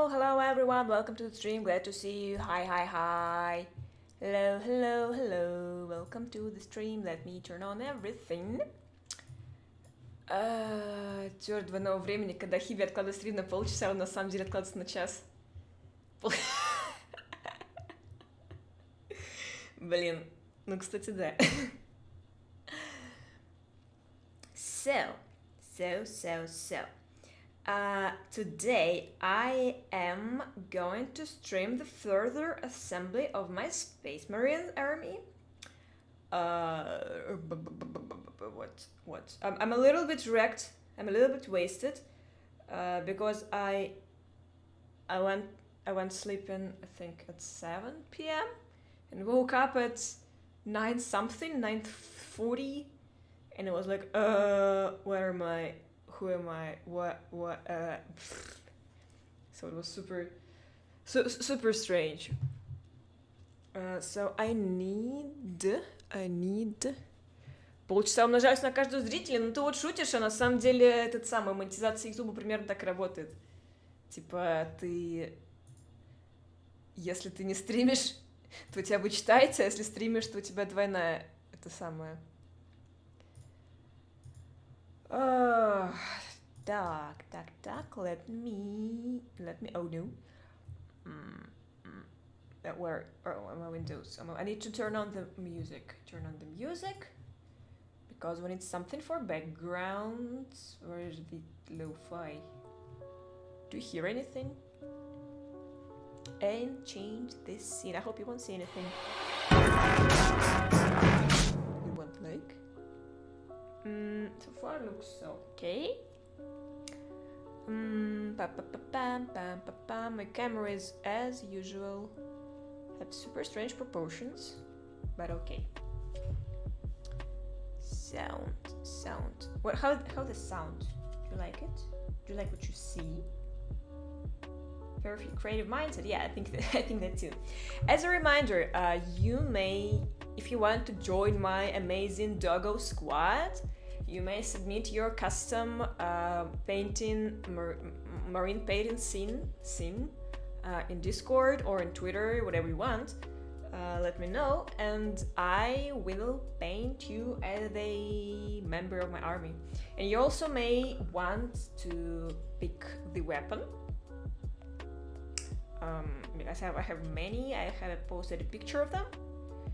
Hello everyone, welcome to the stream, glad to see you. Hi. Hello, welcome to the stream, let me turn on everything. Черт, двойного времени, когда Хиби откладывает стрим на полчаса, он на самом деле откладывается на час. Блин, ну кстати да. So. Today I am going to stream the further assembly of my Space Marine army. What? I'm a little bit wrecked. I'm a little bit wasted because I went sleeping I think at 7 p.m. and woke up at 9:40, and it was like, where am I? Who am I? What? So it was super strange. So I need... Полчаса умножаюсь на каждого зрителя, ну ты вот шутишь, а на самом деле этот самый монетизация YouTube примерно так и работает. Типа ты... Если ты не стримишь, то у тебя вычитается, а если стримишь, то у тебя двойная это самое... Так, let me, oh no. Where are my windows? I need to turn on the music. Because we need something for background. Where is the lo-fi? Do you hear anything? And change this scene. I hope you won't see anything. You want like? So far looks okay. My camera is, as usual, have super strange proportions, but okay. Sound. What? How the sound? Do you like it? Do you like what you see? Very creative mindset. Yeah, I think that too. As a reminder, you may, if you want to join my amazing doggo squad, you may submit your custom marine painting scene in Discord or in Twitter, whatever you want. Let me know, and I will paint you as a member of my army. And you also may want to pick the weapon. Because I have many, I have posted a picture of them,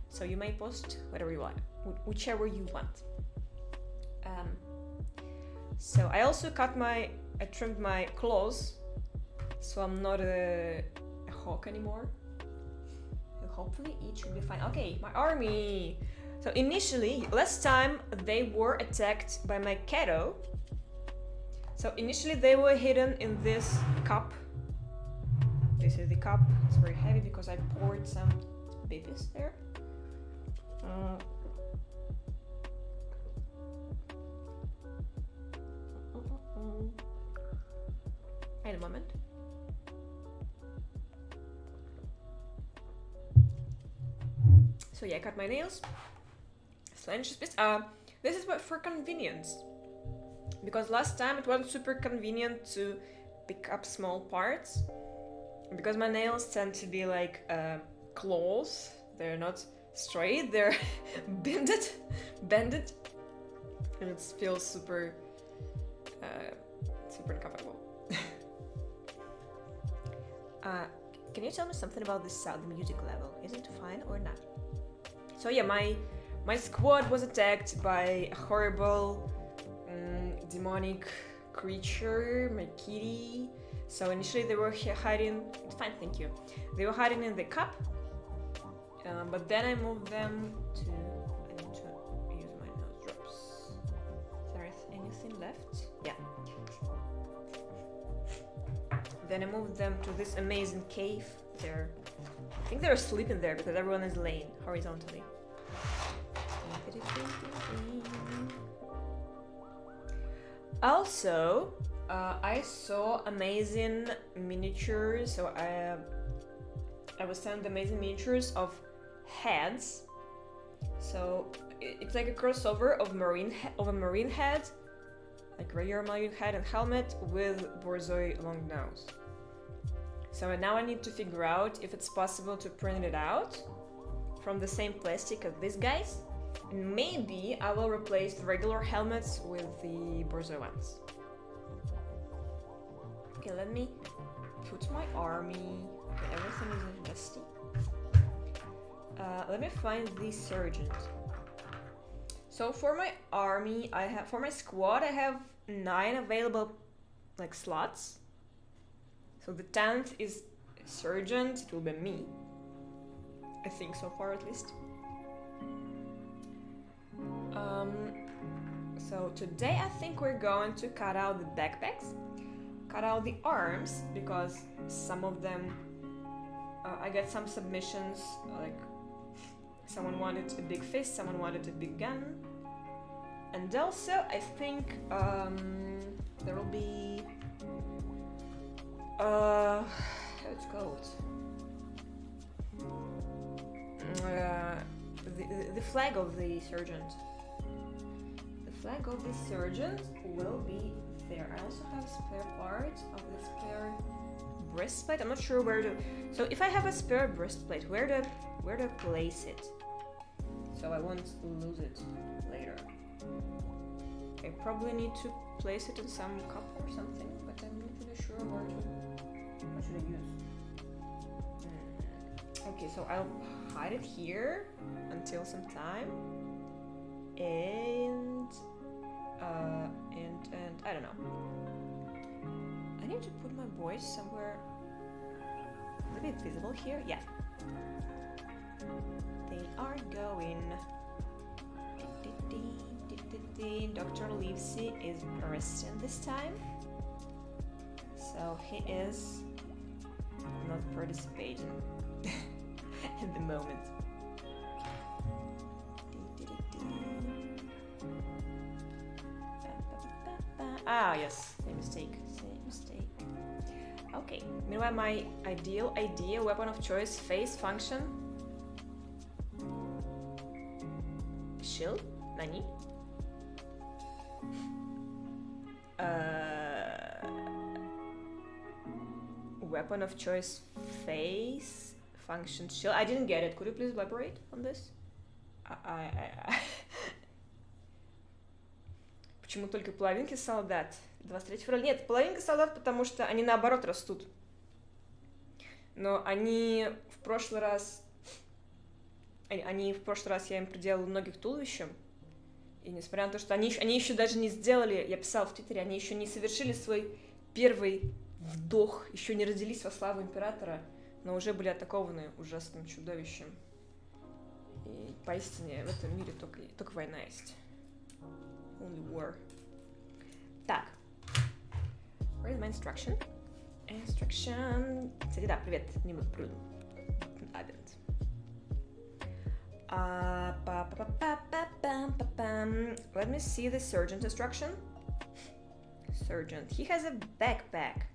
so you may post whatever you want, whichever you want. So I also trimmed my claws, so I'm not a hawk anymore. Hopefully it should be fine. Okay, my army. So initially, last time they were attacked by my Kato. So initially they were hidden in this cup. This is the cup. It's very heavy because I poured some babies there. Wait a moment. So yeah, I cut my nails. This is for convenience, because last time it wasn't super convenient to pick up small parts, because my nails tend to be like claws. They're not straight, they're bended, and it feels super uncomfortable. Can you tell me something about this sound, the music level? Is it fine or not? So yeah, my squad was attacked by a horrible demonic creature, my kitty. So initially they were hiding. Fine, thank you. They were hiding in the cup, but then I moved them to. I need to use my nose drops. Is there anything left? Yeah. Then I moved them to this amazing cave. I think they're sleeping there because everyone is laying horizontally. Also, I saw amazing miniatures. So I was sent amazing miniatures of heads. So it's like a crossover of a marine head, like regular marine head and helmet with borzoi long nose. So now I need to figure out if it's possible to print it out from the same plastic as these guys. And maybe I will replace the regular helmets with the borzoi ones. Okay, let me put my army. Okay, everything is dusty. Let me find the sergeant. So for my army, for my squad, I have 9 available like slots. So the 10th is sergeant. It will be me. I think so far at least. So today I think we're going to cut out the backpacks, cut out the arms, because some of them, I get some submissions, like someone wanted a big fist, someone wanted a big gun. And also I think there will be, how it's called? The flag of the sergeant. The flag of the sergeant will be there. I also have a spare part of the spare breastplate. I'm not sure where to. So if I have a spare breastplate, where to place it? So I won't lose it later. I probably need to place it in some cup or something, but I'm not really sure what should I use. Okay, so I'll hide it here until some time, and I don't know. I need to put my boys somewhere. Maybe it's visible here. Yeah, they are going. Dr. Livesey is arrested this time, so he is not participating at the moment. Ah, yes, same mistake. Okay, meanwhile, my ideal idea, weapon of choice, face, function, shield, nani? Weapon of choice, face, function, shield. I didn't get it. Could you please elaborate on this? Почему только половинки солдат? 23 февраля. Нет, половинка солдат, потому что они наоборот растут. Но они в прошлый раз я им приделала многих туловищем. И несмотря на то, что они еще даже не сделали, я писала в Твиттере, они еще не совершили свой первый вдох, еще не родились во славу императора, но уже были атакованы ужасным чудовищем. И поистине в этом мире только война есть. Only war. Так. Where is my instruction? Instruction. Кстати, да, привет. Не буду прыгнуть. Let me see the sergeant instruction. Sergeant. He has a backpack.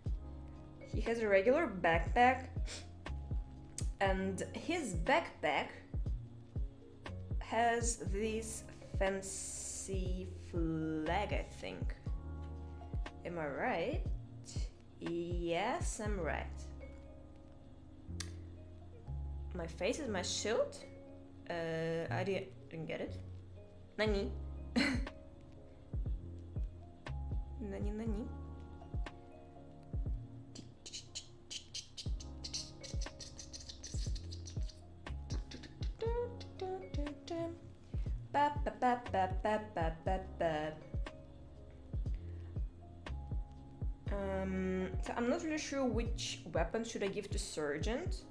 He has a regular backpack. And his backpack has this fancy flag, I think. Am I right? Yes, I'm right. My face is my shield. I didn't get it. Nani? Nani. So I'm not really sure which weapon should I give to Sergeant.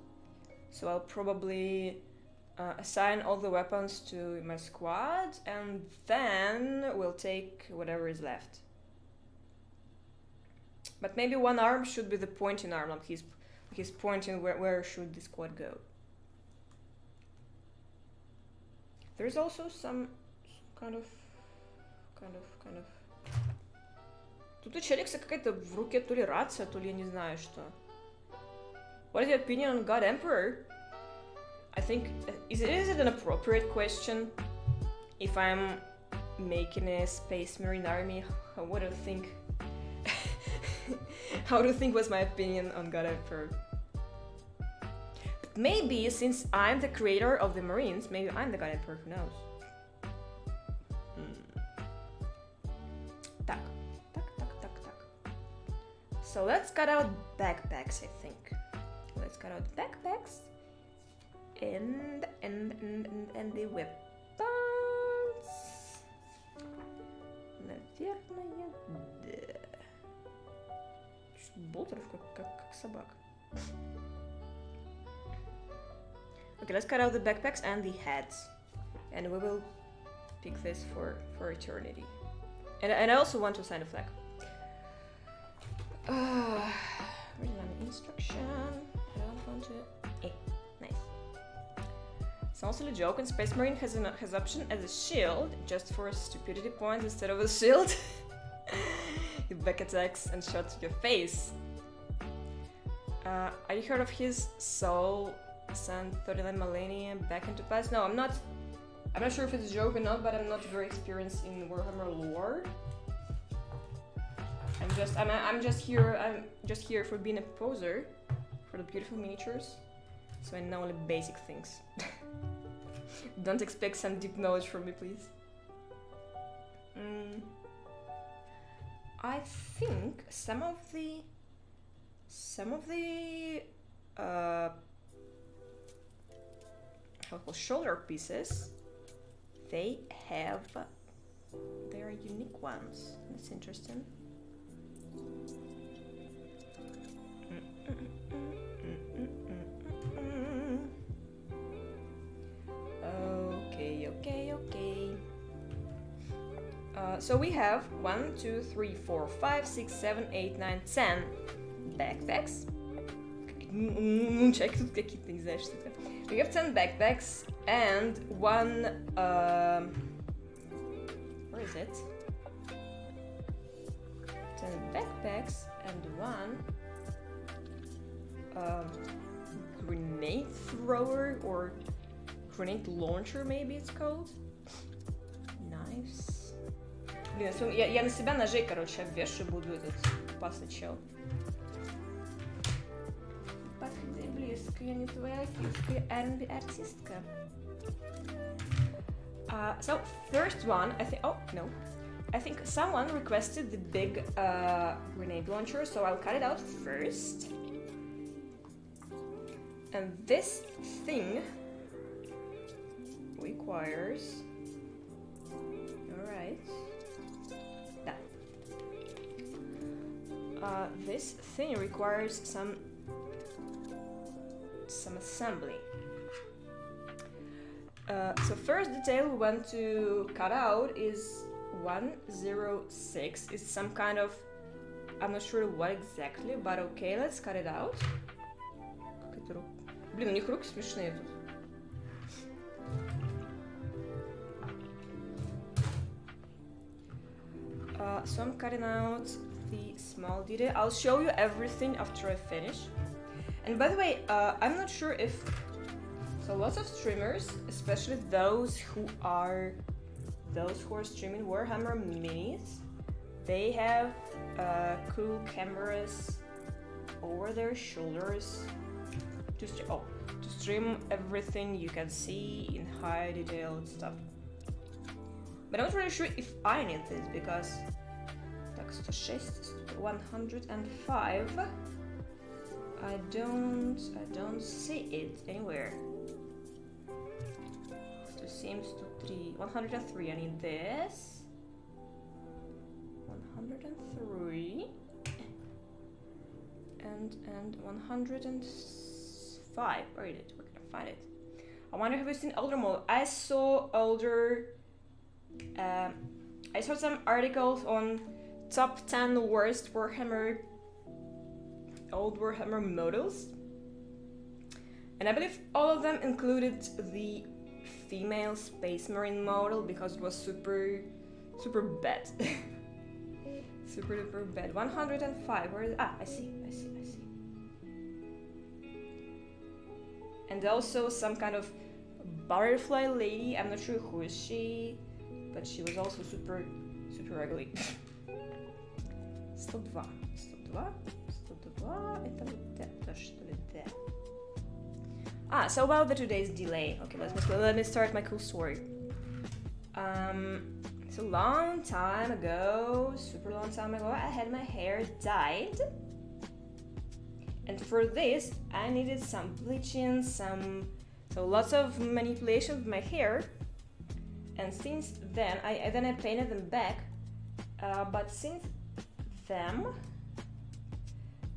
So I'll probably assign all the weapons to my squad, and then we'll take whatever is left. But maybe one arm should be the pointing arm, like he's pointing where should the squad go. There's also some kind of. Тут у Челикса какая-то в руке то ли рация, то ли я не знаю что. What is your opinion on God Emperor? I think, is it an appropriate question? If I'm making a Space Marine army, what do you think? How do you think was my opinion on God Emperor? But maybe, since I'm the creator of the Marines, maybe I'm the God Emperor, who knows? Tak. So let's cut out backpacks, I think. Let's cut out backpacks and the weapons. Наверное, да. Болтеров как собак. Okay, let's cut out the backpacks and the heads, and we will pick this for eternity. And I also want to assign a flag. Written on instruction. I don't want to. Nice. It's also a joke, and Space Marine has option as a shield just for stupidity points instead of a shield. He back attacks and shots your face. Are you heard of his soul sent 39 millennia back into past? No, I'm not sure if it's a joke or not, but I'm not very experienced in Warhammer lore. I'm just here for being a poser for the beautiful miniatures, so I know only basic things. Don't expect some deep knowledge from me, please. I think some of the shoulder pieces, they are unique ones. That's interesting. Okay. So we have 1, 2, 3, 4, 5, 6, 7, 8, 9, 10 backpacks. Check тут какие-то, не знаю, что это. We have 10 backpacks and one. Where is it? 10 backpacks and one grenade thrower or grenade launcher, maybe it's called. Knives. Блин, я на себя ножей, короче, обвешу и буду этот опасный чел. Подходи близко, я не твоя киска, я R&B артистка. So first one, I think. Oh no. I think someone requested the big grenade launcher, so I'll cut it out first. And this thing requires... Alright. This thing requires some assembly. So first detail we want to cut out is 106. It's some kind of... I'm not sure what exactly, but okay, let's cut it out. Блин, у них руки смешные тут. So I'm cutting out the small detail. I'll show you everything after I finish. And by the way, I'm not sure if... So lots of streamers, especially those who are streaming Warhammer minis, they have cool cameras over their shoulders to stream everything you can see in high detailed stuff. But I'm not really sure if I need this because 105. I don't see it anywhere. It seems to 103. I need this. 103. and 105. Where is it? We're gonna find it. I wonder if you've seen older model. I saw older. I saw some articles on top 10 worst Warhammer, old Warhammer models, and I believe all of them included the female Space Marine model because it was super bad. Super duper bad. 105. Where is it? Ah, I see. And also some kind of butterfly lady. I'm not sure who is she, but she was also super ugly. 102. Это вот это, что ли, да? Ah, so about the today's delay. Okay, let me start my cool story. It's a long time ago, super long time ago, I had my hair dyed. And for this, I needed some bleaching, so lots of manipulation with my hair. And since then, I painted them back. But since then,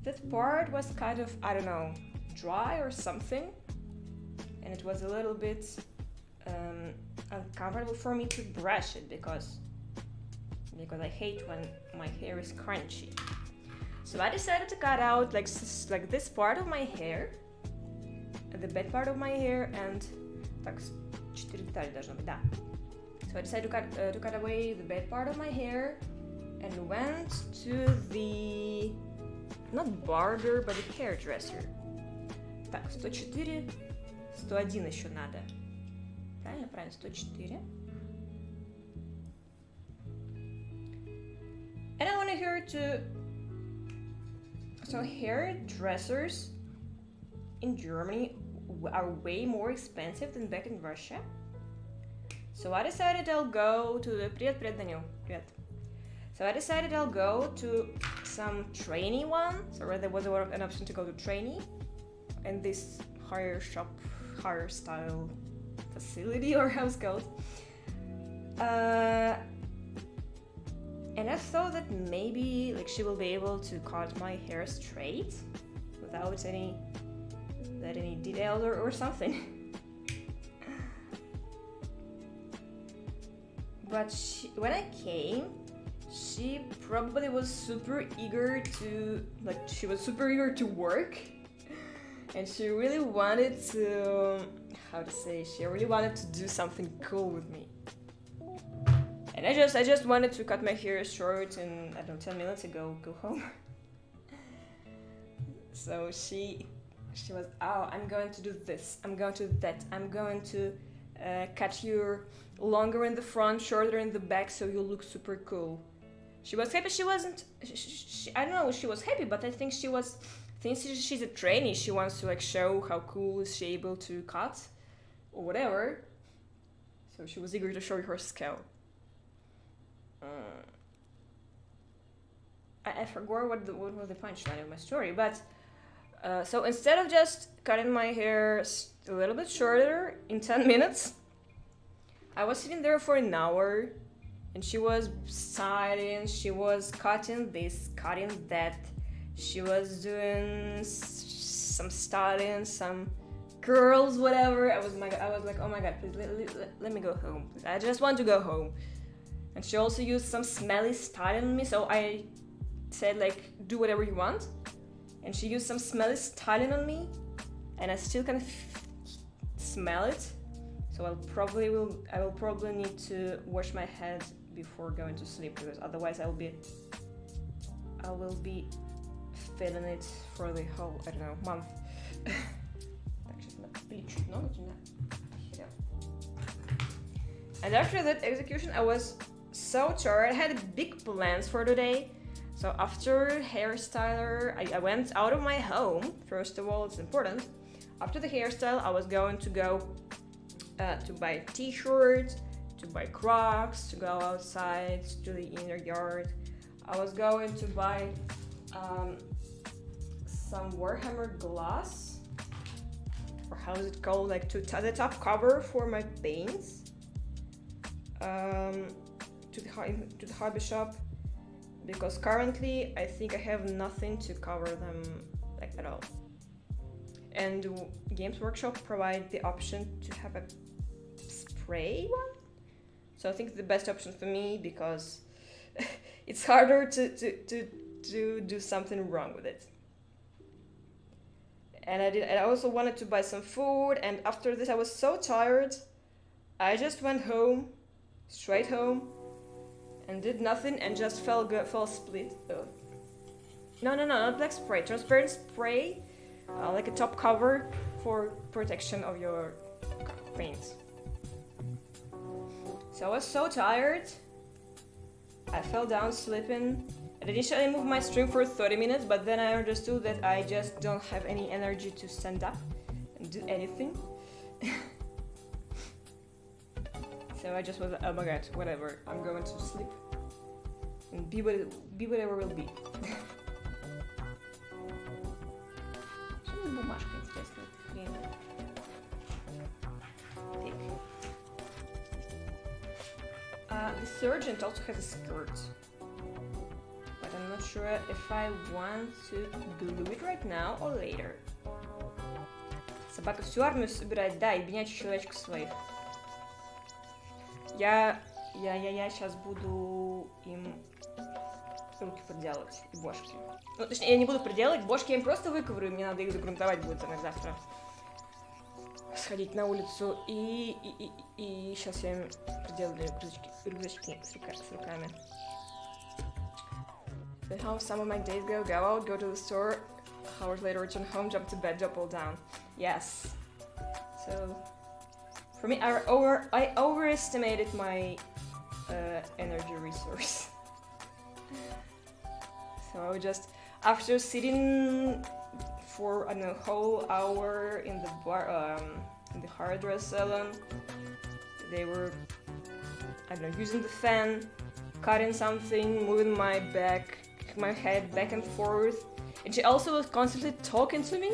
that part was kind of, I don't know, dry or something. And it was a little bit uncomfortable for me to brush it because I hate when my hair is crunchy. So I decided to cut out like this part of my hair, the back part of my hair, and так 4 детали должно быть, да. So I decided to cut away the back part of my hair and went to the not barber, but the hairdresser. Так, 104, 101 еще надо. Правильно, 104. And I want her to... So hairdressers in Germany are way more expensive than back in Russia. So I decided I'll go to the... Привет, Данил. Привет. So I decided I'll go to some trainee one. So there was an option to go to trainee in this hairstyle facility, or how it's called. And I thought that maybe like she will be able to cut my hair straight without any details or something. But when I came, she probably was super eager to work, and she really wanted to, she really wanted to do something cool with me. And I just wanted to cut my hair short and, I don't know, 10 minutes ago, go home. So she was, oh, I'm going to do this, I'm going to do that, I'm going to cut you longer in the front, shorter in the back, so you look super cool. She was happy. She wasn't, I don't know, she was happy, but I think since she's a trainee, she wants to like show how cool is she able to cut or whatever. So she was eager to show her skill. I forgot what was the punchline of my story, but so instead of just cutting my hair a little bit shorter in 10 minutes, I was sitting there for an hour, and she was styling, she was cutting this, cutting that, she was doing some styling, some curls, whatever. I was like, oh my god, please let me go home. I just want to go home. And she also used some smelly styling on me, so I said like, do whatever you want. And she used some smelly styling on me, and I still kind of smell it. So I will probably need to wash my head before going to sleep, because otherwise I will be feeling it for the whole, I don't know, month. And after that execution, I was so tired. I had big plans for today. So after hairstyler, I went out of my home. First of all, it's important. After the hairstyle, I was going to go to buy t-shirts, to buy Crocs, to go outside to the inner yard. I was going to buy some Warhammer glass, or how is it called, like to the top cover for my paints, to the hobby shop, because currently I think I have nothing to cover them like at all. And Games Workshop provide the option to have a spray one. So I think it's the best option for me because it's harder to do something wrong with it. And I also wanted to buy some food, and after this I was so tired, I just went home, straight home, and did nothing and just fell split. No, not black spray, transparent spray, like a top cover for protection of your paint. So I was so tired, I fell down sleeping. And initially I moved my stream for 30 minutes, but then I understood that I just don't have any energy to stand up and do anything. So I just was like, oh my god, whatever, I'm going to sleep. And be whatever will be. Что за бумажка, интересно, хрень? The Sergeant also has a skirt. But I'm not sure if I want to glue it right now or later. Собака всю армию собирает, да, и бенять человечка своих. Я сейчас буду им руки проделать и бошки. Ну, точнее, я не буду проделать, бошки я им просто выковырю, мне надо их загрунтовать будет завтра. Сходить на улицу и сейчас я им проделаю рюкзачки с руками. That's how some of my days go out, go to the store, hours later return home, jump to bed, double down. Yes. So, for me, I overestimated my energy resource. So I would just, after sitting for, I don't know, a whole hour in the bar, in the hairdresser salon, they were, I don't know, using the fan, cutting something, moving my head back and forth, and she also was constantly talking to me.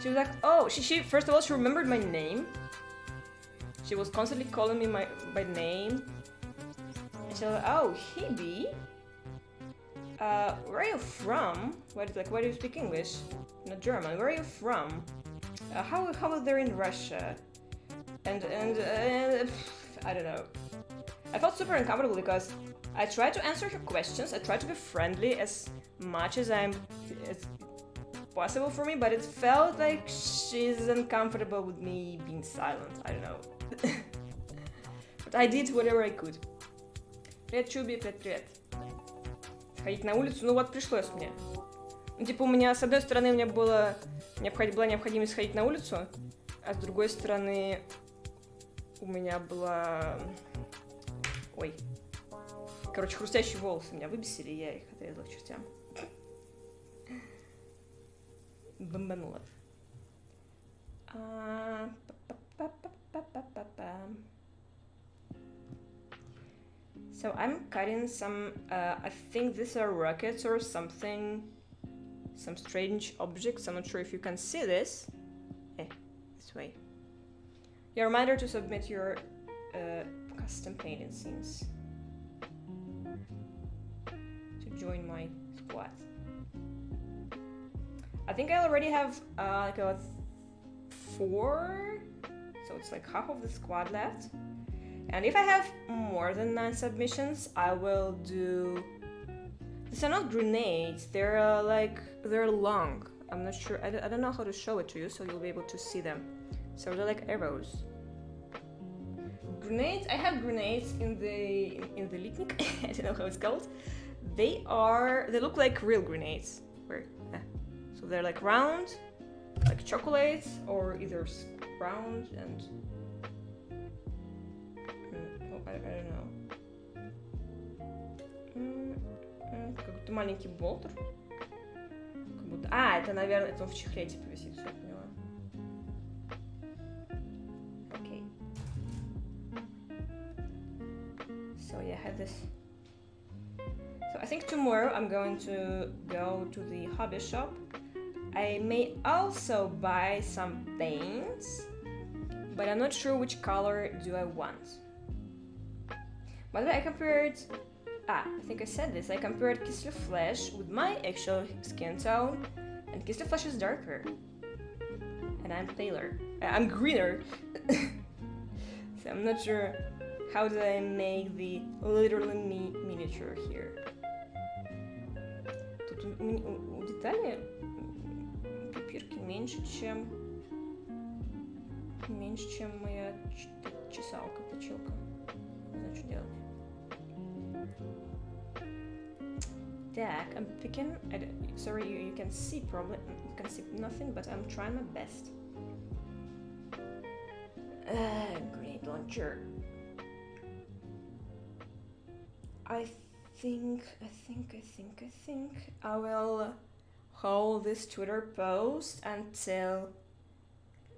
She was like, oh, she first of all, she remembered my name. She was constantly calling me by name. And she was like, oh, Hibi, where are you from? Why do you speak English? Not German. Where are you from? How are they in Russia? And I don't know. I felt super uncomfortable because I tried to answer her questions. I tried to be friendly as much as it's possible for me, but it felt like she's uncomfortable with me being silent. I don't know. But I did whatever I could. Привет, Чуби, привет. Ходить на улицу, ну вот пришлось мне. Ну типа у меня, с одной стороны, у меня была необходимость ходить на улицу, а с другой стороны у меня была... Ой. Короче, хрустящие волосы меня выбесили, я их отрезала к чертям. Бомбанула. So I'm cutting some, I think these are rockets or something, some strange objects. I'm not sure if you can see this. This way. Your reminder to submit your custom painting scenes. To join my squad. I think I already have like 4, so it's like half of the squad left. And if I have more than 9 submissions, I will do... These are not grenades, they're they're long. I'm not sure, I don't know how to show it to you, so you'll be able to see them. So they're like arrows. Grenades, I have grenades in the Litnik, I don't know how it's called. They look like real grenades. So they're like round, like chocolates, or either round and... I don't know. Какой-то маленький болтер. Это, наверное, это он в чехле типа висит, все, я поняла. Okay. So yeah, I have this. So I think tomorrow I'm going to go to the hobby shop. I may also buy some paints, but I'm not sure which color do I want. By the way, I compared... I think I said this. I compared Kislev Flash with my actual skin tone, And Kiss the Flesh is darker. And I'm paler. I'm greener. So I'm not sure how do I make the literally miniature here. Тут у детали пипирки меньше, чем моя чесалка, точилка. Не знаю, что делать. Так, I'm picking. Sorry, you can see probably. You can see nothing, but I'm trying my best. Grenade launcher. I think I will hold this Twitter post until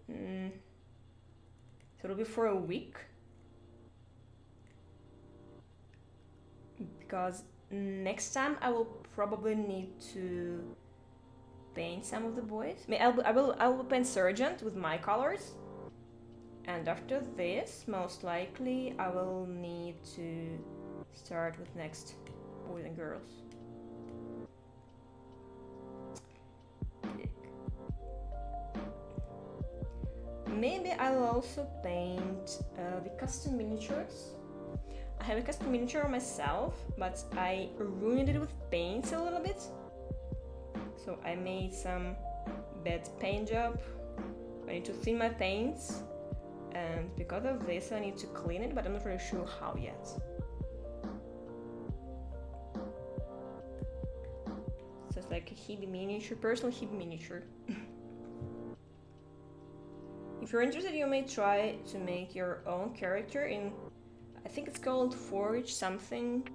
so it'll be for a week, because next time I will probably need to paint some of the boys. I will paint Sergeant with my colors, and after this most likely I will need to start with next boys and girls. Maybe I'll also paint the custom miniatures. I have a custom miniature myself, but I ruined it with paints a little bit. So I made some bad paint job. I need to thin my paints, and because of this I need to clean it, but I'm not really sure how yet. So it's like a Hibi miniature, personal Hibi miniature. If you're interested, you may try to make your own character in, I think it's called Forge something.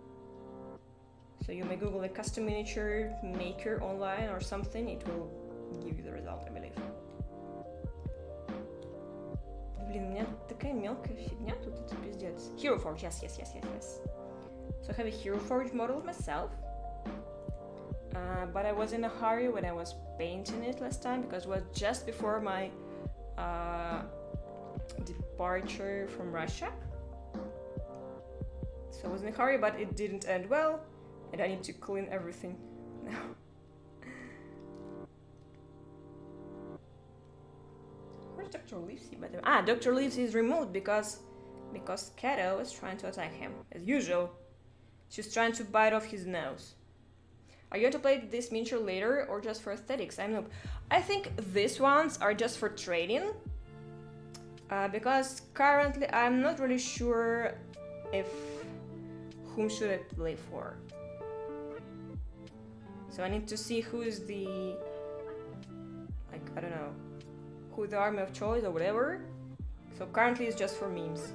So you may Google a custom miniature maker online or something, it will give you the result, I believe. Блин, у меня такая мелкая фигня тут, это пиздец. Hero Forge, yes. So I have a Hero Forge model myself. But I was in a hurry when I was painting it last time, because it was just before my departure from Russia. So I was in a hurry, but it didn't end well, and I need to clean everything now. Where's Dr. Livesey, by the way? Ah, Dr. Livesey is removed because Kato is trying to attack him, as usual. She's trying to bite off his nose. Are you going to play this miniature later or just for aesthetics? I think these ones are just for trading, because currently I'm not really sure if whom should I play for. So I need to see who is the, like, I don't know, who the army of choice or whatever. So currently it's just for memes,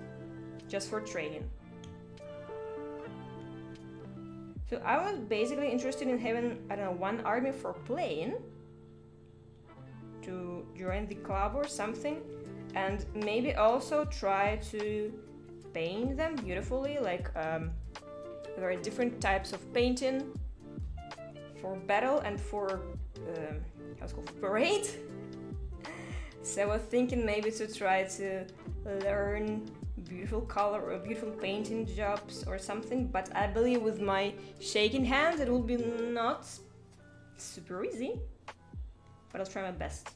just for trading. So I was basically interested in having, I don't know, one army for playing to join the club or something, and maybe also try to paint them beautifully, like there are different types of painting for battle and for how's it called, parade. So I was thinking maybe to try to learn beautiful color or beautiful painting jobs or something, but I believe with my shaking hands it will be not super easy, but I'll try my best.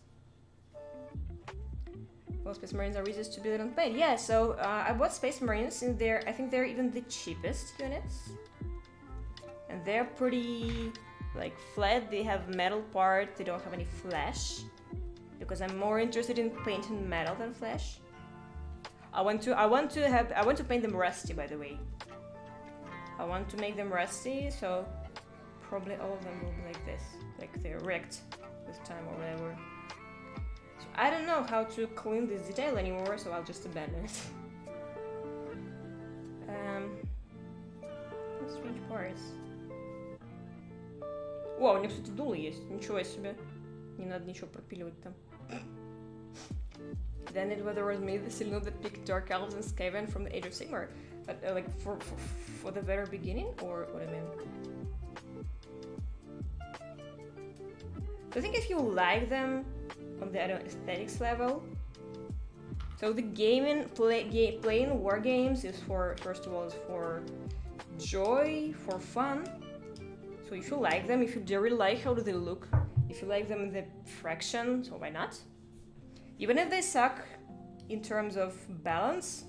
Well, Space Marines are easy to build and paint. Yeah, so I bought Space Marines, and I think they're even the cheapest units, and they're pretty like flat. They have metal part, they don't have any flesh, because I'm more interested in painting metal than flesh. I want to paint them rusty, by the way. I want to make them rusty, so probably all of them will be like this, like they're wrecked with time or whatever. So I don't know how to clean this detail anymore, so I'll just abandon it. Strange parts. Вау, у них, кстати, дуло есть, ничего себе. Не надо ничего пропиливать там. Then it was me the signal that picked Dark Elves and Skaven from the Age of Sigmar. But like for the very beginning, or what I mean? So I think if you like them on the aesthetics level, so the playing war games is for, first of all, is for joy, for fun. So if you like them, if you really like how do they look, if if you like them in the fraction, so why not? Even if they suck in terms of balance,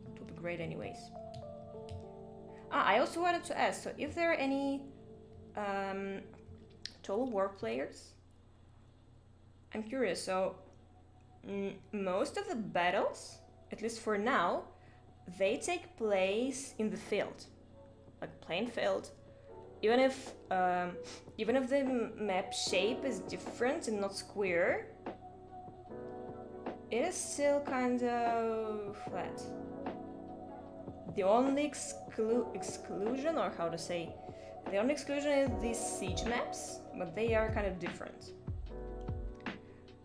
it will be great anyways. I also wanted to ask, so if there are any Total War players, I'm curious, so most of the battles, at least for now, they take place in the field, like plain field. Even if the map shape is different and not square, it is still kind of flat. The only exclusion, or how to say, the only exclusion is these siege maps, but they are kind of different.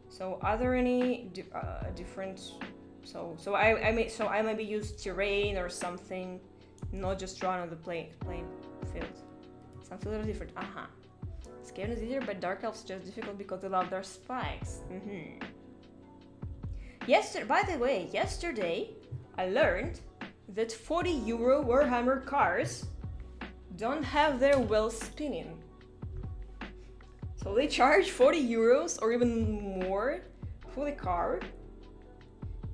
So are there any different? So I maybe use terrain or something, not just run on the plain field. Something a little different. Scaling is easier, but Dark Elves just difficult because they love their spikes. By the way, yesterday I learned that €40 Warhammer cars don't have their wheels spinning. So they charge €40 or even more for the car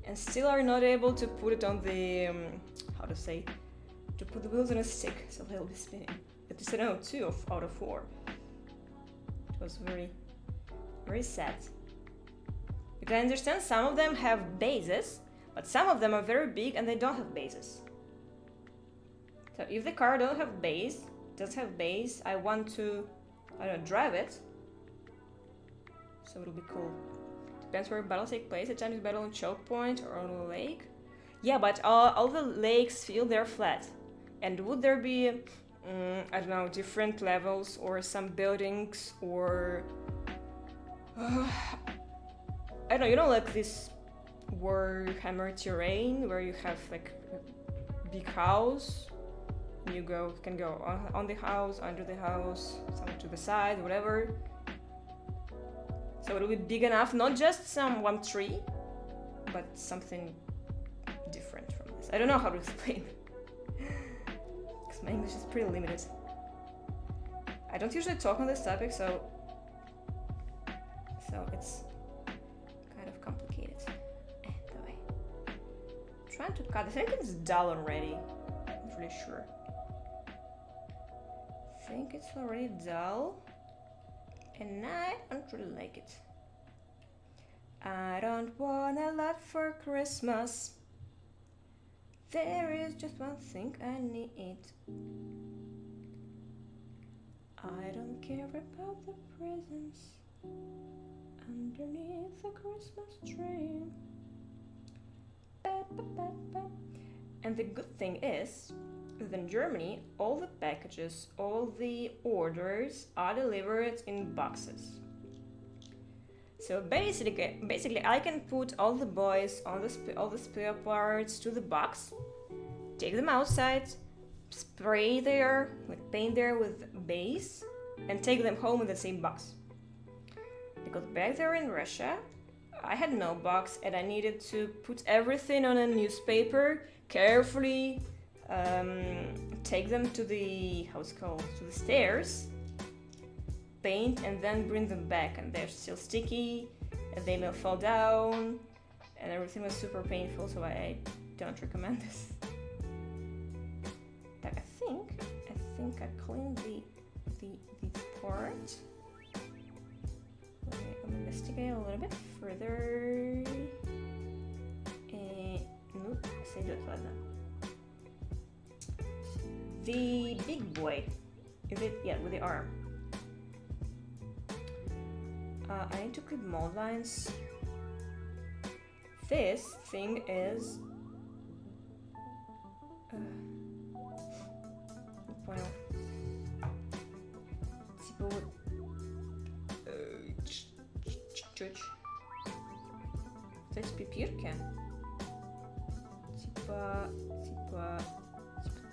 and still are not able to put it on the, to put the wheels on a stick so they'll be spinning. At least I know 2 out of 4. It was very, very sad. Because I understand some of them have bases, but some of them are very big and they don't have bases. So if the car doesn't have base, I want to, drive it. So it'll be cool. Depends where battle takes place. At times battle on choke point or on a lake. Yeah, but all the lakes feel they're flat. And would there be, different levels or some buildings or like this Warhammer terrain where you have like a big house. You can go on the house, under the house, some to the side, whatever. So it'll be big enough, not just one tree, but something different from this. I don't know how to explain, because my English is pretty limited. I don't usually talk on this topic, so it's kind of complicated. Anyway, I'm trying to cut. I think it's dull already. I'm not really sure. I think it's already dull. And I don't really like it. I don't want a lot for Christmas. There is just one thing I need. I don't care about the presents underneath the Christmas tree. And the good thing is that in Germany, all the packages, all the orders are delivered in boxes. So basically, I can put all the boys, all the spare parts to the box, take them outside, spray there, like paint there with base, and take them home in the same box. Because back there in Russia, I had no box and I needed to put everything on a newspaper, carefully take them to the, to the stairs, paint, and then bring them back, and they're still sticky and they may fall down and everything was super painful, so I don't recommend this. But I think I cleaned the part. Let me investigate a little bit further. Nope, say do it like that. The big boy, is it? Yeah, with the arm. I need to clip mold lines. This thing is понял. Типа вот чуть-чуть. Кстати, пипирки. Типа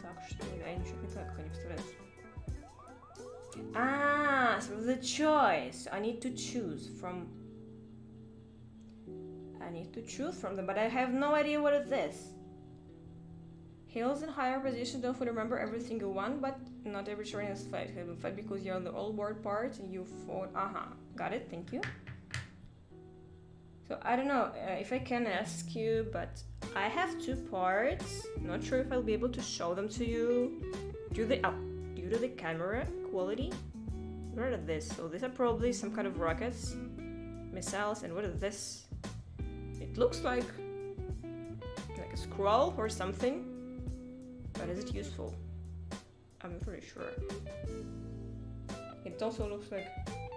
так, что ли? Я ничего не знаю, как они вставляются. So the choice. I need to choose from them, but I have no idea what is this. Hills in higher position don't fully remember everything you want, but not every terrain is fight. You will fight because you're on the old world part and you fought. Got it, thank you. So I don't know if I can ask you, but I have 2 parts. Not sure if I'll be able to show them to you due to the camera quality. What are this? So these are probably some kind of rockets, missiles, and what is this? It looks like a scroll or something, but is it useful? I'm not really sure. It also looks like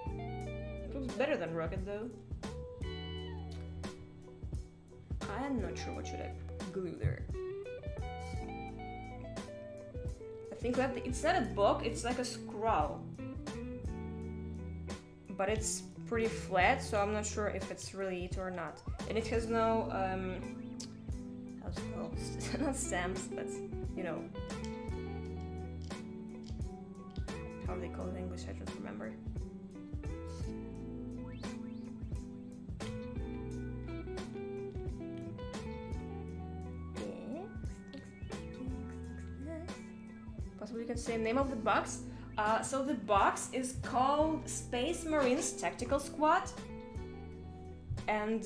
it looks better than rocket though. I'm not sure what should I glue there. I think that it's not a book, it's like a scroll. But it's pretty flat, so I'm not sure if it's really it or not. And it has no, how's it called? Not stamps, but you know. How they call it in English, I don't remember. Possibly you can say name of the box. So the box is called Space Marines Tactical Squad, and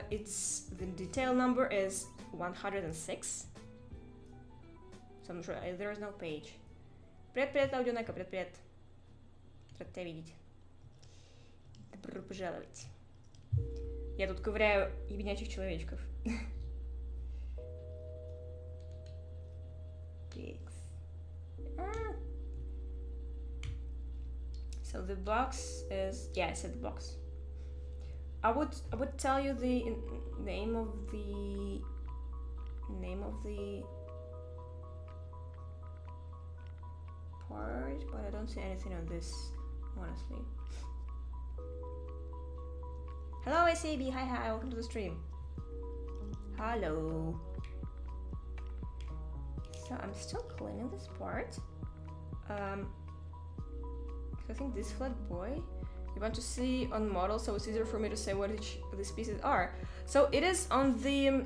it's the detail number is 106. So I'm sure there is no page. Привет, аудионайка, привет. Рад тебя видеть. Добро пожаловать. Я тут ковыряю ебенячих человечков. So the box is, yeah, I said the box. I would tell you the name of the part, but I don't see anything on this, honestly. Hello SAB, hi, welcome to the stream. Hello. So I'm still cleaning this part. I think this flat boy, you want to see on model, so it's easier for me to say what each of these pieces are. So it is on the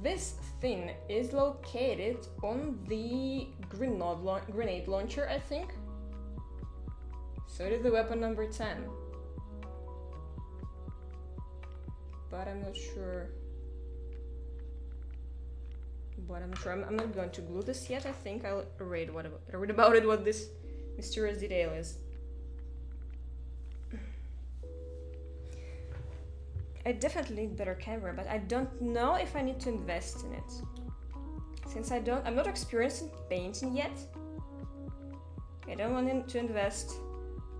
this thing is located on the grenade launcher, I think. So it is the weapon number 10, but I'm not sure. I'm not going to glue this yet. I think I'll read about it, what this mysterious detail is. I definitely need better camera, but I don't know if I need to invest in it. Since I'm not experienced in painting yet. I don't want to invest,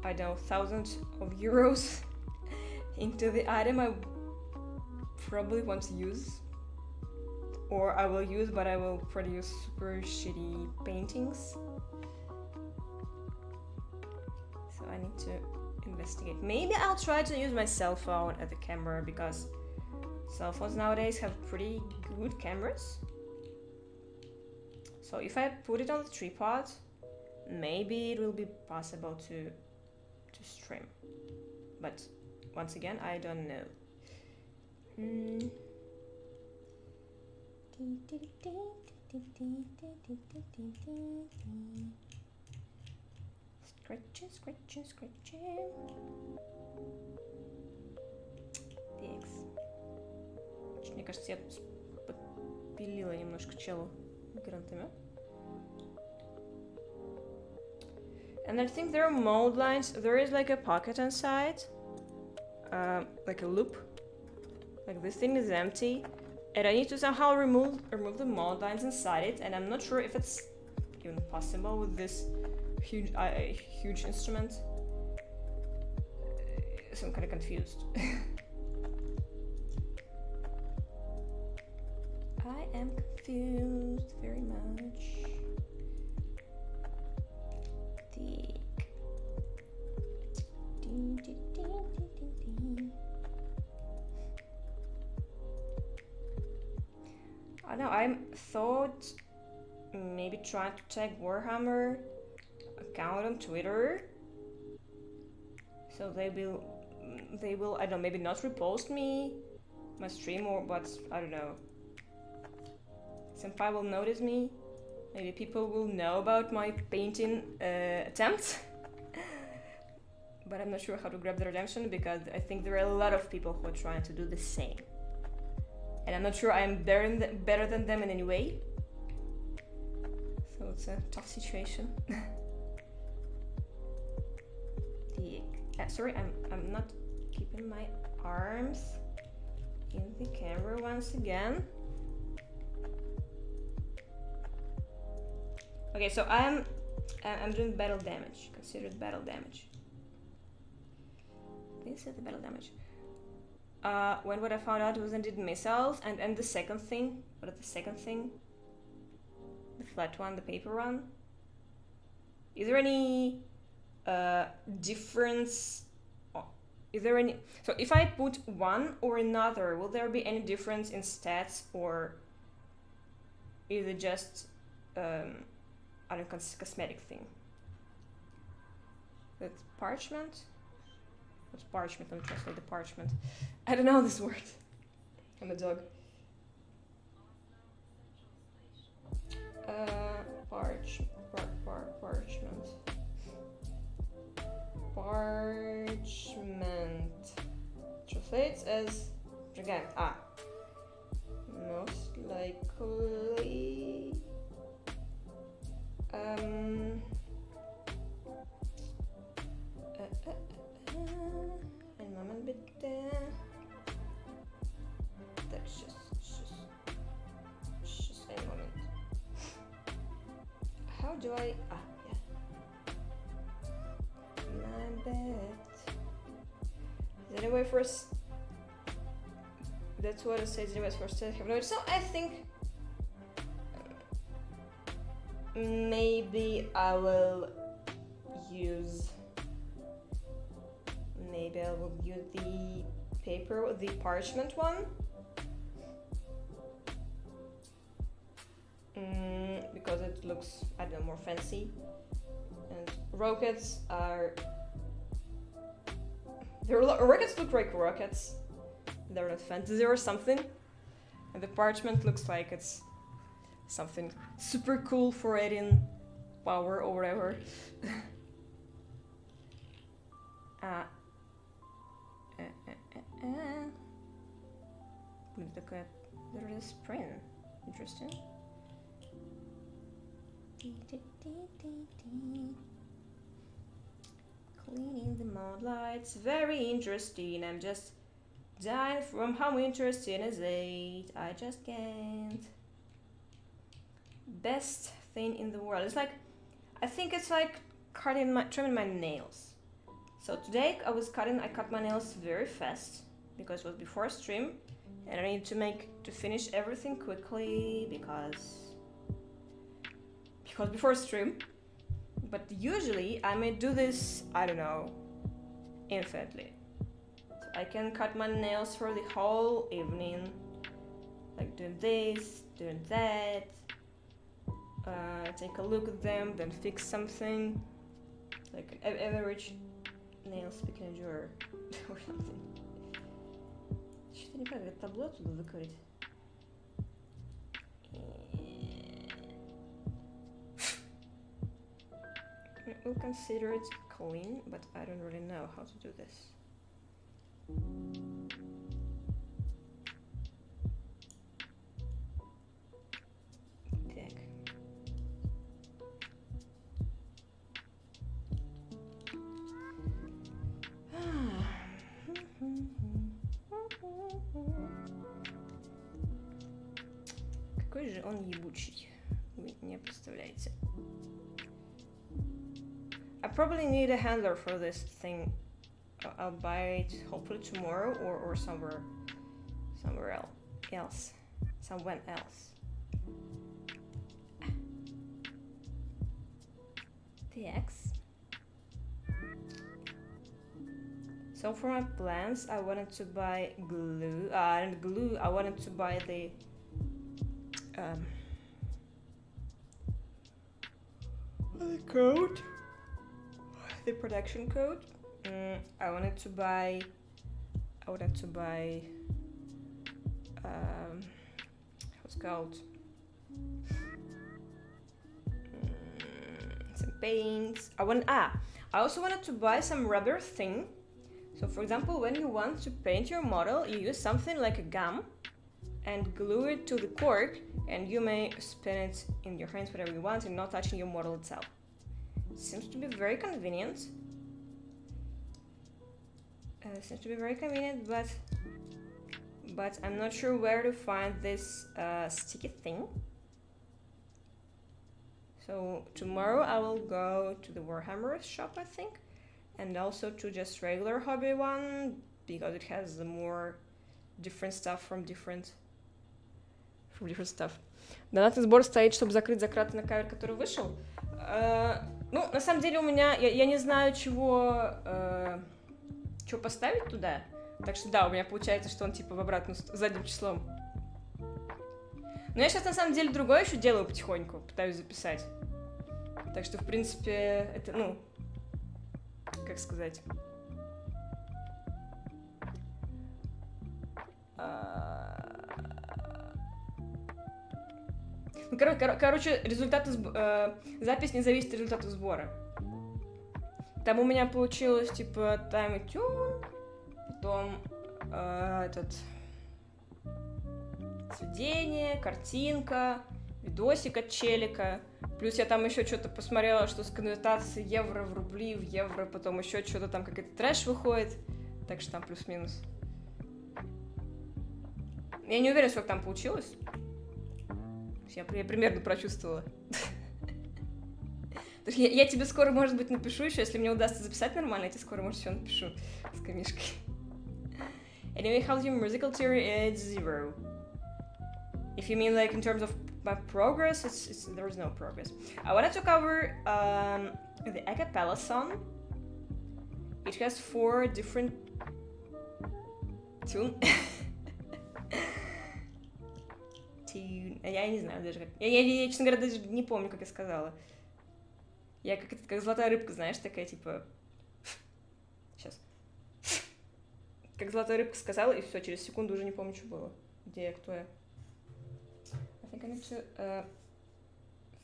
I don't know, thousands of euros into the item I probably want to use. Or I will use, but I will produce super shitty paintings. So I need to investigate. Maybe I'll try to use my cell phone as a camera, because cell phones nowadays have pretty good cameras. So if I put it on the tripod, maybe it will be possible to stream. But once again, I don't know. Scratching. Текс. Мне кажется, я подпилила немножко челу грантами. And I think there are mold lines. There is like a pocket inside, like a loop. Like this thing is empty. And I need to somehow remove the mold lines inside it, and I'm not sure if it's even possible with this huge instrument. So I'm kind of confused. I am confused very much. I know, I thought maybe trying to tag Warhammer account on Twitter, so they will, I don't know, maybe not repost me, my stream, or but I don't know. Senpai will notice me. Maybe people will know about my painting attempt. But I'm not sure how to grab the redemption, because I think there are a lot of people who are trying to do the same. And I'm not sure I'm better than them in any way. So it's a tough situation. Sorry, I'm not keeping my arms in the camera once again. Okay, so I'm doing battle damage. Considered battle damage. Please set the battle damage. What I found out was I did missiles, and the second thing. What is the second thing? The flat one, the paper one. Is there any difference? Is there any? So if I put one or another, will there be any difference in stats, or is it just I don't know, cosmetic thing? It's parchment. What's parchment? Let me translate the parchment. I don't know this word. I'm a dog. Parchment. Parchment. Translates as gigant. Most likely. Ein Moment bitte. That's just a moment. How do I? Yeah. My bad. Is there a way for us? That's what it says. There was for us to have no. So I think maybe I will use. Maybe I will use the paper, the parchment one. Because it looks, I don't know, more fancy. And rockets are... rockets look like rockets. They're not fantasy or something. And the parchment looks like it's something super cool for adding power or whatever. Look at there is a spring. Interesting. Cleaning the mode lights. Very interesting. I'm just dying from how interesting is it. I just can't. Best thing in the world. It's like, I think it's like trimming my nails. So today I cut my nails very fast because it was before stream, and I need to finish everything quickly because before stream. But usually I may do this, I don't know, infinitely. So I can cut my nails for the whole evening, like doing this, doing that, take a look at them, then fix something, like an average nail speaking endurer or something. Что-то не правильно, табло оттуда выкрыть. We'll consider it clean, but I don't really know how to do this. Какой же он ебучий, вы не представляете. I probably need a handler for this thing. I'll buy it hopefully tomorrow or somewhere else. Someone else. TX. So for my plants, I wanted to buy glue. And glue, I wanted to buy the code. The production code. I wanted to buy What's it called? Some paints. I also wanted to buy some rubber thing. So for example, when you want to paint your model, you use something like a gum and glue it to the cork, and you may spin it in your hands whatever you want and not touching your model itself. Seems to be very convenient. But I'm not sure where to find this sticky thing. So tomorrow I will go to the Warhammer shop, I think, and also to just regular hobby one, because it has more different stuff from different stuff. Донатный сбор стоит, чтобы закрыть закраты на кавер, который вышел. Ну, на самом деле у меня, я не знаю, чего поставить туда. Так что да, у меня получается, что он типа в обратную задним числом. Но я сейчас на самом деле другое еще делаю потихоньку, пытаюсь записать. Так что в принципе это, ну, как сказать. Ну, короче, результаты запись не зависит от результатов сбора. Там у меня получилось типа time и tune, потом сведение, картинка, видосик от челика. Плюс я там еще что-то посмотрела, что с конвертацией евро в рубли, в евро, потом еще что-то там какой-то трэш выходит. Так что там плюс-минус. Я не уверена, сколько там получилось. Я примерно прочувствовала. Я тебе скоро, может быть, напишу еще, если мне удастся записать нормально, я тебе скоро, может, еще напишу с камешкой. Anyway, how's your musical theory? It's 0. If you mean like in terms of my progress, there is no progress. I wanted to cover the a cappella song. It has 4 different tunes. Я не знаю даже как. Я, честно говоря, даже не помню, как я сказала. Я как золотая рыбка, знаешь, такая типа... Сейчас. Как золотая рыбка сказала, и все, через секунду уже не помню, что было. Где я, кто я. I think I need to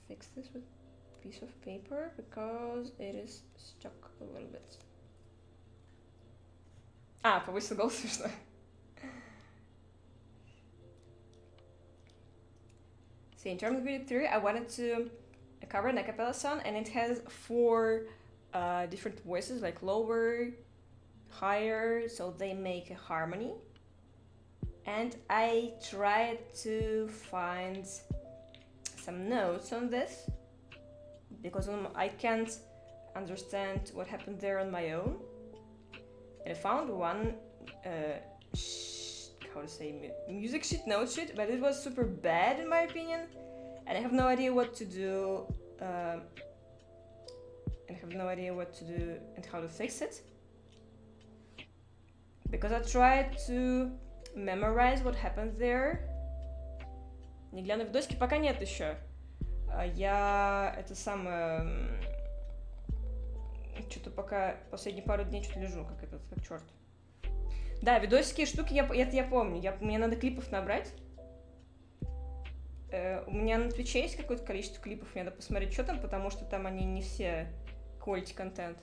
fix this with a piece of paper, because it is stuck a little bit. Повысил голос, смешно. So in terms of music theory, I wanted to cover an a cappella song, and it has 4 different voices, like lower, higher, so they make a harmony. And I tried to find some notes on this, because I can't understand what happened there on my own. And I found one, music sheet, note sheet, but it was super bad in my opinion, and I have no idea what to do, and how to fix it, because I tried to memorize what happened there. Не гляну видосики, пока нет еще. Я что-то пока последние пару дней что-то лежу, как черт. Да, видосики и штуки я помню. Мне надо клипов набрать. У меня на Твиче есть какое-то количество клипов, мне надо посмотреть, что там, потому что там они не все quality контент.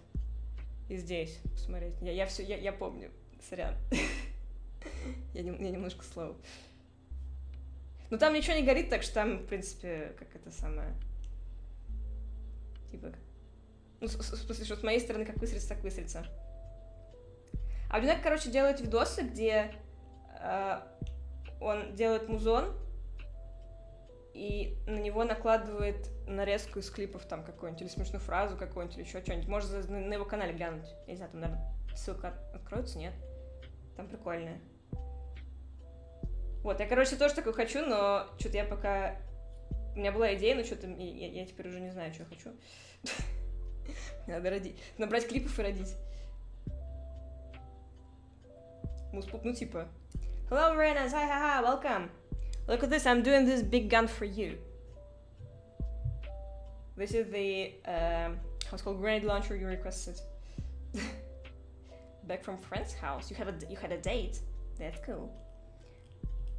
И здесь посмотреть. Я помню. Сорян. Я немножко slow. Но там ничего не горит, так что там, в принципе, как это самое... Типа... Ну, в смысле, что с моей стороны как выстрелится, так выстрелится. А Дюнек, короче, делает видосы, где он делает музон и на него накладывает нарезку из клипов там какой-нибудь, или смешную фразу какую-нибудь, или еще что-нибудь. Можно на его канале глянуть. Я не знаю, там, наверное, ссылка откроется, нет? Там прикольная. Вот, я, короче, тоже такое хочу, но что-то я пока... У меня была идея, но что-то я теперь уже не знаю, что я хочу. Надо родить. Набрать клипов и родить. Ну, типа... Hello, Renas, hi, haha, welcome. Look at this, I'm doing this big gun for you. This is the, how's it called, grenade launcher you requested. Back from friend's house. You had a date. That's cool.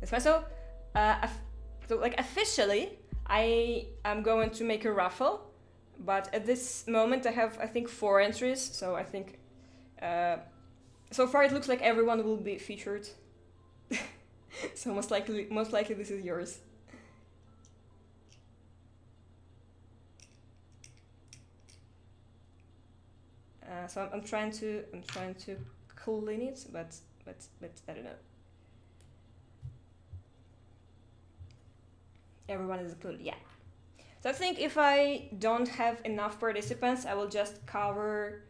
That's why. So, so like officially, I am going to make a raffle, but at this moment I have, I think, 4 entries. So I think so far it looks like everyone will be featured. So most likely this is yours. So I'm trying to clean it, but I don't know. Everyone is included, yeah. So I think if I don't have enough participants, I will just cover,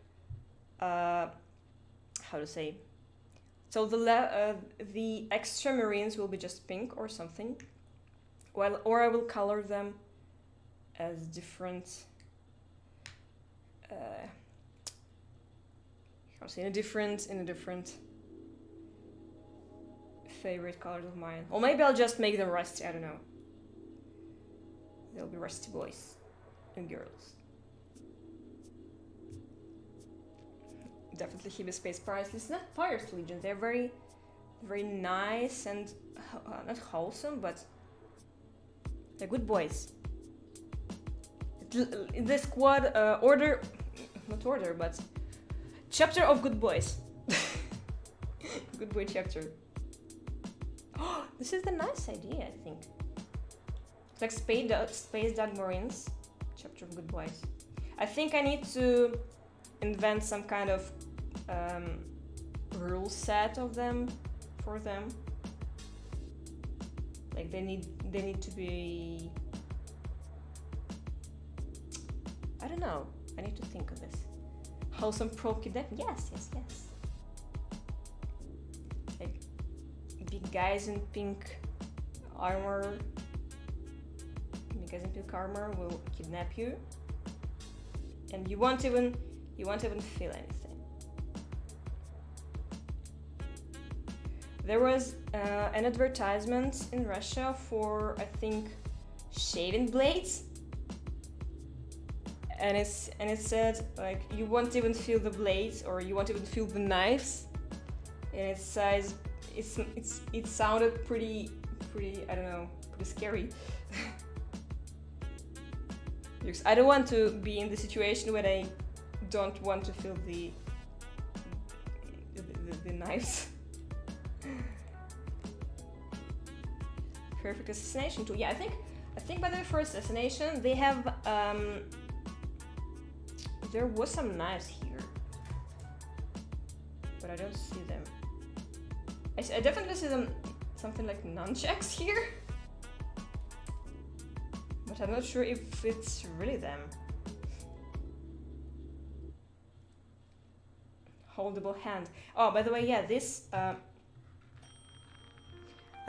how to say, so the extra marines will be just pink or something, well, or I will color them as different, how to say, in a different favorite colors of mine, or maybe I'll just make them rusty. I don't know. They'll be rusty boys and girls. Definitely Hibis Space Pirates. It's not Pirates Legion. They're very, very nice and not wholesome, but they're good boys. The squad order, not order, but chapter of good boys. Good boy chapter. Oh, this is a nice idea, I think. It's like Space Dog Marines, chapter of good boys. I think I need to invent some kind of rule set of them for them. Like they need to be, I don't know. I need to think of this. Wholesome pro kidnap? Yes. Like big guys in pink armor. Guys in pink armor will kidnap you, and you won't even feel anything. There was an advertisement in Russia for, I think, shaving blades, and it said like you won't even feel the blades, or you won't even feel the knives, and it says it sounded pretty I don't know, pretty scary. Because I don't want to be in the situation when I don't want to feel the knives. Perfect assassination tool. Yeah, I think by the way for assassination they have there was some knives here, but I don't see them. I definitely see them, something like nunchucks here. But I'm not sure if it's really them. Holdable hand. Oh, by the way, yeah, this. I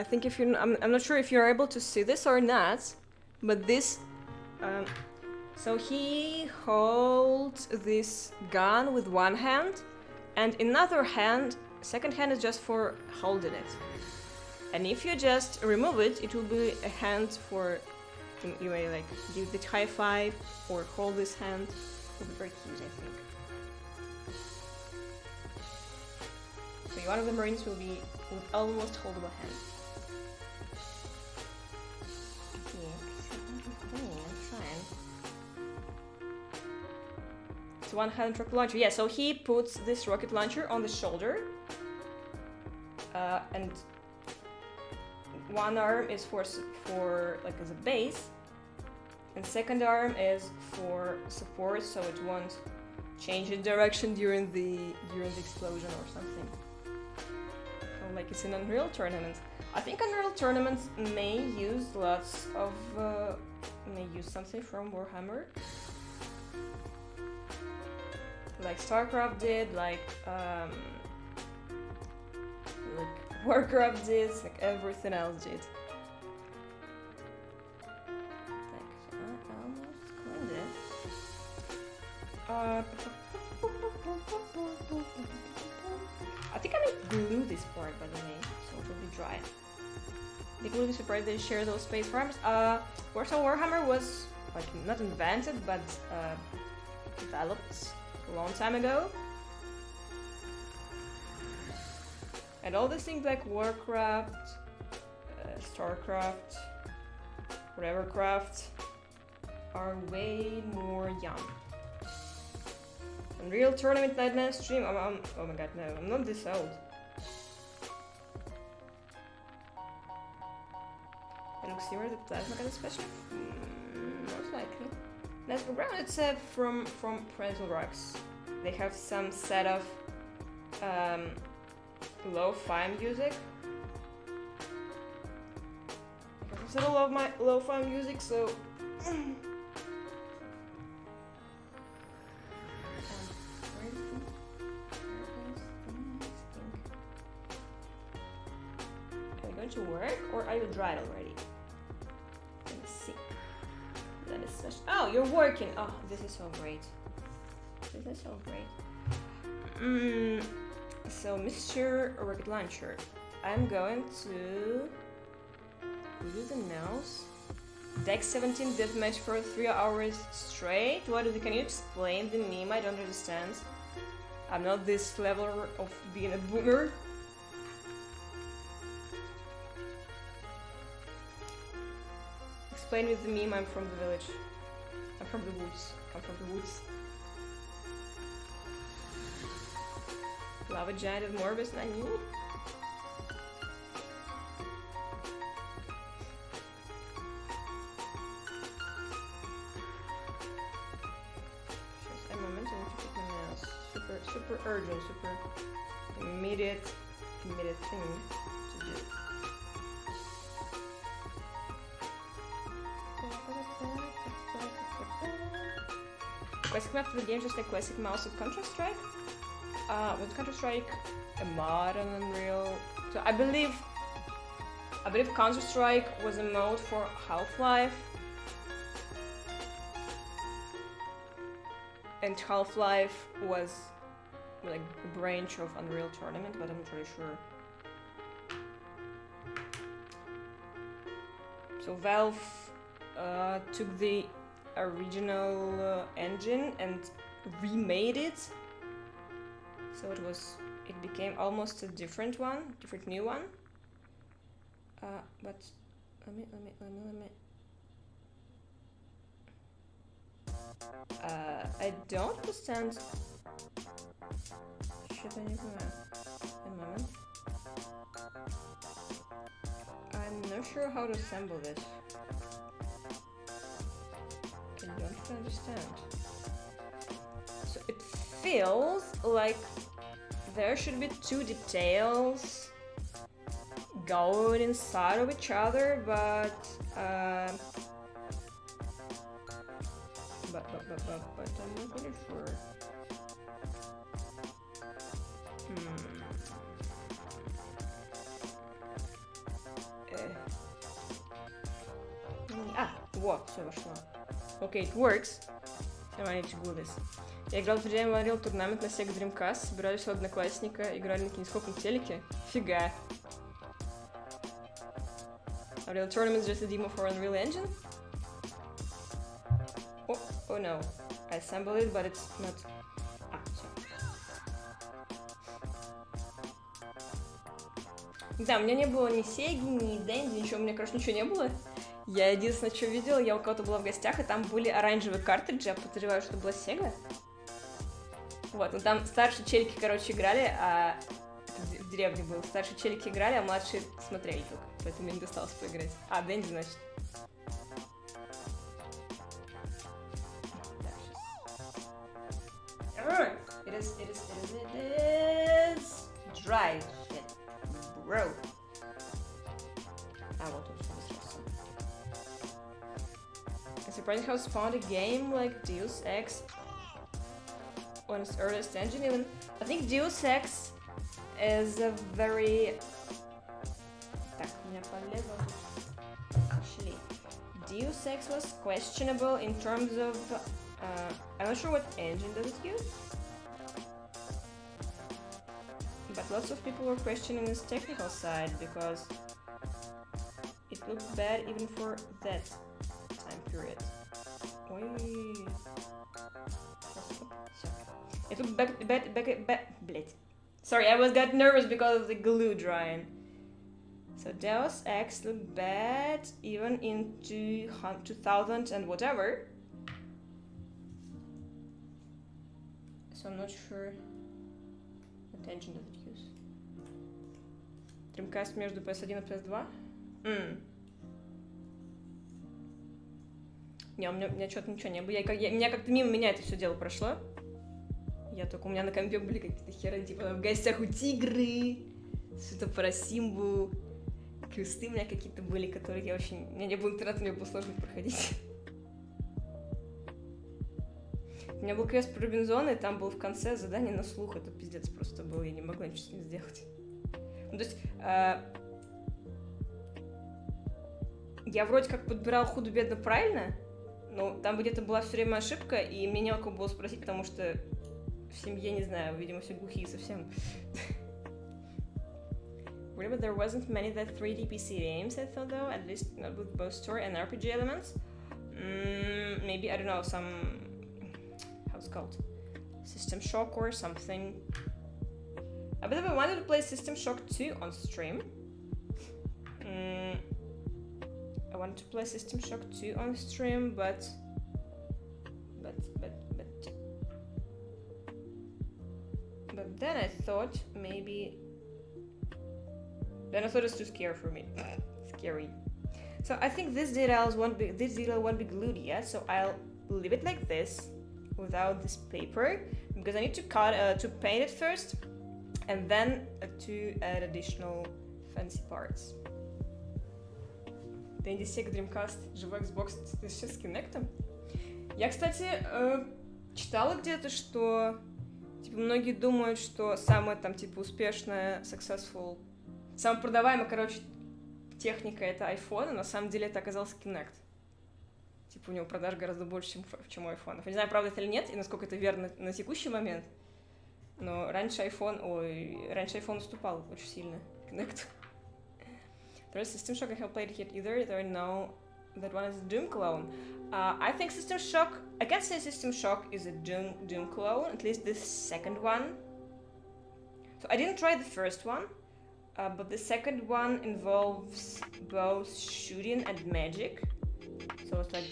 think if you, I'm not sure if you're able to see this or not, but this. So he holds this gun with one hand, and another hand, second hand is just for holding it. And if you just remove it, it will be a hand for. You may like give the high five or hold this hand. It will be very cute, I think. So one of the Marines will be with almost holdable hand. I'm trying. It's one hand rocket launcher. Yeah, so he puts this rocket launcher on the shoulder, and one arm is for like as a base, and second arm is for support, so it won't change its direction during the explosion or something. Oh, like it's an Unreal tournament. I think Unreal tournaments may use lots of may use something from Warhammer, like StarCraft did, like Warcraft did, like everything else did. I think I may glue this part, by the way, so it will be dry. They will be surprised they share those space frames. Warhammer was like not invented, but developed a long time ago. And all these things like Warcraft, StarCraft, whatever craft, are way more young. Unreal Tournament Nightmare stream. Oh my god, no, I'm not this old. It looks similar to Plasma kind of special. Most likely. That's background. It's from Pretzel Rocks. They have some set of lo-fi music. I said I love my lo-fi music, so. To work, or are you dried already? Let me see. That is such. Oh, you're working. Oh, this is so great. This is so great. So, Mr. Rocket Launcher, I'm going to do the nose. Dex 17 deathmatch for 3 hours straight. What is it? Can you explain the meme? I don't understand. I'm not this level of being a boomer. Explain with the meme. I'm from the village. I'm from the woods. Come from the woods. Lava giant of Morbus, and I knew it. Just a moment, I need to put my nails. Super urgent, super immediate thing to do. Classic map for the game, just like classic mouse of Counter-Strike. Was Counter-Strike a mod on Unreal? So I believe Counter-Strike was a mode for Half-Life, and Half-Life was like a branch of Unreal Tournament, but I'm not really sure. So Valve took the original engine and remade it, so it became almost a different new one. But let me. I don't understand. Shit, I need a moment. I'm not sure how to assemble this. I don't understand. So it feels like there should be two details going inside of each other, but I'm not really sure. Вот, все вошло. Okay, it works. Now I need to glue this. Я играл в Unreal Tournament на Sega Dreamcast, собирались у одноклассника, играли на кинескопном телеке. Фига. Unreal Tournament is just a demo for Unreal Engine? Oh no. I assembled it, but it's not... все. Да, у меня не было ни Сеги, ни Dendy, ничего, у меня, короче, ничего не было. Я единственное, что видела, я у кого-то была в гостях, и там были оранжевые картриджи, я подозреваю, что была Sega. Вот, ну там старшие челики, короче, играли, а... в деревне был. Старшие челики играли, а младшие смотрели только. Поэтому мне не досталось поиграть. А, Dendy, значит. It is dry shit, bro. Вот он сразу. I'm surprised how spawned a game like Deus Ex on its earliest engine. Even I think Deus Ex is a very... Так, меня полезло. Actually, Deus Ex was questionable in terms of... I'm not sure what engine does it use. But lots of people were questioning its technical side because it looked bad even for that time period. It looked bad. Sorry, I got nervous because of the glue drying. So So Deus Ex looked bad even in 2000 and whatever. So I'm not sure what engine does it use. Dreamcast между PS1 и PS2? Не, у меня что-то ничего не было. Меня как-то мимо меня это все дело прошло. У меня на компе были какие-то херы, типа в гостях у тигры, что-то про Симбу, квесты у меня какие-то были, которые я очень... У меня не было интернета, мне было сложно проходить. У меня был квест про Робинзона, и там было в конце задание на слух. Это пиздец просто был, я не могла ничего с ним сделать. Ну, то есть... Я вроде как подбирала худо-бедно правильно, но там где-то была все время ошибка, и мне не у кого было спросить, потому что в семье, не знаю, видимо, все глухие совсем. Remember, there wasn't many that 3D PC games, I thought, though, at least not with both story and RPG elements. Maybe, I don't know, some... how's it called? System Shock or something. I believe I wanted to play System Shock 2 on stream. I wanted to play System Shock 2 on stream, but then I thought maybe... Then I thought it's too scary for me. Scary. So I think this detail won't be glued yet, so I'll leave it like this, without this paper, because I need to to paint it first, and then to add additional fancy parts. Дэнди Сега Dreamcast, живой Xbox, ты сейчас с Kinect'ом? Я, кстати, читала где-то, что типа многие думают, что самая там типа успешная, successful, самая продаваемая, короче, техника это iPhone, а на самом деле это оказался Kinect. Типа у него продаж гораздо больше, чем у iPhone. Я не знаю, правда это или нет, и насколько это верно на текущий момент, но раньше iPhone уступал очень сильно Kinect. There's System Shock, I haven't played it yet either, though I know that one is a Doom clone. I think System Shock, I can't say System Shock is a Doom clone, at least this second one. So I didn't try the first one, but the second one involves both shooting and magic. So it's like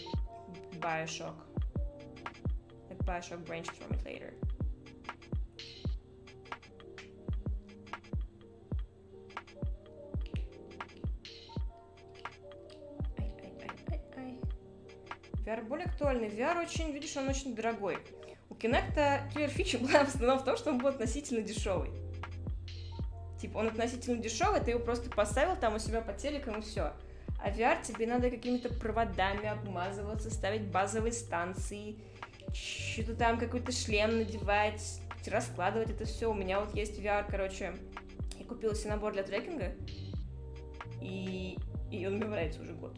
Bioshock. Like Bioshock branched from it later. VR более актуальный. VR очень, видишь, он очень дорогой. У Kinect'а киллер-фича была в основном в том, что он был относительно дешевый. Типа, он относительно дешевый, ты его просто поставил там у себя по телекам и все. А VR тебе надо какими-то проводами обмазываться, ставить базовые станции, что-то там какой-то шлем надевать, раскладывать это все. У меня вот есть VR, короче, я купила себе набор для трекинга, и он мне валяется уже год.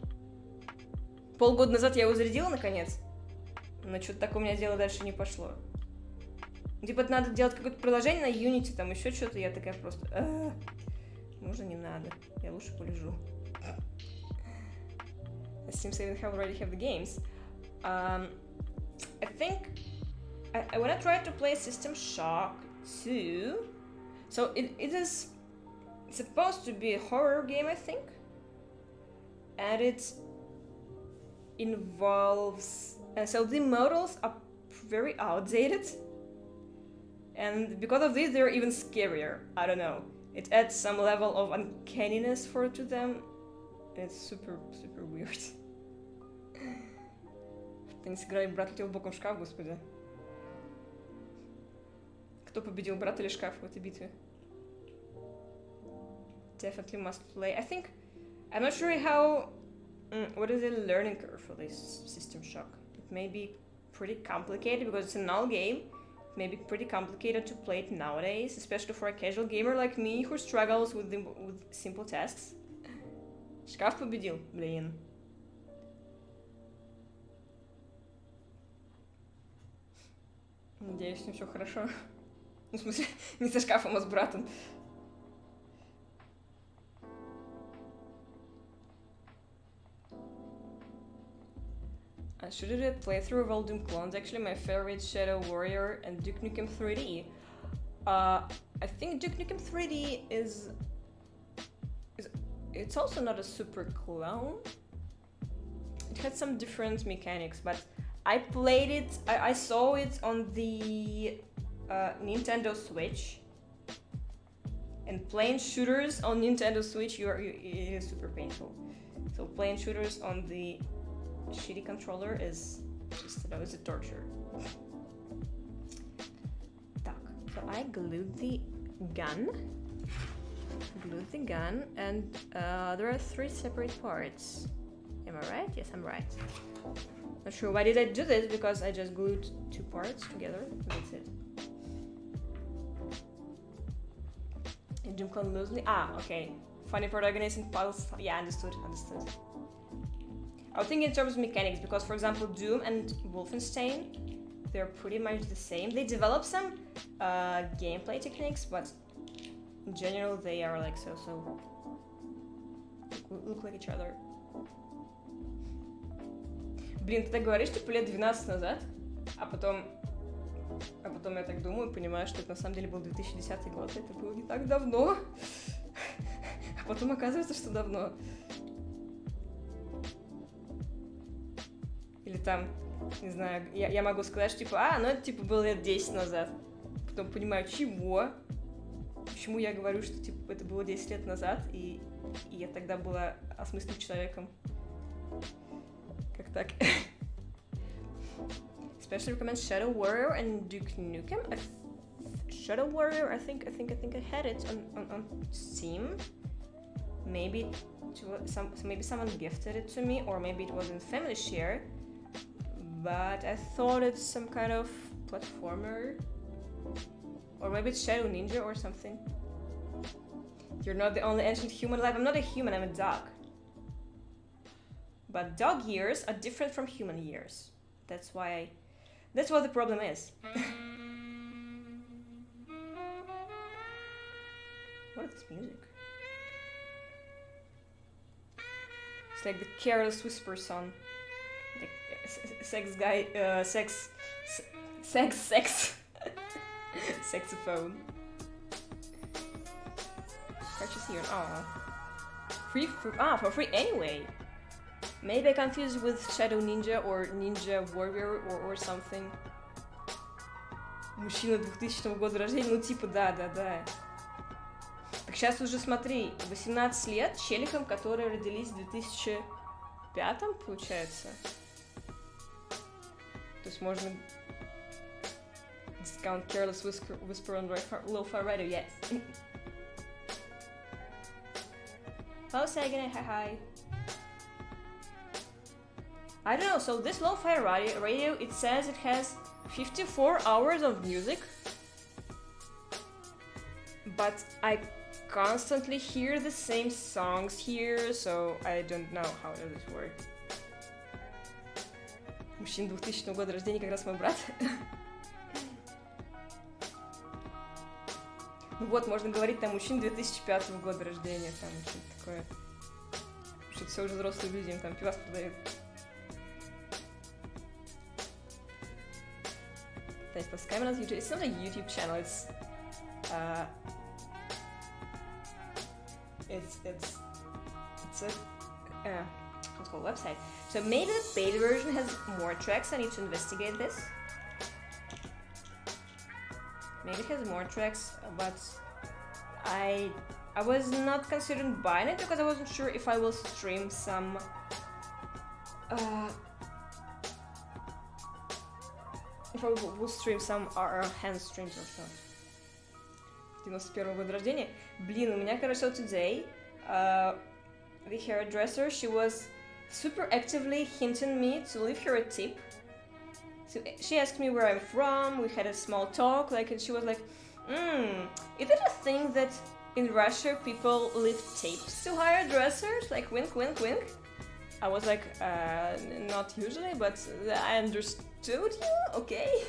Полгода назад я его зарядила, наконец, но что-то так у меня дело дальше не пошло. Типа, это надо делать какое-то приложение на Unity, там еще что-то, я такая просто... Можно не надо, я лучше полежу. Steam saying I already have the games. I think... when I tried to play System Shock 2... So, it is supposed to be a horror game, I think. And it involves... so the models are very outdated. And because of this, they're even scarier. I don't know. It adds some level of uncanniness to them. It's super, super weird. Ты не сыграли брат летел боком в шкаф, господи. Кто победил, брат или шкаф в этой битве? Definitely must play. I think... I'm not sure how... what is the learning curve for this System Shock? It may be pretty complicated because it's a null game. It may be pretty complicated to play it nowadays, especially for a casual gamer like me who struggles with simple tasks. Шкаф победил, блин. Надеюсь, с ним все хорошо. Ну, в смысле, не со шкафом, а с братом. I should do a playthrough of all Doom clones. Actually, my favorite Shadow Warrior and Duke Nukem 3D. I think Duke Nukem 3D is it's also not a super clone. It had some different mechanics, but I played it, I saw it on the Nintendo Switch. And playing shooters on Nintendo Switch, it is super painful. So playing shooters on the shitty controller is just, you know, it's a torture. Так, so I glued the gun, and there are 3 separate parts. Am I right? Yes, I'm right. Not sure why did I do this, because I just glued 2 parts together. That's it. And Doom clone loosely. Ah, okay. Funny protagonist and puzzles. Yeah, understood. I would think in terms of mechanics, because for example, Doom and Wolfenstein, they're pretty much the same. They develop some gameplay techniques, but in general, they are like so look like each other. Блин, ты так говоришь, типа лет 12 назад, а потом я так думаю, понимаю, что это на самом деле был 2010 год, это было не так давно. А потом оказывается, что давно. Или там, не знаю, я могу сказать, что типа, ну это типа было лет 10 назад. Потом понимаю, чего? Почему я говорю, что типа это было 10 лет назад, и я тогда была осмысленным человеком. Как так? Especially recommend Shadow Warrior and Duke Nukem. Shadow Warrior, I think I had it on Steam. Maybe maybe someone gifted it to me, or maybe it was in family share. But I thought it's some kind of platformer, or maybe it's Shadow Ninja or something. You're not the only ancient human alive. I'm not a human. I'm a dog. But dog years are different from human years. That's what the problem is. What is this music? It's like the Careless Whisper song. The saxophone. Purchase here. Oh. For free anyway. Maybe I confused with Shadow Ninja or Ninja Warrior or something. Мужчина 2000 года рождения, ну типа да. Так сейчас уже смотри, 18 лет челикам, которые родились в 2005, получается. То есть можно discount Careless Whisper on Lo-Fi Radio, yes. Hello Sagan, hi. I don't know, so this Lo-Fi radio, it says it has 54 hours of music, but I constantly hear the same songs here, so I don't know how does this work. Мужчина 2000 года рождения, как раз мой брат. Ну вот, можно говорить, там мужчина 2005 года рождения, там что-то такое. Что-то все уже взрослые люди, им там пивас продают. YouTube. It's not a YouTube channel. It's a what's called website. So maybe the beta version has more tracks. I need to investigate this. Maybe it has more tracks, but I was not considering buying it because I wasn't sure if I will stream some. If I will stream some hand streams or stuff. 91 года рождения. Блин, у меня, короче, today, the hairdresser, she was super actively hinting me to leave her a tip. So she asked me where I'm from, we had a small talk, like, and she was like, is it a thing that in Russia people leave tips to hairdressers? Like, wink, wink, wink. I was like, not usually, but I understood you, okay?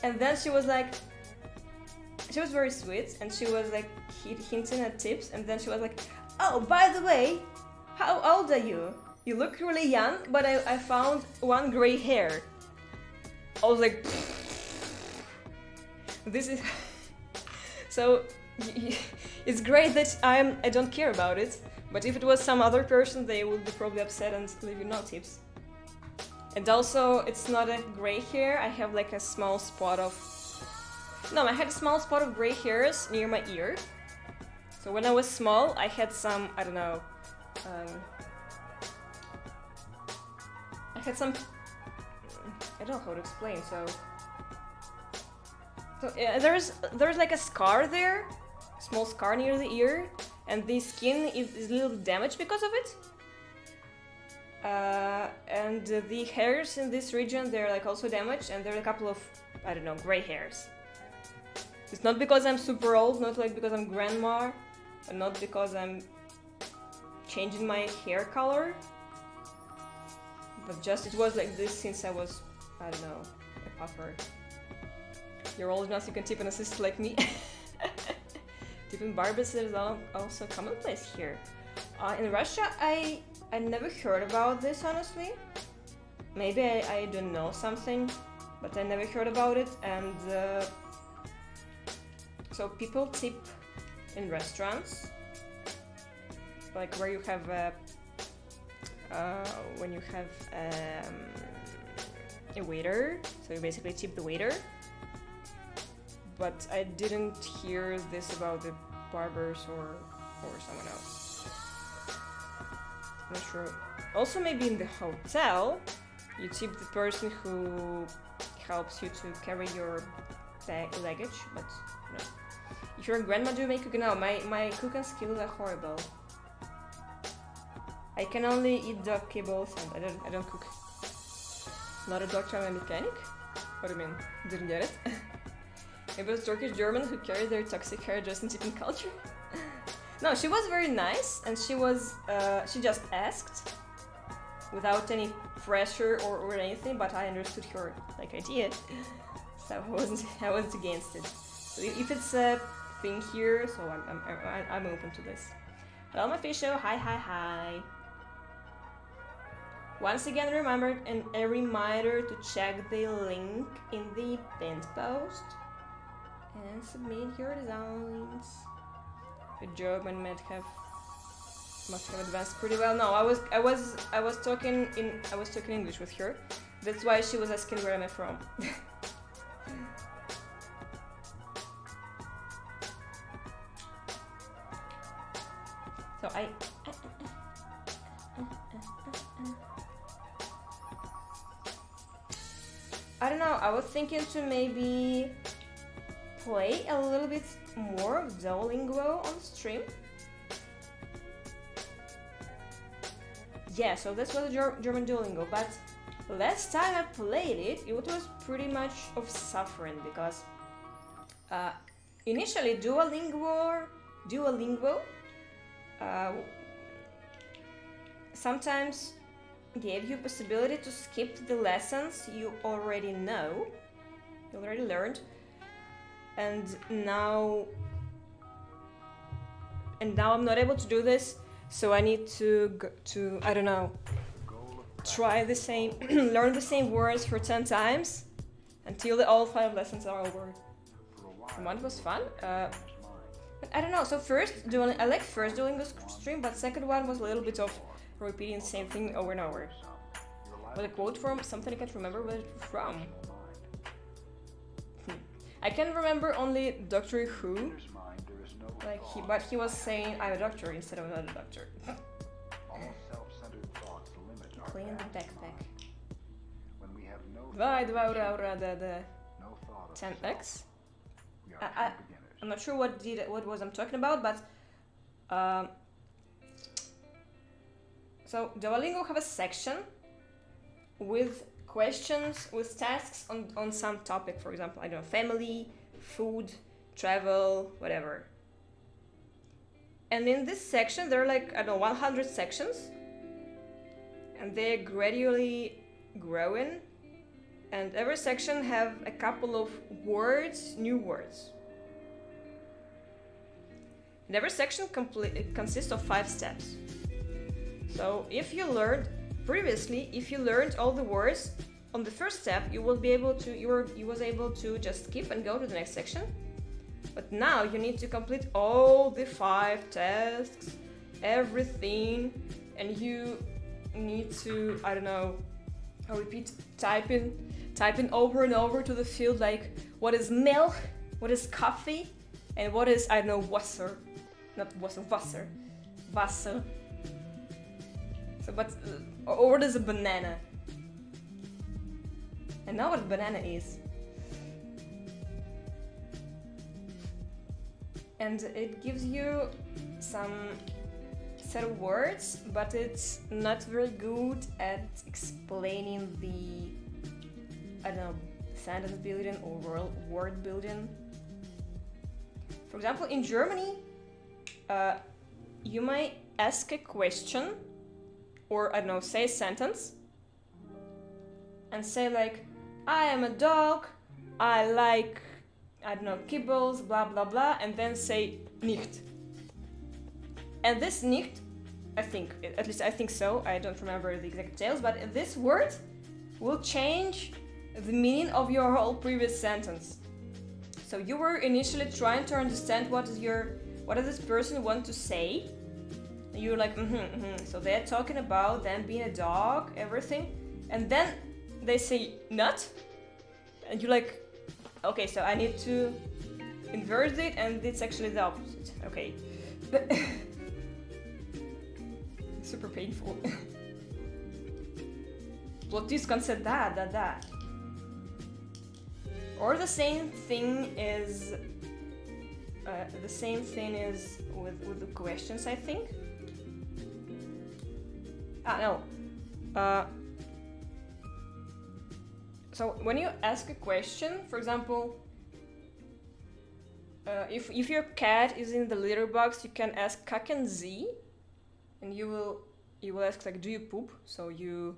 And then she was like, she was very sweet, and she was like hinting at tips, and then she was like, oh, by the way, how old are you? You look really young, but I found one gray hair. I was like, this is... So it's great that I don't care about it, but if it was some other person, they would be probably upset and leave you no tips. And also, it's not a gray hair. I have like a small spot of... No, I had a small spot of gray hairs near my ear. So when I was small, I had some, I don't know, I had some... I don't know how to explain, so yeah, there's like a scar there, small scar near the ear, and the skin is a little damaged because of it. And the hairs in this region, they're like also damaged, and there are a couple of, I don't know, gray hairs. It's not because I'm super old, not like because I'm grandma, and not because I'm changing my hair color, but just it was like this since I was, I don't know, a puffer. You're old enough you can tip an assist like me. Tipping barbers is also commonplace here. In Russia, I never heard about this, honestly. Maybe I don't know something, but I never heard about it. And so people tip in restaurants, like where you have when you have a waiter, so you basically tip the waiter. But I didn't hear this about the barbers or someone else. I'm not sure. Also, maybe in the hotel, you tip the person who helps you to carry your luggage, but no. If you're a grandma, do you make cooking? No, my cooking skills are horrible. I can only eat dog kibbles and I don't cook. Not a doctor, I'm a mechanic? What do you mean? Didn't get it? It was Turkish German who carried their toxic hair just in tipping culture. No, she was very nice, and she just asked without any pressure or anything, but I understood her like idea, so I wasn't against it. So if it's a thing here, so I'm open to this. Hello, my fish show. Hi. Once again, remember a reminder to check the link in the pinned post and submit your designs. Good job, and must have advanced pretty well. No, I was talking English with her. That's why she was asking where am I from. So I don't know, I was thinking to maybe play a little bit more of Duolingo on stream. Yeah, so this was a German Duolingo, but last time I played it, it was pretty much of suffering because initially Duolingo sometimes gave you a possibility to skip the lessons you already know, you already learned, and now I'm not able to do this, so I need to I don't know, try the same, learn the same words for 10 times until all 5 lessons are over. And one was fun, but I don't know. So I like first doing this stream, but second one was a little bit of repeating the same thing over and over. But a quote from something I can't remember where it's from. I can remember only Doctor Who. Like but he was saying I'm a doctor instead of another doctor. Clean the backpack. The 10x. I'm not sure what was I'm talking about, but so Duolingo have a section with questions, with tasks on some topic, for example, I don't know, family, food, travel, whatever. And in this section, there are like, I don't know, 100 sections, and they're gradually growing, and every section have a couple of words, new words. And every section consists of 5 steps. So if you learned all the words on the first step, you was able to just skip and go to the next section. But now you need to complete all the 5 tasks, everything, and you need to, I don't know, repeat typing over and over to the field, like what is milk, what is coffee, and what is, I don't know, Wasser. Not Wasser. Wasser. So, but, or what is a banana? I know what a banana is. And it gives you some set of words, but it's not very good at explaining the, I don't know, sentence building or word building. For example, in Germany, you might ask a question, or I don't know, say a sentence, and say like, I am a dog, I like, I don't know, kibbles, blah blah blah, and then say nicht. And this nicht, I think, at least I think so, I don't remember the exact details, but this word will change the meaning of your whole previous sentence. So you were initially trying to understand what does this person want to say. And you're like, So they're talking about them being a dog, everything, and then they say nut, and you're like, okay, so I need to invert it, and it's actually the opposite. Okay. But super painful. Plot twist concept that. Or the same thing is with the questions, I think. So when you ask a question, for example, if your cat is in the litter box, you can ask kacken Sie, and you will ask like, do you poop? So you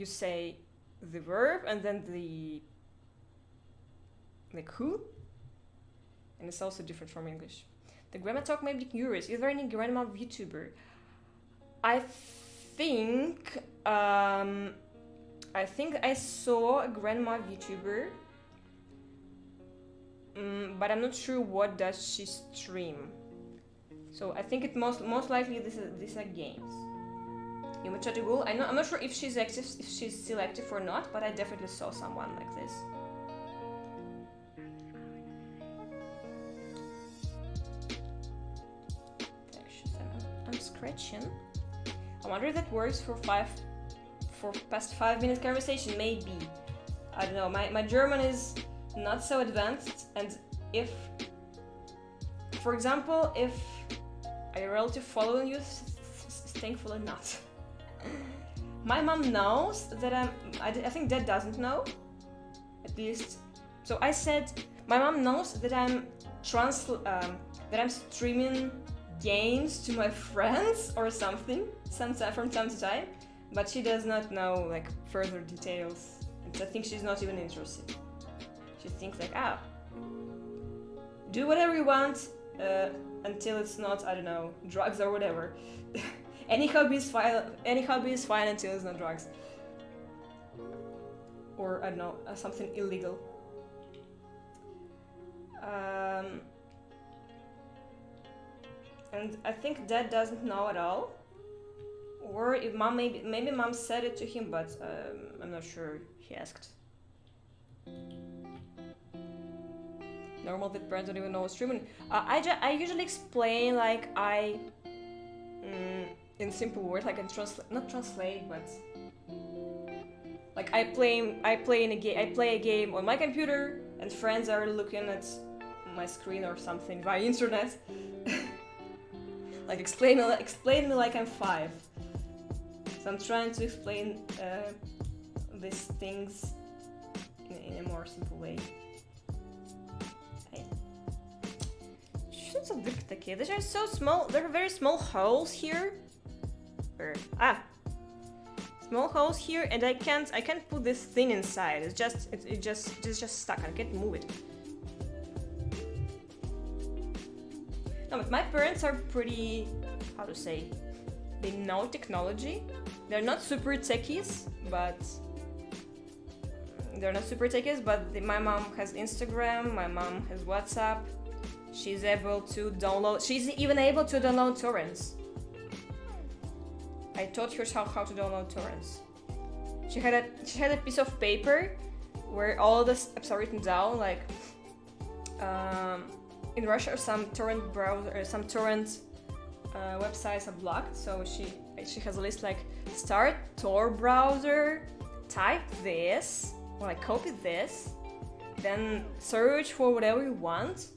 say the verb and then the like who, and it's also different from English. The grandma talk may be curious. Is there any grandma VTuber? I think I saw a grandma VTuber, but I'm not sure what does she stream. So I think it most likely these are games. You may try to Google. I'm not sure if she's active, if she's still active or not, but I definitely saw someone like this. I'm scratching. I wonder if that works for past 5 minutes conversation. Maybe. I don't know. My German is not so advanced, and if, for example, if a relative following you, thankfully not. My mom knows that I think Dad doesn't know, at least. So I said my mom knows that I'm streaming games to my friends or something, from time to time, but she does not know like further details. And I think she's not even interested. She thinks like, do whatever you want until it's not, I don't know, drugs or whatever. Any hobby is fine until it's not drugs. Or, I don't know, something illegal. And I think Dad doesn't know at all. Or if Mom, maybe Mom said it to him, but I'm not sure he asked. Normal that parents don't even know streaming. I usually explain like in simple words, like not translate, but like I play a game on my computer, and friends are looking at my screen or something via internet. Like explain me like I'm 5. So I'm trying to explain these things in a more simple way. Що це дик таке? These are so small. There are very small holes here. Small holes here, and I can't put this thing inside. It's just stuck. I can't move it. No, but my parents are pretty, how to say, they know technology. They're not super techies, but my mom has Instagram, my mom has WhatsApp, She's able to download. She's even able to download torrents. I taught her how to download torrents. She had a piece of paper where all the steps are written down. Like in Russia, some torrent browser, some torrent websites are blocked. So she has a list like start Tor browser, type this, or like copy this, then search for whatever you want,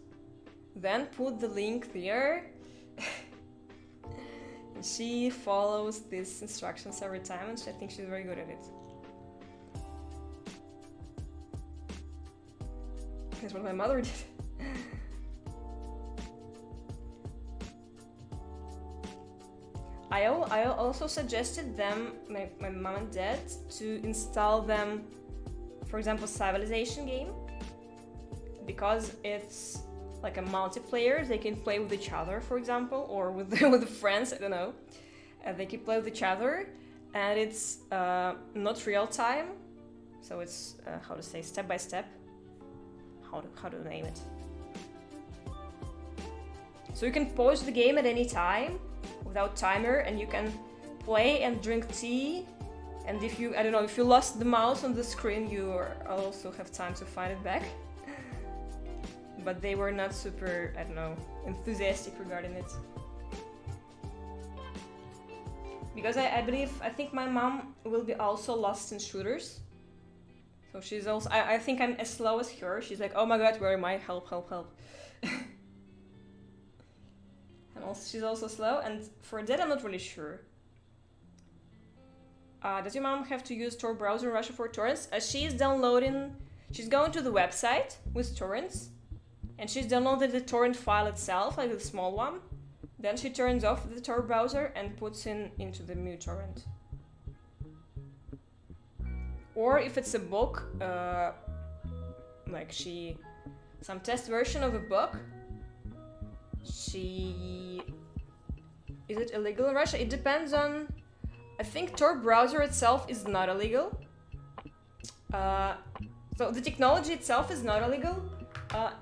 then put the link there. And she follows these instructions every time, and I think she's very good at it. That's what my mother did. I also suggested them, my mom and dad, to install them, for example, Civilization game, because it's like a multiplayer. They can play with each other, for example, or with with friends. I don't know. They can play with each other, and it's not real time, so it's how to say, step by step. How to name it? So you can pause the game at any time without timer, and you can play and drink tea. And if you, I don't know, if you lost the mouse on the screen, you also have time to find it back. But they were not super, I don't know, enthusiastic regarding it. Because I think my mom will be also lost in shooters. So she's also, I think I'm as slow as her. She's like, oh my god, where am I? Help, help, help. And also, she's also slow, and for that I'm not really sure. Does your mom have to use Tor browser in Russia for torrents? She's going to the website with torrents, and she's downloaded the torrent file itself, like the small one. Then she turns off the Tor browser and puts into the mu torrent. Or if it's a book, like some test version of a book, is it illegal in Russia? It depends on, I think Tor browser itself is not illegal. So the technology itself is not illegal.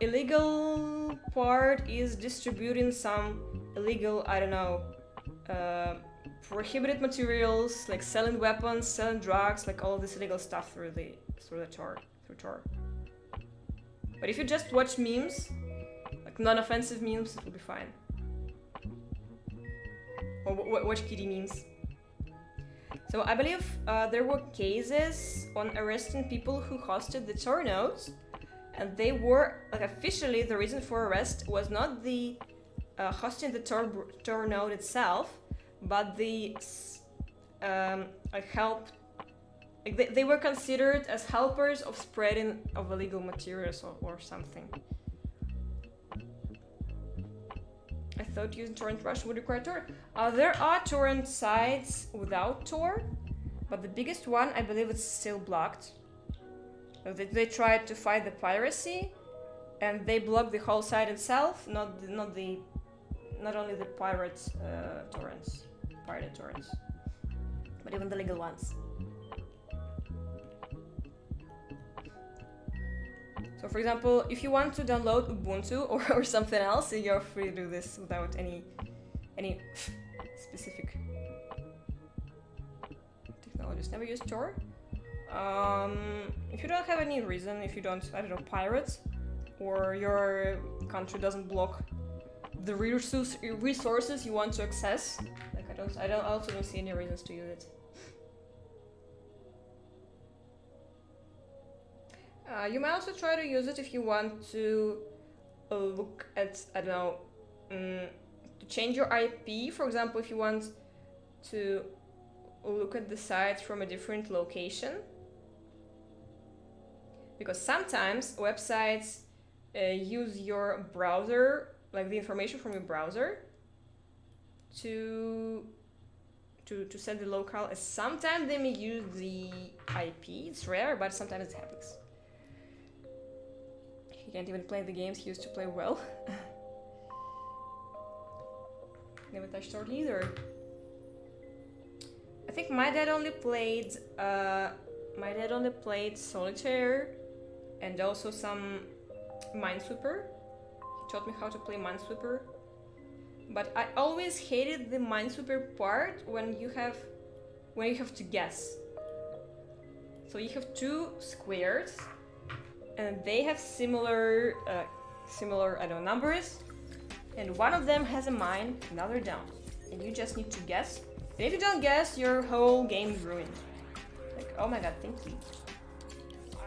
Illegal part is distributing some illegal, I don't know, prohibited materials, like selling weapons, selling drugs, like all of this illegal stuff through Tor. But if you just watch memes, like non-offensive memes, it will be fine. Or watch kiddie memes. So I believe there were cases on arresting people who hosted the Tor nodes, and they were, like, officially the reason for arrest was not the hosting the Tor node itself, but the help. Like they were considered as helpers of spreading of illegal materials or something. I thought using torrent Russia would require Tor. There are torrent sites without Tor, but the biggest one, I believe, it's still blocked. They tried to fight the piracy, and they blocked the whole site itself, not only the pirated torrents, but even the legal ones. So, for example, if you want to download Ubuntu or something else, you're free to do this without any specific technologies. Never use Tor. If you don't have any reason, if you don't, I don't know, pirate, or your country doesn't block the resources you want to access, like I also don't see any reasons to use it. You might also try to use it if you want to look at, I don't know, to change your IP. For example, if you want to look at the site from a different location. Because sometimes websites use your browser, like the information from your browser, to set the locale. Sometimes they may use the IP. It's rare, but sometimes it happens. He can't even play the games he used to play well. Never touched Tor either. I think my dad only played Solitaire and also some Minesweeper. taught me how to play Minesweeper. But I always hated the Minesweeper part when you have to guess. So you have two squares, and they have similar I don't know, numbers, and one of them has a mine, another don't, and you just need to guess. And if you don't guess, your whole game is ruined. Like, oh my god, thank you.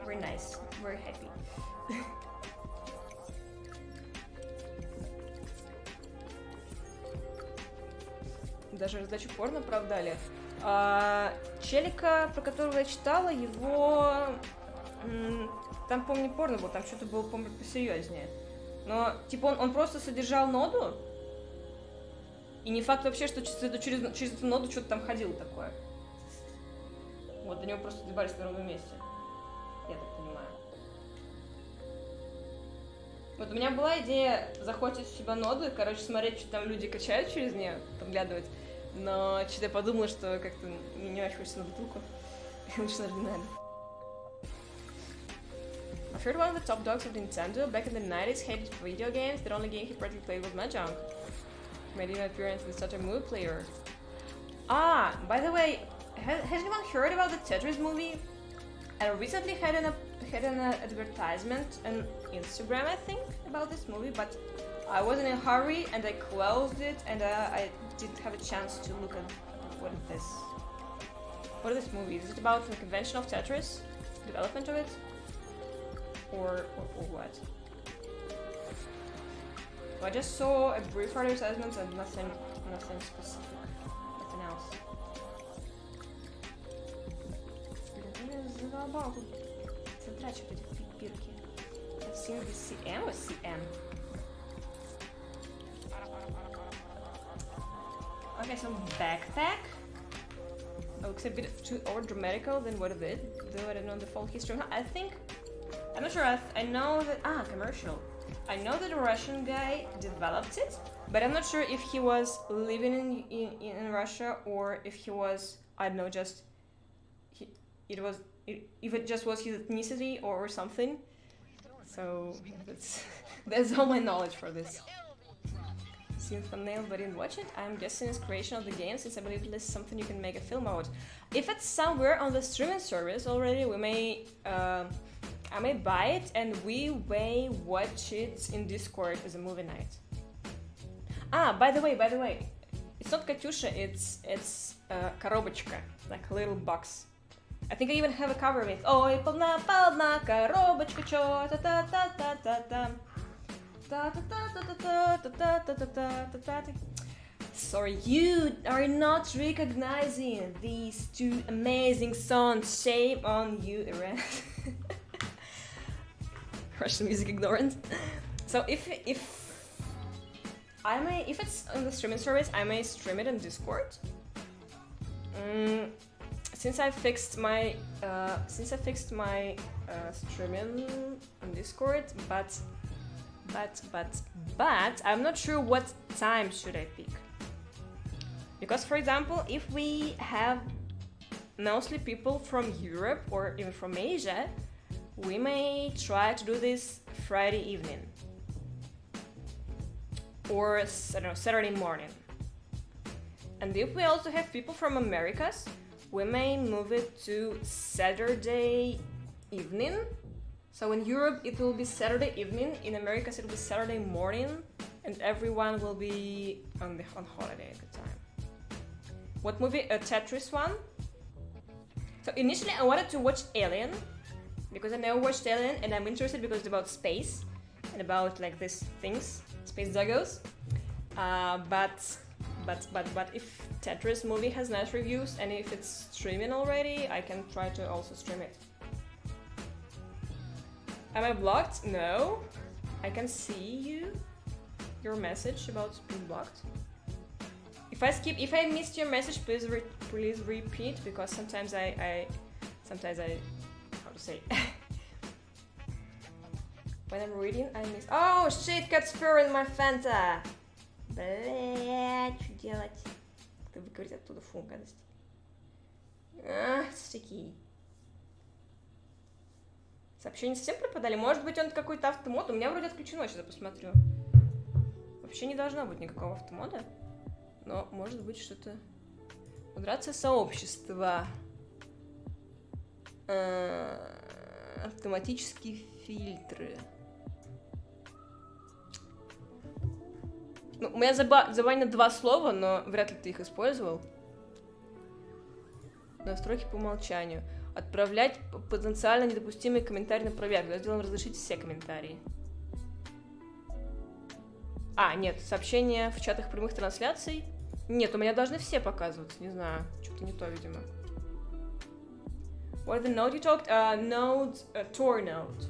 Very nice, very happy. Даже раздачу порно оправдали. Челика, про которого я читала, его... Там, помню, порно был, там что-то было, помню, посерьезнее. Но, типа, он просто содержал ноду, и не факт вообще, что через эту ноду что-то там ходило такое. Вот, до него просто добавились на ровном месте. Я так понимаю. Вот у меня была идея захватить в себя ноду и, короче, смотреть, что там люди качают через нее, подглядывать. Но что-то я подумала, что как-то мне не очень хочется на бутылку. Лучше, наверное, не надо. I've heard one of the top dogs of Nintendo back in the 90s hated video games. The only game he practically played was Mahjong. Made an appearance in such a movie player. Ah, by the way, has anyone heard about the Tetris movie? I recently had an advertisement on Instagram, I think, about this movie, but I was in a hurry and I closed it, and I didn't have a chance to look at what is this. What is this movie? Is it about the convention of Tetris? Development of it? Or what? So I just saw a brief advertisement and nothing specific. Nothing else. I've seen the CM or CM? Okay, so backpack. Looks a bit too over-dramatical than what it did, though I don't know the full history. I'm not sure. I know that commercial. I know that a Russian guy developed it, but I'm not sure if he was living in Russia or if he was, I don't know, just if it just was his ethnicity or something. So that's all my knowledge for this. Seen thumbnail but didn't watch it. I'm guessing it's creation of the game, since I believe this is something you can make a film about. If it's somewhere on the streaming service already, we may I may buy it and we may watch it in Discord as a movie night. Ah, by the way, it's not Katyusha, it's коробочка, like a little box. I think I even have a cover of it. Ой, полна коробочка, чё, та-та-та-та-та-та. Sorry, you are not recognizing these two amazing songs. Shame on you, Iran. Russian music ignorant. So if it's on the streaming service, I may stream it on Discord. Since I fixed my streaming on Discord, but I'm not sure what time should I pick. Because, for example, if we have mostly people from Europe or even from Asia, we may try to do this Friday evening or, I don't know, Saturday morning. And if we also have people from Americas, we may move it to Saturday evening. So in Europe it will be Saturday evening, in Americas it will be Saturday morning, and everyone will be on holiday at the time. What movie? A Tetris one? So initially I wanted to watch Alien, because I never watched Alien and I'm interested because it's about space and about like these things, space doggos. But if Tetris movie has nice reviews and if it's streaming already, I can try to also stream it. Am I blocked? No. I can see your message about being blocked. If I missed your message, please repeat, because sometimes I how to say when I'm reading I miss. Oh shit, got spur in my Fanta. Блять, что делать? Как-то выговорить оттуда, фу, гадость. Стики. Сообщения совсем пропадали? Может быть, он какой-то автомод? У меня вроде отключено, сейчас я посмотрю. Вообще не должно быть никакого автомода. Но может быть что-то... Модерация сообщества. Автоматические фильтры. Ну, у меня забанено 2 слова, но вряд ли ты их использовал. Настройки по умолчанию. Отправлять потенциально недопустимые комментарии на проверку. Сделаем разрешить все комментарии. А, нет, сообщения в чатах прямых трансляций. Нет, у меня должны все показываться. Не знаю, что-то не то, видимо. What the node you talked? Node, Tor node.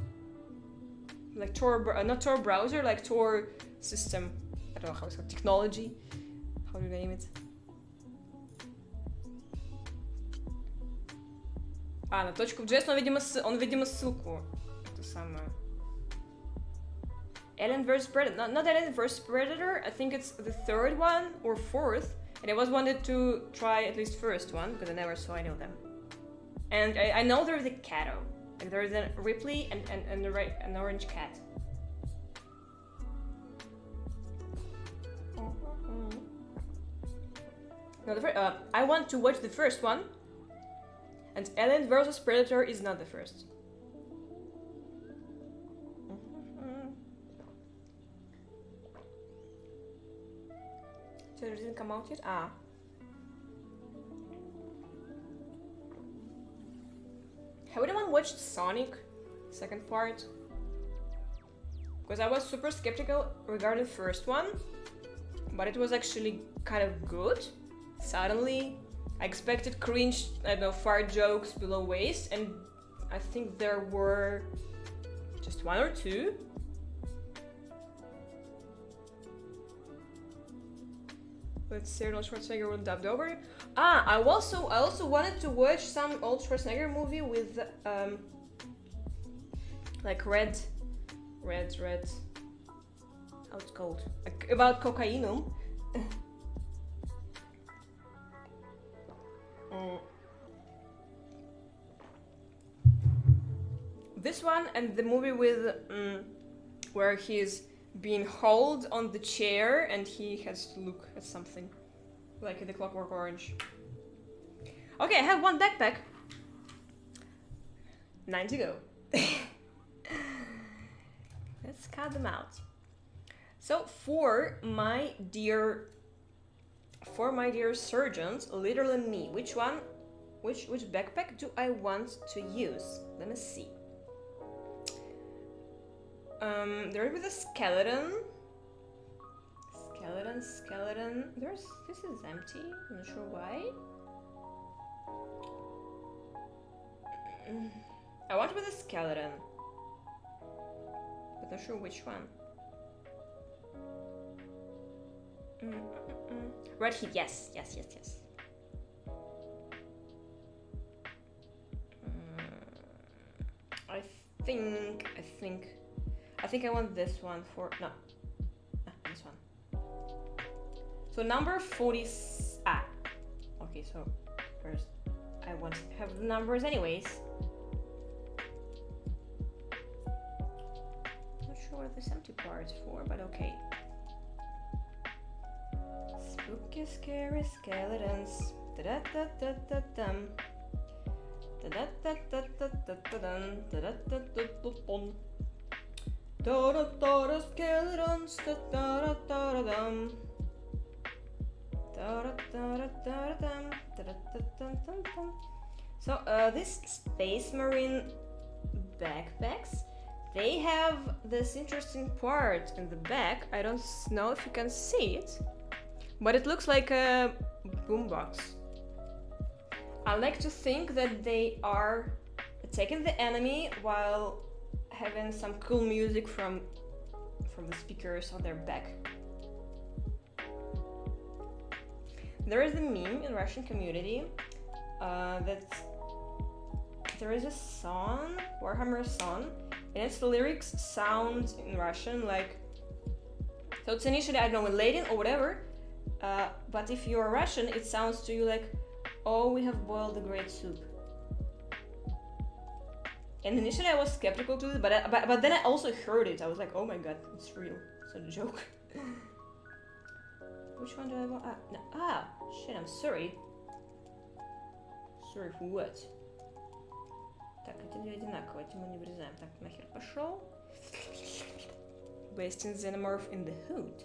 Like Tor, not Tor browser, like Tor system. I don't know how it's called. Technology. How do you name it? А, на точку в JS, он, видимо, ссылку. Это самое. Alien vs Predator. Not Alien vs Predator. I think it's the 3rd one or 4th. And I was wanted to try at least first one because I never saw any of them. And I know there's a Cato. Like there's a Ripley and an orange cat. No, I want to watch the first one. And Alien vs Predator is not the first. So it didn't come out yet? Ah. Have anyone watched Sonic? Second part? Because I was super skeptical regarding the first one. But it was actually kind of good. Suddenly, I expected cringe, I don't know, fart jokes below waist. And I think there were just 1 or 2. Let's say Arnold Schwarzenegger was dubbed over. Ah, I also wanted to watch some old Schwarzenegger movie with like red. How it's called? Like, about cocaine. This one and the movie with where he's being hauled on the chair and he has to look at something like in the Clockwork Orange. Okay, I have 1 backpack. 9 to go. Let's cut them out. So for my dear surgeons, literally me, which backpack do I want to use? Let me see. There with a skeleton. Skeleton. This is empty. I'm not sure why. I want with a skeleton, but not sure which one. Red heat. Yes. I think I want this one for... No. This one. So number 40... Ah. Okay, so first I want to have the numbers anyways. Not sure what this empty part is for, but okay. Spooky, scary skeletons. Da-da-da-da-da-dum. Da-da-da-da-da-da-dum. Da-da-da-da-da-dum. Da-da-da-da skeletons, da-da-da-da-dum. Da-da-da-da-da-dum. Da-da-da-da-dum. So, these Space Marine backpacks, they have this interesting part in the back. I don't know if you can see it, but it looks like a boombox. I like to think that they are attacking the enemy while having some cool music from the speakers on their back. There is a meme in Russian community that there is a song, Warhammer song, and its lyrics sound in Russian like, so it's initially, I don't know, in Latin or whatever, but if you're Russian, it sounds to you like, oh, we have boiled a great soup. And initially I was skeptical to it, but then I also heard it. I was like, oh my god, it's real. It's not a joke. Which one do I want? No. Shit, I'm sorry. Sorry for what? Так, эти две одинаковые, эти мы не вырезаем. Так, нахер пошел. Wasting xenomorph in the hood.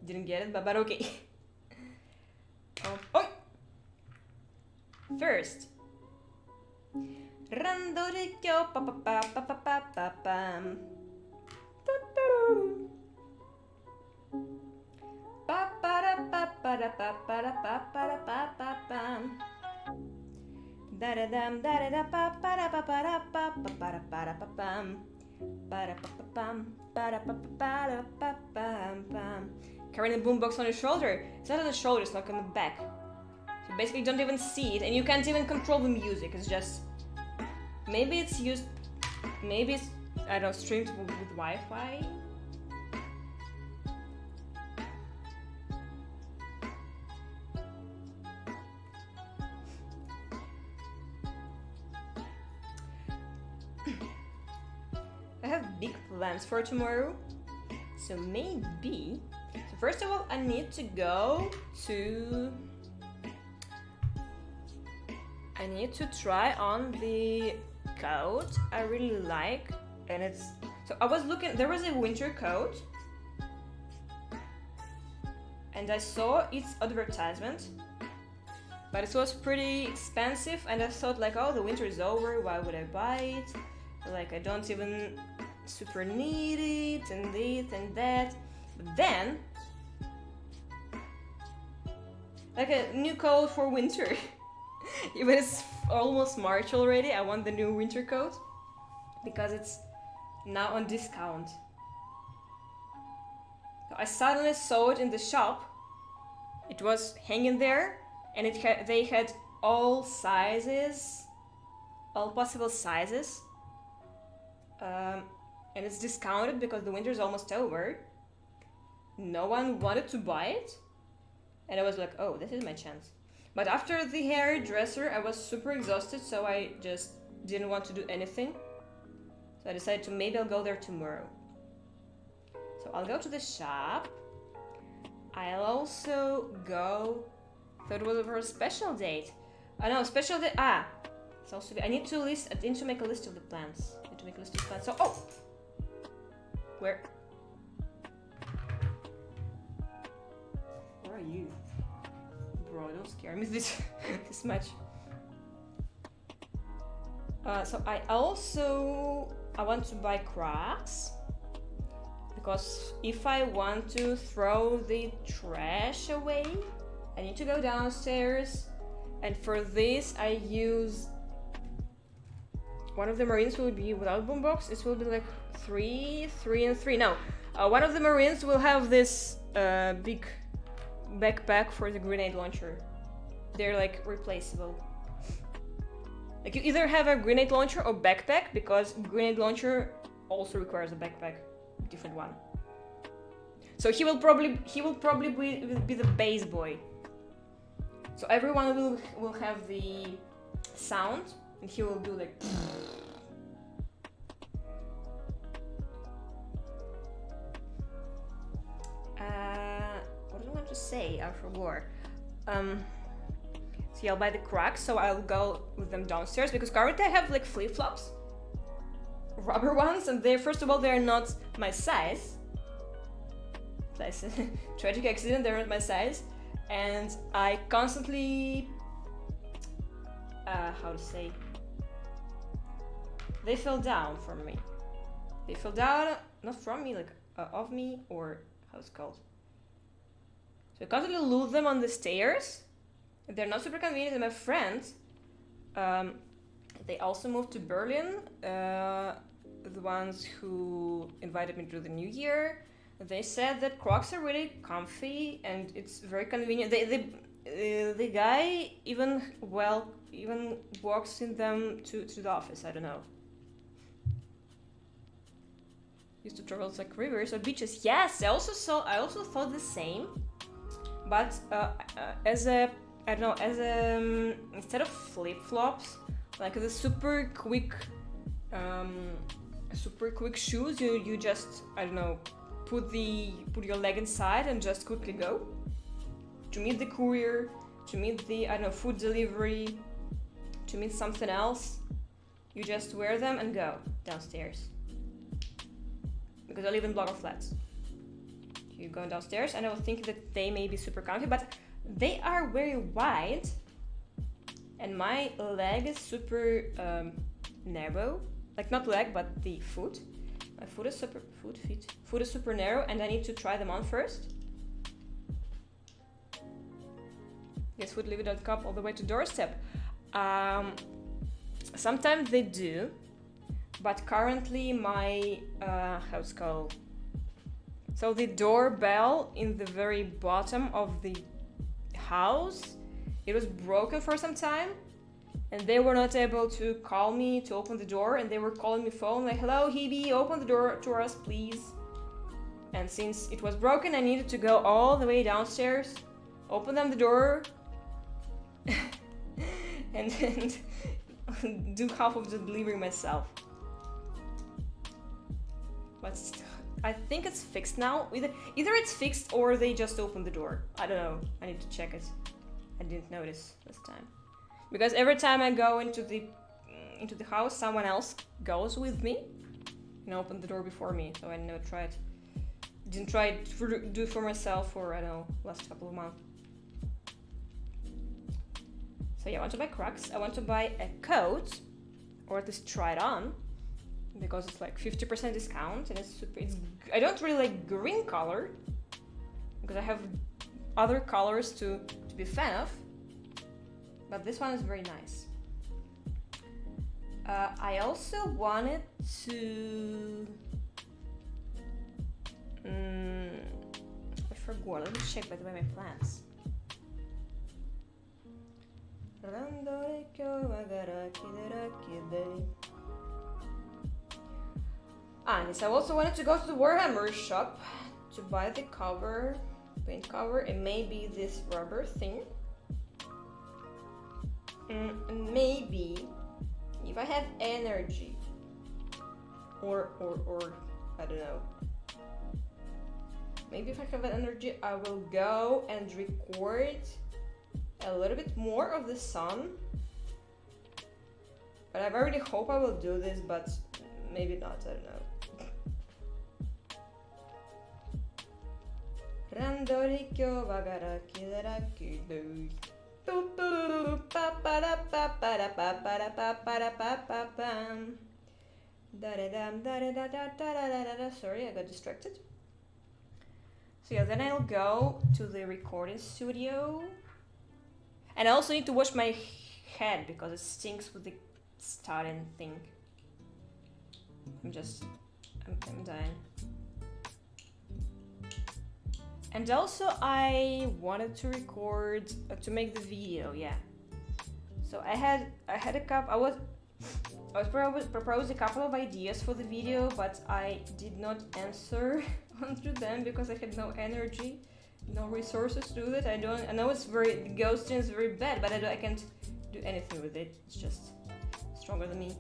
Didn't get it, but okay. Oh! First. Randorico pa pa pa pa pa pa pa pam. Pa pa da pa pa da pa pa da pa pa da pa pa pam. Da da dam da da da pa pa da pa pa da pa pa pa da pa da pa pam. Pa da pa pa pam pa da pa pa da pa pam pam. Carrying the boombox on your shoulder. It's not on the shoulder, it's like on the back. So you basically don't even see it, and you can't even control the music. It's just maybe it's used, maybe it's, I don't know, streamed with Wi-Fi. I have big plans for tomorrow, so maybe. So first of all, I need to go to. I need to try on the coat I really like, and it's. So I was looking. There was a winter coat, and I saw its advertisement, but it was pretty expensive, and I thought like, oh, the winter is over. Why would I buy it? Like I don't even super need it, and this and that. But then, like a new coat for winter. Even it's almost March already, I want the new winter coat because it's now on discount. So I suddenly saw it in the shop. It was hanging there, and they had all sizes, all possible sizes. And it's discounted because the winter is almost over. No one wanted to buy it, and I was like, oh, this is my chance. But after the hairdresser, I was super exhausted, so I just didn't want to do anything. So I decided to maybe I'll go there tomorrow. So I'll go to the shop. I'll also go. Thought it was for a special date. Oh no, special date. It's also. I need to list. I need to make a list of the plans. I need to make a list of the plans. So where are you? Bro, don't scare me this much. So I want to buy Crocs, because if I want to throw the trash away, I need to go downstairs, and for this I use one of the Marines will be without boombox. It will be like 3, 3, and 3. No, one of the Marines will have this big backpack for the grenade launcher. They're like replaceable. Like you either have a grenade launcher or backpack, because grenade launcher also requires a backpack, different one. So he will probably be the base boy. So everyone will have the sound, and he will do like. What do I want to say after war? So I'll buy the Crocs, so I'll go with them downstairs, because currently I have like flip-flops, rubber ones, and first of all they're not my size. That's a tragic accident, they're not my size, and I constantly, how to say, they fell down from me. They fell down, not from me, like of me, or how it's called. So I constantly lose them on the stairs. They're not super convenient, and my friends, they also moved to Berlin, the ones who invited me to the New Year. They said that Crocs are really comfy and it's very convenient. The guy even walks in them to the office. I don't know. Used to travel like rivers or beaches. Yes, I also thought the same, but instead of flip-flops, like the super quick shoes, you just, I don't know, put your leg inside and just quickly go to meet the courier, to meet the, I don't know, food delivery, to meet something else. You just wear them and go downstairs. Because I live in block of flats. You go downstairs, and I was thinking that they may be super comfy, but they are very wide, and my leg is super narrow. Like not leg, but the foot. My foot is super narrow, and I need to try them on first. Yes, foodliver.com all the way to doorstep. Sometimes they do, but currently my how it's called. So the doorbell in the very bottom of the house, it was broken for some time, and they were not able to call me to open the door, and they were calling me phone like, "Hello, Hibi, open the door to us, please." And since it was broken, I needed to go all the way downstairs, open them the door, and do half of the delivery myself. But I think it's fixed now. Either it's fixed or they just opened the door. I don't know. I need to check it. I didn't notice this time. Because every time I go into the house, someone else goes with me and open the door before me. So I didn't try it to do it for myself for, I don't know, last couple of months. So yeah, I want to buy Crocs. I want to buy a coat, or at least try it on, because it's like 50% discount, and I don't really like green color, because I have other colors to be a fan of, but this one is very nice. I also wanted to... I forgot, let me check by the way my plans. Yes, I also wanted to go to the Warhammer shop to buy the cover, paint cover, and maybe this rubber thing. And maybe if I have energy, or I don't know. Maybe if I have energy, I will go and record a little bit more of the sun. But I already hope I will do this, but maybe not, I don't know. Sorry, I got distracted. So yeah, then I'll go to the recording studio. And I also need to wash my head because it stinks with the starting thing. I'm dying. And also I wanted to record, to make the video, yeah. So I had a couple, I was proposed a couple of ideas for the video, but I did not answer onto them because I had no energy, no resources to do that. I know the ghosting is very bad, but I can't do anything with it. It's just stronger than me.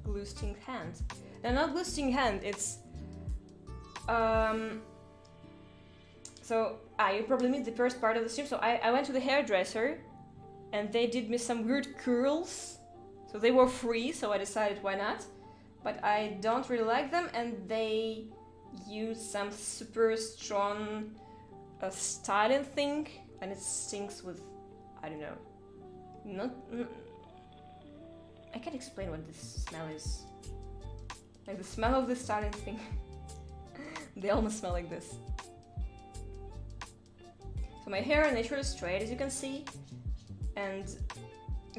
Glue-sting hand. No, not glue-sting hand, it's so you probably missed the first part of the stream. So I went to the hairdresser and they did me some weird curls. So they were free, so I decided why not. But I don't really like them, and they use some super strong styling thing, and it stinks with, I don't know. I can't explain what this smell is. Like the smell of the styling thing. They almost smell like this. So my hair are naturally straight, as you can see, and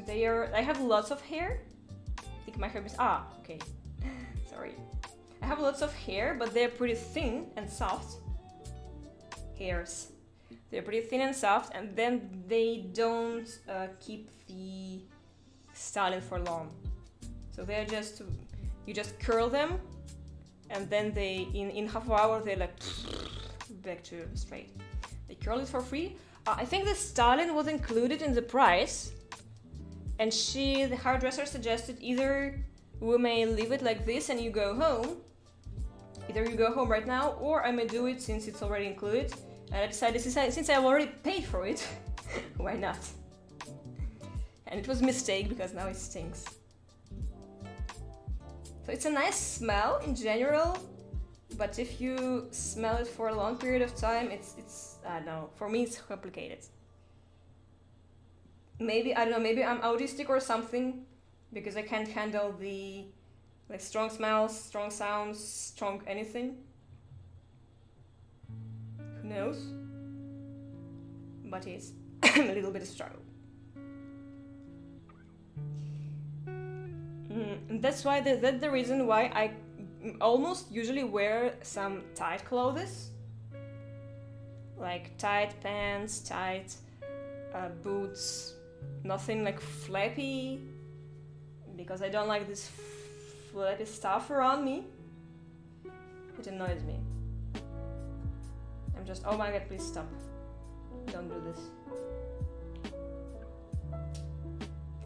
I have lots of hair. I think my hair is, okay, sorry. I have lots of hair, but they're pretty thin and soft. Hairs. They're pretty thin and soft, and then they don't keep the styling for long. So they're just, you just curl them, and then they, in half an hour, they're like, back to straight. They curl it for free. I think the styling was included in the price, and the hairdresser suggested either we may leave it like this and you go home, either you go home right now, or I may do it since it's already included. And I decided, since I've already paid for it, why not? And it was a mistake because now it stinks. So it's a nice smell in general, but if you smell it for a long period of time, it's I don't know, for me it's complicated. Maybe, I don't know, maybe I'm autistic or something, because I can't handle the like strong smells, strong sounds, strong anything. Who knows? But it's a little bit of struggle. And that's why that's the reason why I almost usually wear some tight clothes, like tight pants, tight boots, nothing like flappy, because I don't like this flappy stuff around me. It annoys me. I'm just, oh my god, please stop. Don't do this.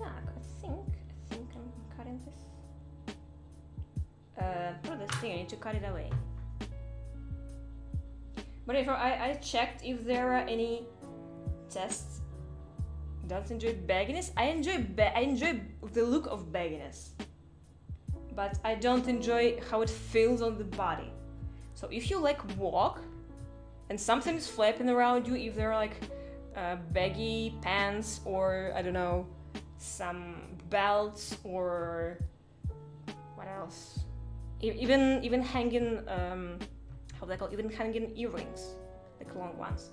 I think I'm cutting this. Oh, this thing, I need to cut it away. But if I checked if there are any tests. Don't enjoy bagginess. I enjoy the look of bagginess, but I don't enjoy how it feels on the body. So if you like walk and something is flapping around you, if there are like baggy pants or I don't know, some belts or what else, even hanging how they call it? Even hanging earrings, like long ones.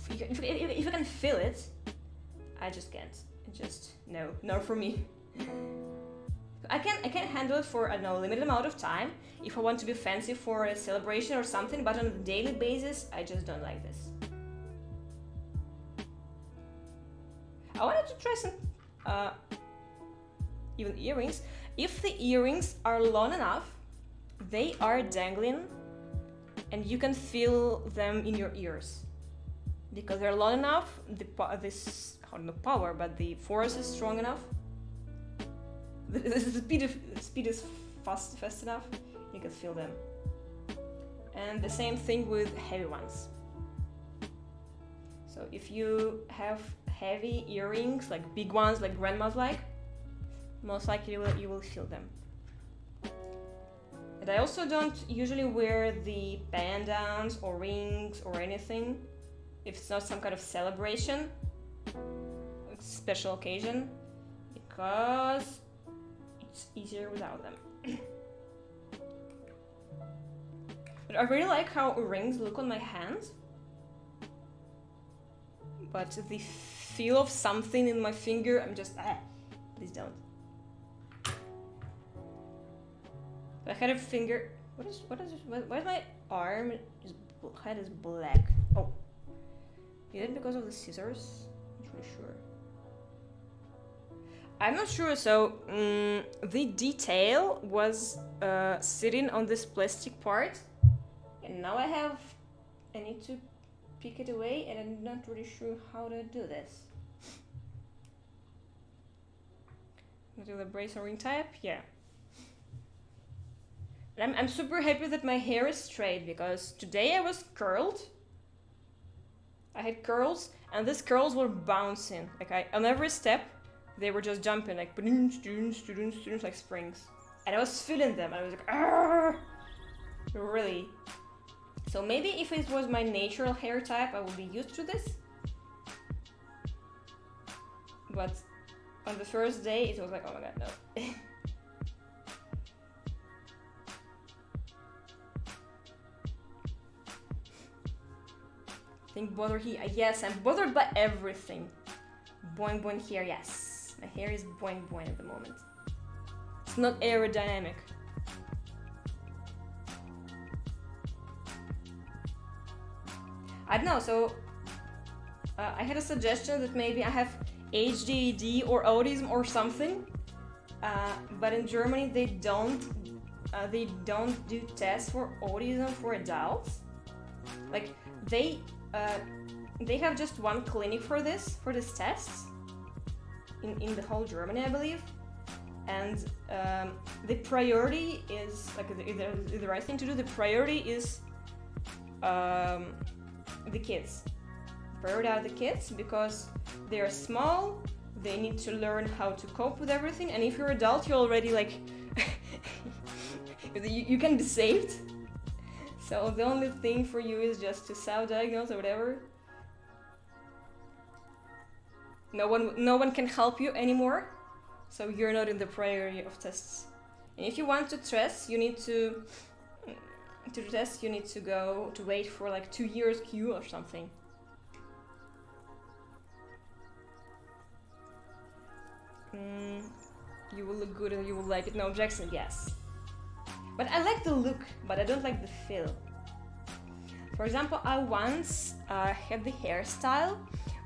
If you can feel it, I just can't. It just no for me. I can handle it for, I don't know, a limited amount of time if I want to be fancy for a celebration or something, but on a daily basis, I just don't like this. I wanted to try some even earrings. If the earrings are long enough, they are dangling and you can feel them in your ears. Because they're long enough, the power, but the force is strong enough. The speed is fast enough, you can feel them. And the same thing with heavy ones. So if you have heavy earrings, like big ones, like grandma's like, most likely you will feel them. And I also don't usually wear the pendants or rings or anything if it's not some kind of celebration, special occasion, because it's easier without them. But I really like how rings look on my hands, but the feel of something in my finger, I'm just, please don't. I had a finger, why is my arm, head is black? Oh. Is it because of the scissors? I'm not really sure. I'm not sure, so the detail was sitting on this plastic part, and now I need to pick it away, and I'm not really sure how to do this. Do the brace or ring type? Yeah. And I'm super happy that my hair is straight, because today I was curled. I had curls, and these curls were bouncing. Like on every step, they were just jumping, like students, like springs. And I was feeling them, and I was like, argh! Really. So maybe if it was my natural hair type, I would be used to this. But on the first day, it was like, oh my god, no. I think bothered here. Yes, I'm bothered by everything. Boing boing here, yes. My hair is boing boing at the moment. It's not aerodynamic. I don't know, so I had a suggestion that maybe I have ADHD or autism or something, but in Germany they don't do tests for autism for adults. Like they have just one clinic for this tests in the whole Germany, I believe. and the priority is like the right thing to do. The priority is the kids. Priority are the kids because they are small. They need to learn how to cope with everything. And if you're adult, you're already like you can be saved. So the only thing for you is just to self-diagnose or whatever. No one can help you anymore. So you're not in the priority of tests. And if you want to test, you need to test. You need to go to wait for like 2 years queue or something. You will look good and you will like it. No, Jackson, yes. But I like the look, but I don't like the feel. For example, I once had the hairstyle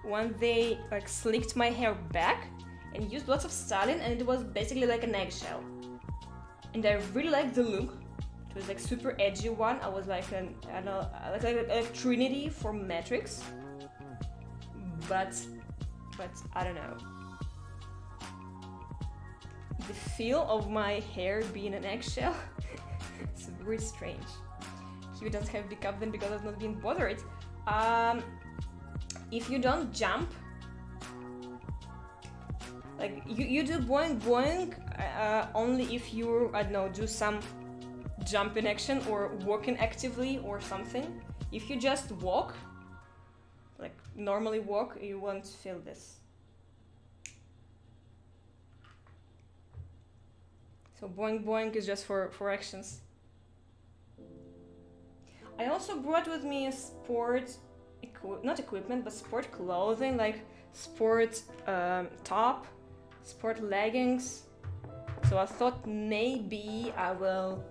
when they like slicked my hair back and used lots of styling, and it was basically like an eggshell. And I really liked the look. It was like super edgy one. I was like I don't know, like a Trinity for Matrix. But I don't know. The feel of my hair being an eggshell, it's very strange. He doesn't have big up then because I've not been bothered. If you don't jump, like you do boing boing only if you, I don't know, do some jumping action or walking actively or something. If you just walk, like normally walk, you won't feel this. So boing boing is just for actions. I also brought with me a sport, not equipment, but sport clothing, like sport top, sport leggings. So I thought maybe I will,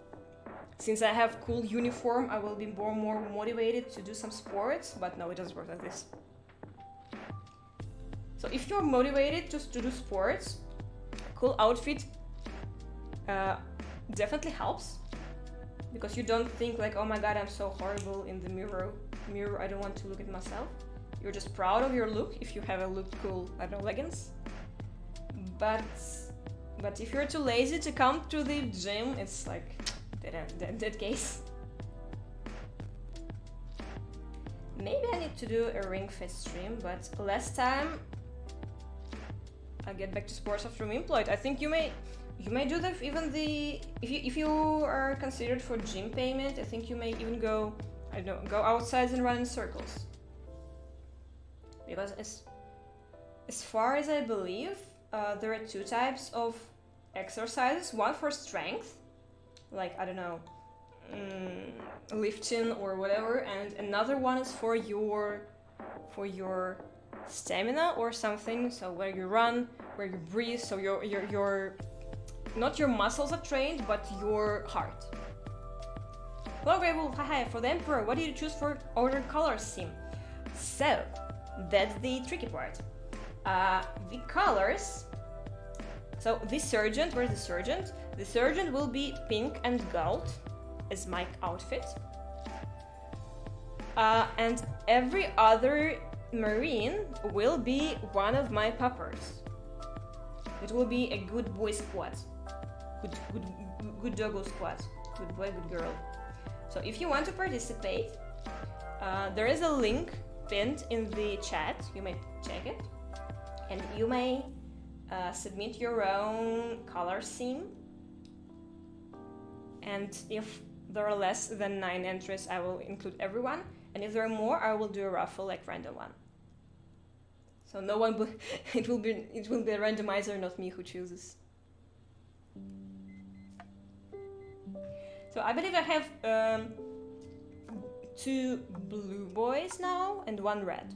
since I have cool uniform, I will be more motivated to do some sports, but no, it doesn't work like this. So if you're motivated just to do sports, cool outfit definitely helps, because you don't think like, oh my god, I'm so horrible in the mirror, I don't want to look at myself. You're just proud of your look if you have a look cool, I don't know, leggings. But if you're too lazy to come to the gym, it's like dead case. Maybe I need to do a Ring Fit stream, but last time I get back to sports after employed. I think you may do that even if you are considered for gym payment. I think you may even go, I don't know, go outside and run in circles. Because as far as I believe, there are 2 types of exercises. One for strength, like, I don't know, lifting or whatever, and another one is for your stamina or something. So where you run, where you breathe, so your not your muscles are trained, but your heart. Hello, Grable. Hi, for the Emperor, what did you choose for order color scheme? So, that's the tricky part. The colors. So, the Sergeant, where's the Sergeant? The Sergeant will be pink and gold as my outfit. And every other Marine will be one of my puppers. It will be a good boy squad. Good doggo squad. Good boy, good girl. So if you want to participate, there is a link pinned in the chat. You may check it, and you may submit your own color scheme. And if there are less than 9 entries, I will include everyone. And if there are more, I will do a raffle, like random one. So no one will, it will be a randomizer, not me who chooses. So I believe I have 2 blue boys now and 1 red,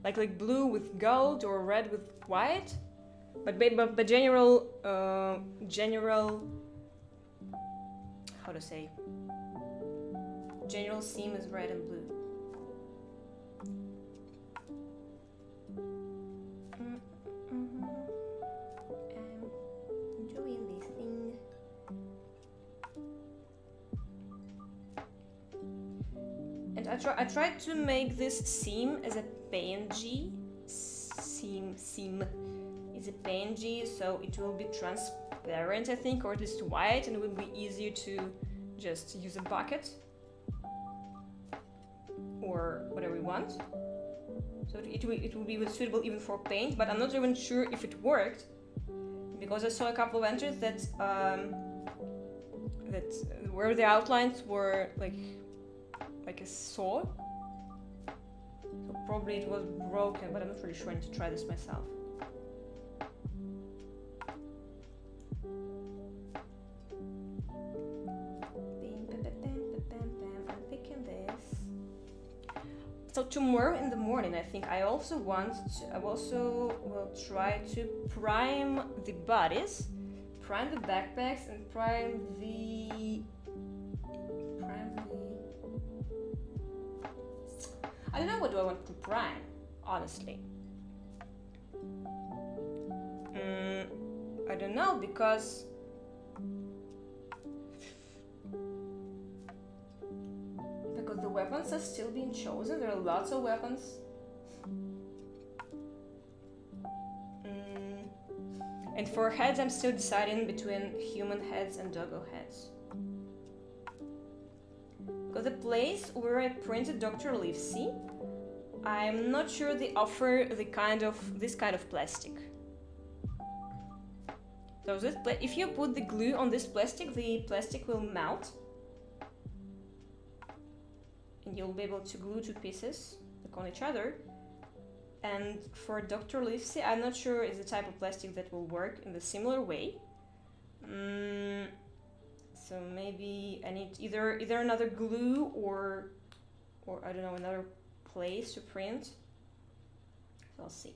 like blue with gold or red with white, but general how to say, general theme is red and blue. I'm doing this thing. And I tried to make this seam as a PNG. Seam is a PNG, so it will be transparent, I think, or at least white, and it would be easier to just use a bucket or whatever we want. So it will be suitable even for paint, but I'm not even sure if it worked, because I saw a couple of entries that where the outlines were like a saw. So probably it was broken, but I'm not really sure. I need to try this myself. I'm picking this. So tomorrow in the morning, I think I also will try to prime the bodies, prime the backpacks, and prime the I don't know what do I want to prime, honestly. I don't know, because the weapons are still being chosen. There are lots of weapons. And for heads, I'm still deciding between human heads and doggo heads. Because the place where I printed Dr. Livesey, I'm not sure they offer this kind of plastic. So if you put the glue on this plastic, the plastic will melt, and you'll be able to glue two pieces like on each other. And for Dr. Livesey, I'm not sure it's the type of plastic that will work in the similar way. So maybe I need either another glue or I don't know, another place to print. So I'll see.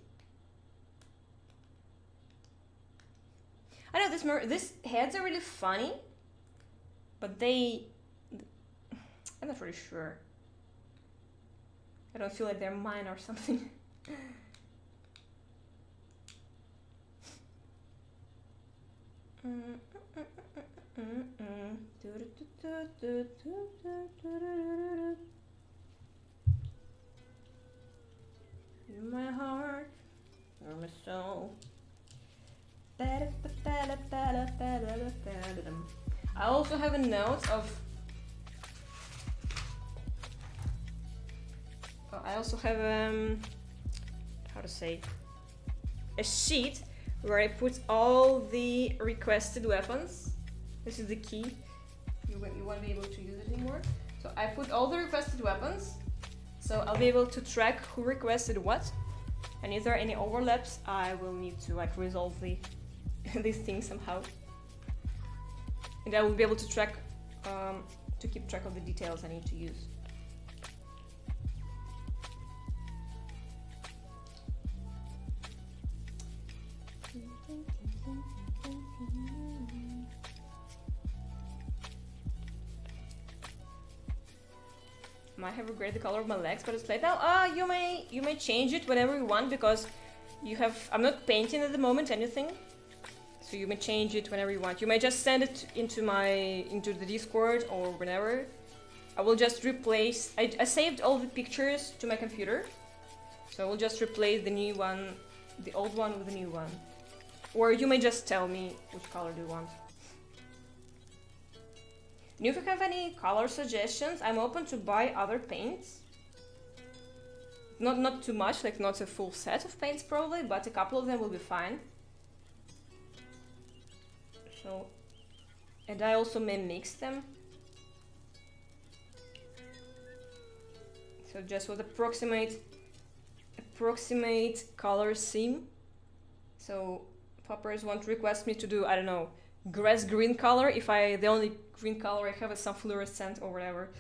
I know these heads are really funny, but I'm not really sure. I don't feel like they're mine or something. In my heart, or my soul. I also have a note of. I also have how to say, a sheet where I put all the requested weapons. This is the key. You won't be able to use it anymore. So I put all the requested weapons, so I'll be able to track who requested what, and if there are any overlaps, I will need to like resolve these things somehow. And I will be able to track, to keep track of the details I need to use. Might have regretted the color of my legs, but it's late now. You may change it whenever you want, because I'm not painting at the moment anything, so you may change it whenever you want. You may just send it into the Discord or whenever. I will just replace. I saved all the pictures to my computer, so I will just replace the old one with the new one. Or you may just tell me which color do you want. And if you have any color suggestions, I'm open to buy other paints. Not too much, like not a full set of paints probably, but a couple of them will be fine. So, and I also may mix them. So just with approximate color scheme. So poppers won't request me to do, I don't know, grass green color if the only green color I have is some fluorescent or whatever.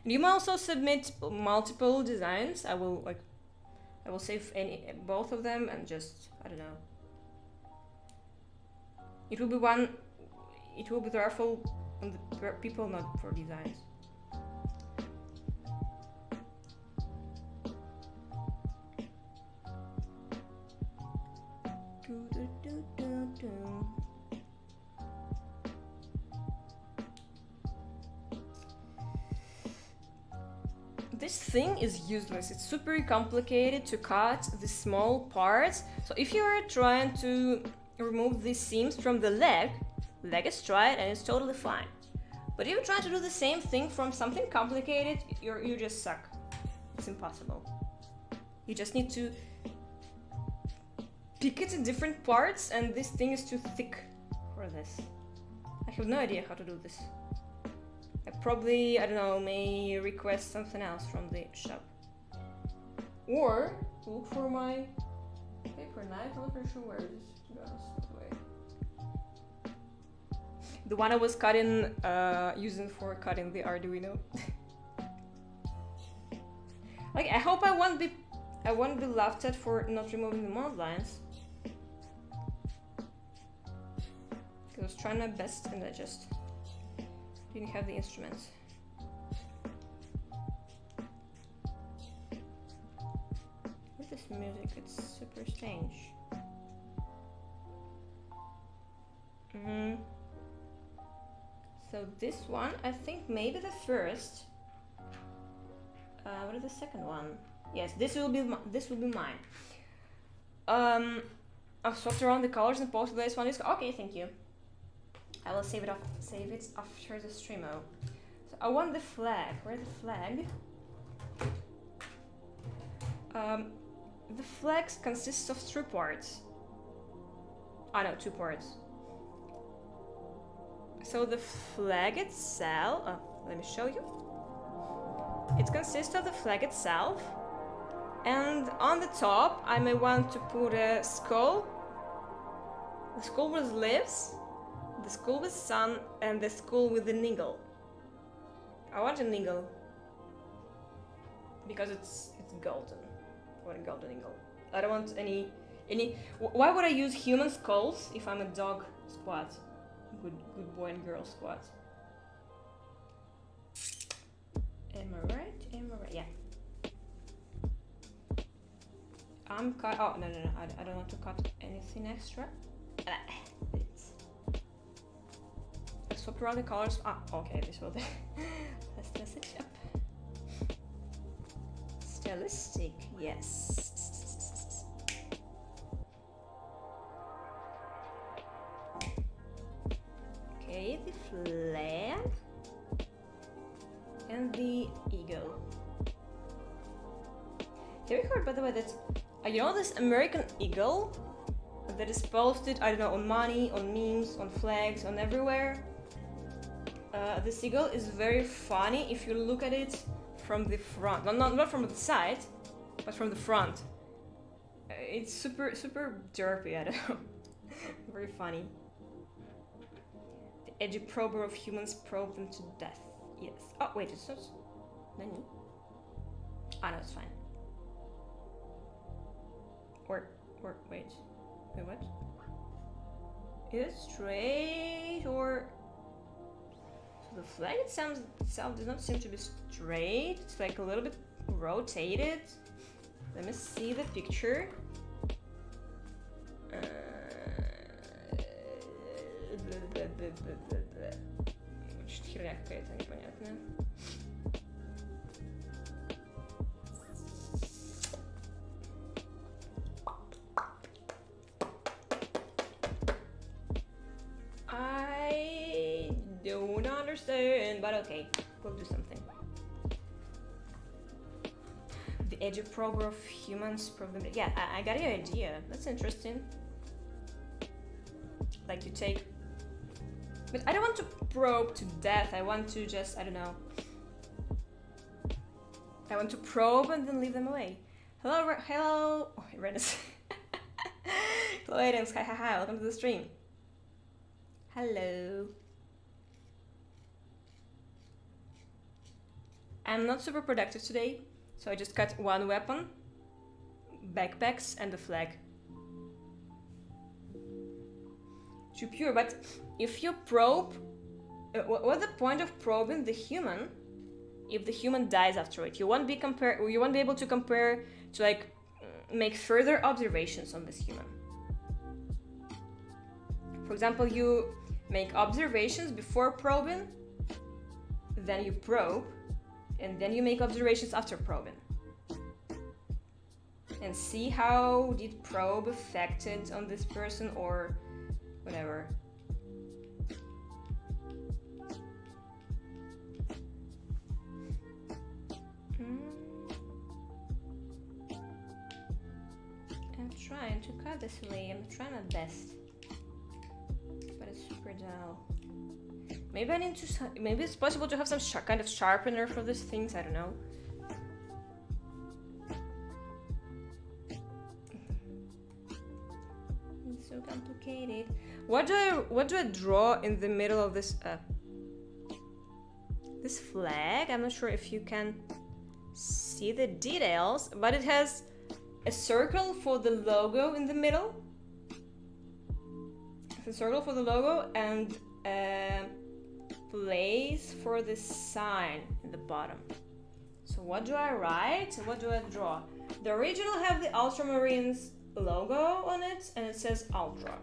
You may also submit multiple designs. I will save both of them and just, I don't know. It will be thoughtful on the people, not for designs. this thing is useless. It's super complicated to cut the small parts. So if you're trying to remove these seams from the leg is straight and it's totally fine. But if you're trying to do the same thing from something complicated, you just suck. It's impossible. You just need to pick it in different parts, and this thing is too thick for this. I have no idea how to do this. I probably, I don't know, may request something else from the shop. Or look for my paper knife. I'm not very sure where it is, to be honest. The one I was cutting, using for cutting the Arduino. Like, I hope I won't be laughed at for not removing the mod lines. I was trying my best and I just didn't have the instruments. With this music, it's super strange. So this one, I think maybe the first. What is the second one? Yes, this will be mine. I've swapped around the colors and posted this one. Okay, thank you. I will save it after the stream. So I want the flag. Where's the flag? The flag consists of 3 parts. Oh no, 2 parts. So the flag itself, let me show you. It consists of the flag itself, and on the top I may want to put a skull, the skull with lips, the skull with sun, and the skull with an eagle. I want an eagle because it's golden. I want a golden eagle. I don't want any. Why would I use human skulls if I'm a dog squad? Good boy and girl squad. Am I right? Yeah. I'm cut. Oh no! I don't want to cut anything extra. I swap around the colors. Okay. This will. Let's dress it up. Stylistic, yes. Okay, the flag and the eagle. Have you heard, by the way, that you know this American eagle that is posted, I don't know, on money, on memes, on flags, on everywhere? This eagle is very funny if you look at it from the front. Not from the side, but from the front. It's super derpy, I don't know. Very funny. The ENvtuber of humans probe them to death. Yes. Oh, wait, it's not... Nani? Ah, no, it's fine. Or, wait. Wait, what? Is it straight, or... So the flag itself does not seem to be straight. It's like a little bit rotated. Let me see the picture. Что-то херня какая-то непонятная. I don't understand, but okay, we'll do something. The ENvtuber of humans problem. Yeah, I got your idea. That's interesting. Like you take, but I don't want to probe to death. I want to just, I don't know. I want to probe and then leave them away. Hello. Oh, Renus. Hello, Aidens. Hi. Welcome to the stream. Hello. I'm not super productive today, so I just cut one weapon, backpacks, and the flag. Too pure, but if you probe, what's the point of probing the human if the human dies after it? You won't be able to compare to like make further observations on this human. For example, you make observations before probing, then you probe, And then you make observations after probing. And see how did probe affected on this person or whatever. I'm trying to cut this away. I'm trying my best, but it's super dull. Maybe I need to. Maybe it's possible to have some kind of sharpener for these things. I don't know. It's so complicated. What do I draw in the middle of this this flag? I'm not sure if you can see the details, but it has a circle for the logo in the middle. It's a circle for the logo and a place for the sign in the bottom. So what do I write and what do I draw? The original have the Ultramarines logo on it and it says Ultra.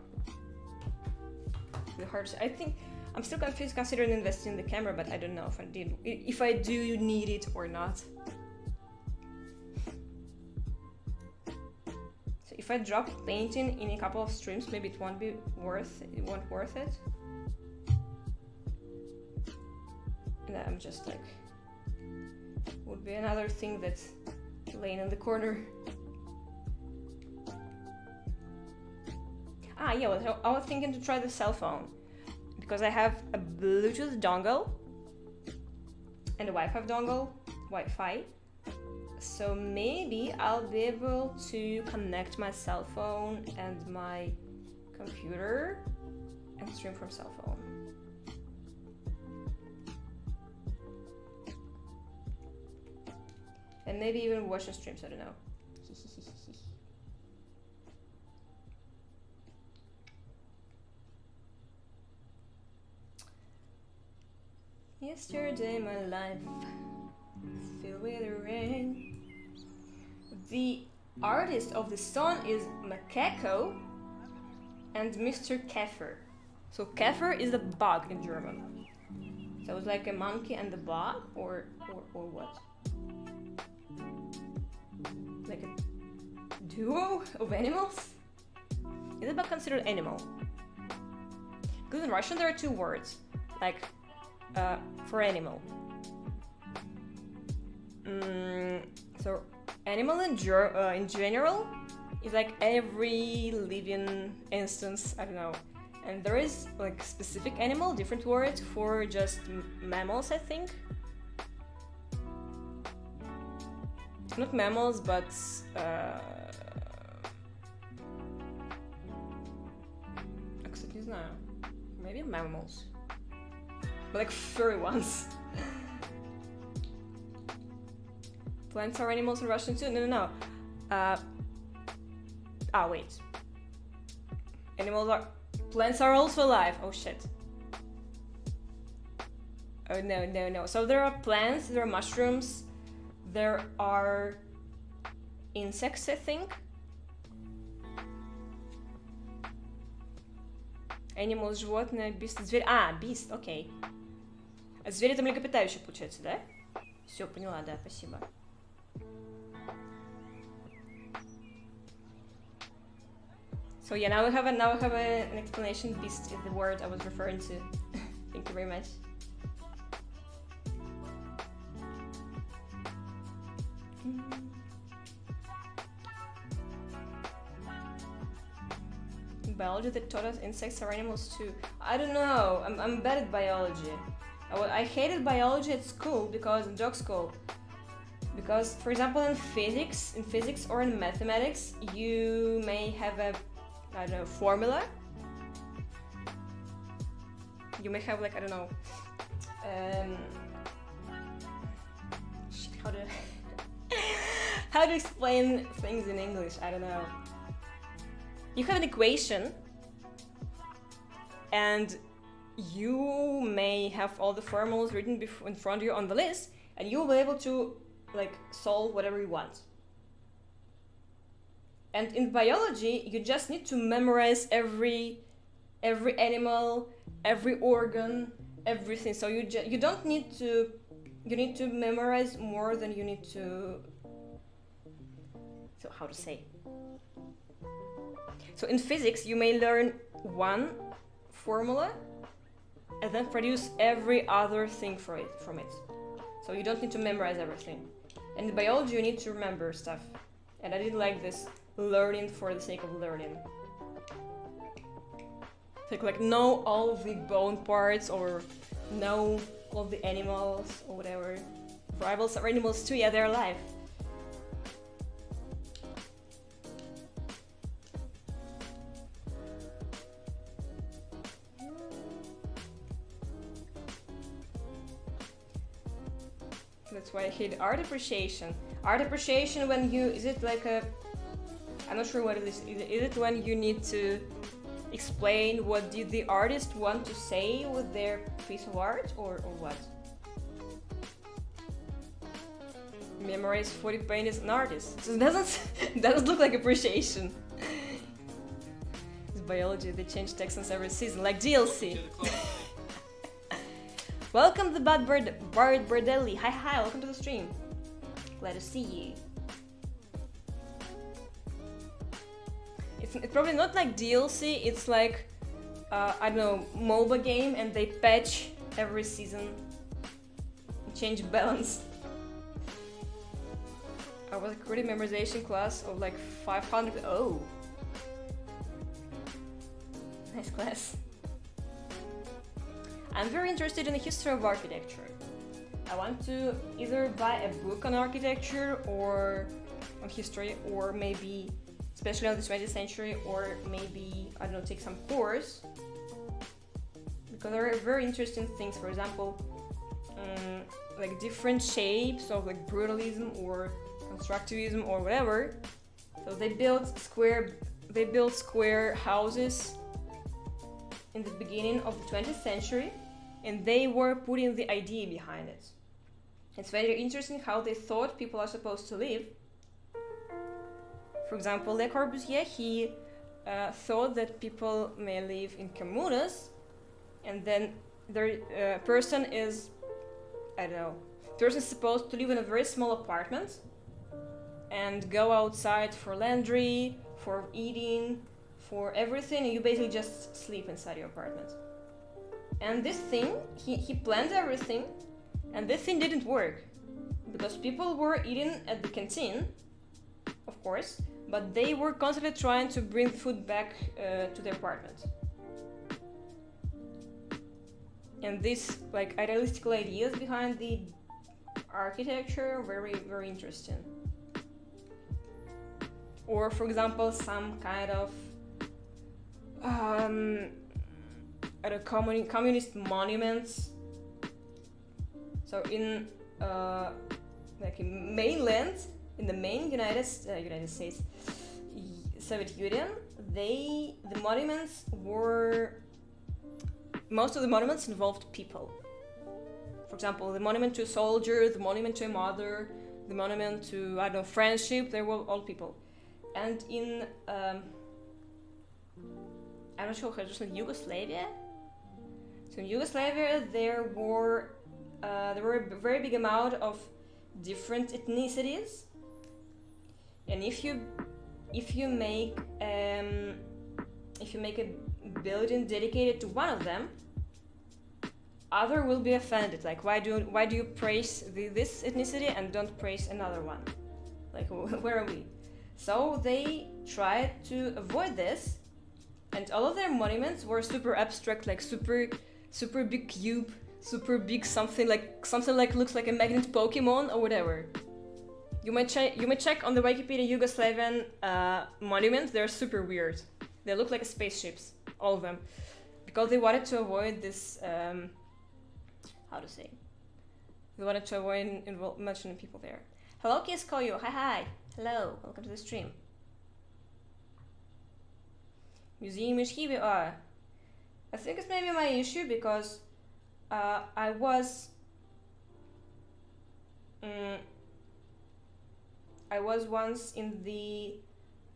The hard. I think I'm still confused considering investing in the camera, but I don't know if I did. If I do, you need it or not. So if I drop painting in a couple of streams, maybe it won't be worth it. It won't worth it. And I'm just like, would be another thing that's laying in the corner. Ah, yeah, well, I was thinking to try the cell phone because I have a Bluetooth dongle and a Wi-Fi. So maybe I'll be able to connect my cell phone and my computer and stream from cell phone. And maybe even watch the streams, I don't know. Yesterday my life is filled with rain. The artist of the song is Macaco and Mr. Käfer. So Käfer is a bug in German. So it's like a monkey and a bug or what? Like a duo of animals? Is a bug considered animal? Because in Russian there are two words, like for animal. So animal in general is like every living instance, I don't know. And there is like specific animal, different words for just mammals, I think. Not mammals, but кстати, не знаю. Maybe mammals. But like furry ones. Plants are animals in Russian too? No. Wait. Plants are also alive. Oh shit. Oh no. So there are plants, there are mushrooms, there are insects, I think. Animals, животное, beast, зверь. Beast, окей. Звери это млекопитающие, получается, да? Все, поняла, да, спасибо. So yeah, now we have an explanation. Beast is the word I was referring to. Thank you very much. Biology that taught us insects are animals too. I don't know. I'm bad at biology. I hated biology at school in dog school. Because, for example, in physics or in mathematics, you may have a, I don't know, formula. You may have like, I don't know, how to explain things in English? I don't know. You have an equation, and you may have all the formulas written in front of you on the list, and you'll be able to like solve whatever you want. And in biology, you just need to memorize every animal, every organ, everything. So you don't need to you need to memorize more than you need to. So how to say? So in physics, you may learn one formula and then produce every other thing from it. So you don't need to memorize everything. And in biology, you need to remember stuff. And I didn't like this learning for the sake of learning. Like know all of the bone parts or know all of the animals or whatever. Rivals are animals too, yeah, they're alive. That's why I hate art appreciation. Art appreciation when you, is it like a, I'm not sure what it is. Is it when you need to explain what did the artist want to say with their piece of art or what? Memorize 40 paint as an artist. So it doesn't look like appreciation. It's biology, they change Texans every season, like DLC. Welcome to Bard Bardelli. Hi, welcome to the stream. Glad to see you. It's probably not like DLC, it's like, I don't know, MOBA game and they patch every season, change balance. I was a credit memorization class of like 500, oh. Nice class. I'm very interested in the history of architecture. I want to either buy a book on architecture or on history, or maybe, especially on the 20th century, or maybe, I don't know, take some course. Because there are very interesting things, for example, like different shapes of like brutalism or constructivism or whatever. So they built square houses in the beginning of the 20th century, and they were putting the idea behind it. It's very interesting how they thought people are supposed to live. For example, Le Corbusier, he thought that people may live in communas, and then the person is, I don't know, person is supposed to live in a very small apartment and go outside for laundry, for eating, for everything, and you basically just sleep inside your apartment. And this thing, he planned everything, and this thing didn't work because people were eating at the canteen, of course, but they were constantly trying to bring food back to their apartment. And these like idealistical ideas behind the architecture are very, very interesting. Or for example, some kind of communist monuments. So in like in mainland, in the main United States, Soviet Union, the monuments were, most of the monuments involved people. For example, the monument to a soldier, the monument to a mother, the monument to, I don't know, friendship, they were all people. And in I'm not sure how to say, Yugoslavia. So in Yugoslavia, there were a very big amount of different ethnicities, and if you make a building dedicated to one of them, other will be offended. Like, why do you praise this ethnicity and don't praise another one? Like, where are we? So they tried to avoid this. And all of their monuments were super abstract, like super big cube, super big something like looks like a magnet Pokemon or whatever. You might check on the Wikipedia Yugoslavian monuments. They're super weird. They look like spaceships, all of them, because they wanted to avoid this. How to say? They wanted to avoid mentioning people there. Hello, Kiss Koyo. Hi. Hello. Welcome to the stream. Museum is Hibinwa. I think it's maybe my issue because I was once in the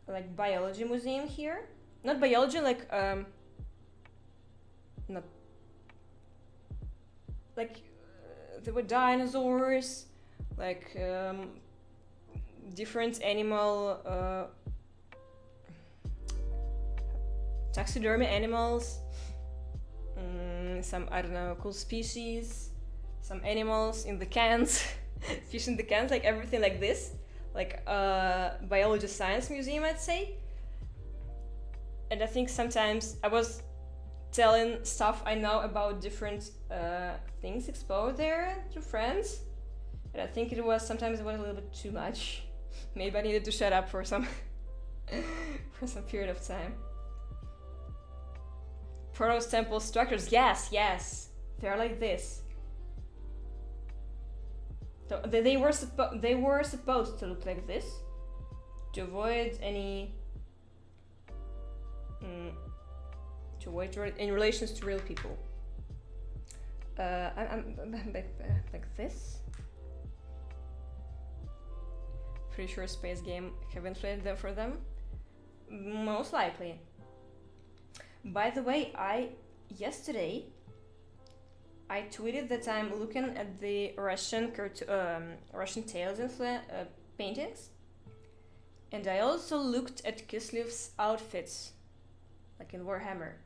like biology museum here. Not biology, like not like there were dinosaurs, like different animal, taxidermy animals, some, I don't know, cool species, some animals in the cans, fish in the cans, like everything like this, like biology science museum, I'd say. And I think sometimes I was telling stuff I know about different things exposed there to friends, and I think sometimes it was a little bit too much. Maybe I needed to shut up for some for some period of time. Protos temple structures, yes, they're like this. So they were supposed to look like this to avoid any in relations to real people. I'm like this. Pretty sure Space Game have inflated them for them. Most likely. By the way, yesterday I tweeted that I'm looking at the Russian Tales paintings, and I also looked at Kislev's outfits, like in Warhammer,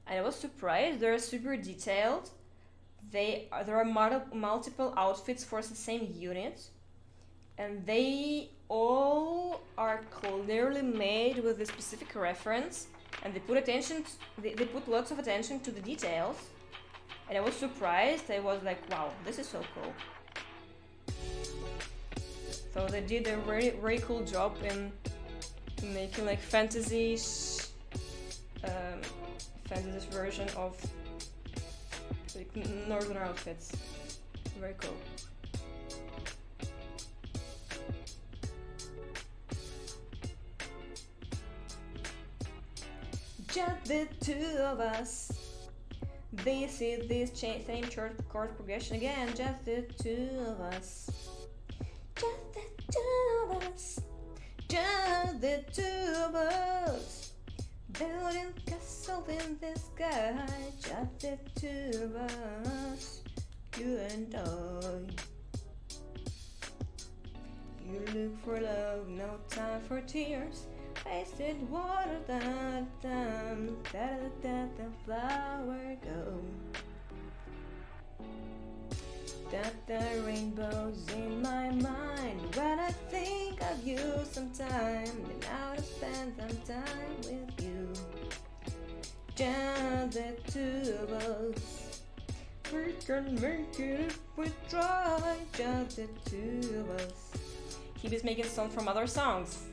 and I was surprised. They're super detailed. There are multiple outfits for the same unit, and they all are clearly made with a specific reference, and they put lots of attention to the details. And I was surprised. I was like, wow, this is so cool. So they did a very, very cool job in making like fantasy-ish version of like northern outfits. Very cool. Just the two of us. This is this same chord progression again. Just the two of us. Just the two of us. Just the two of us. Building castles in the sky. Just the two of us. You and I. You look for love, no time for tears. Wasted water, da the flower go. The rainbows in my mind when I think of you sometime. Been out to spend some time with you. Just the two of us. We can make it if we try. Just the two of us. He was making songs from other songs.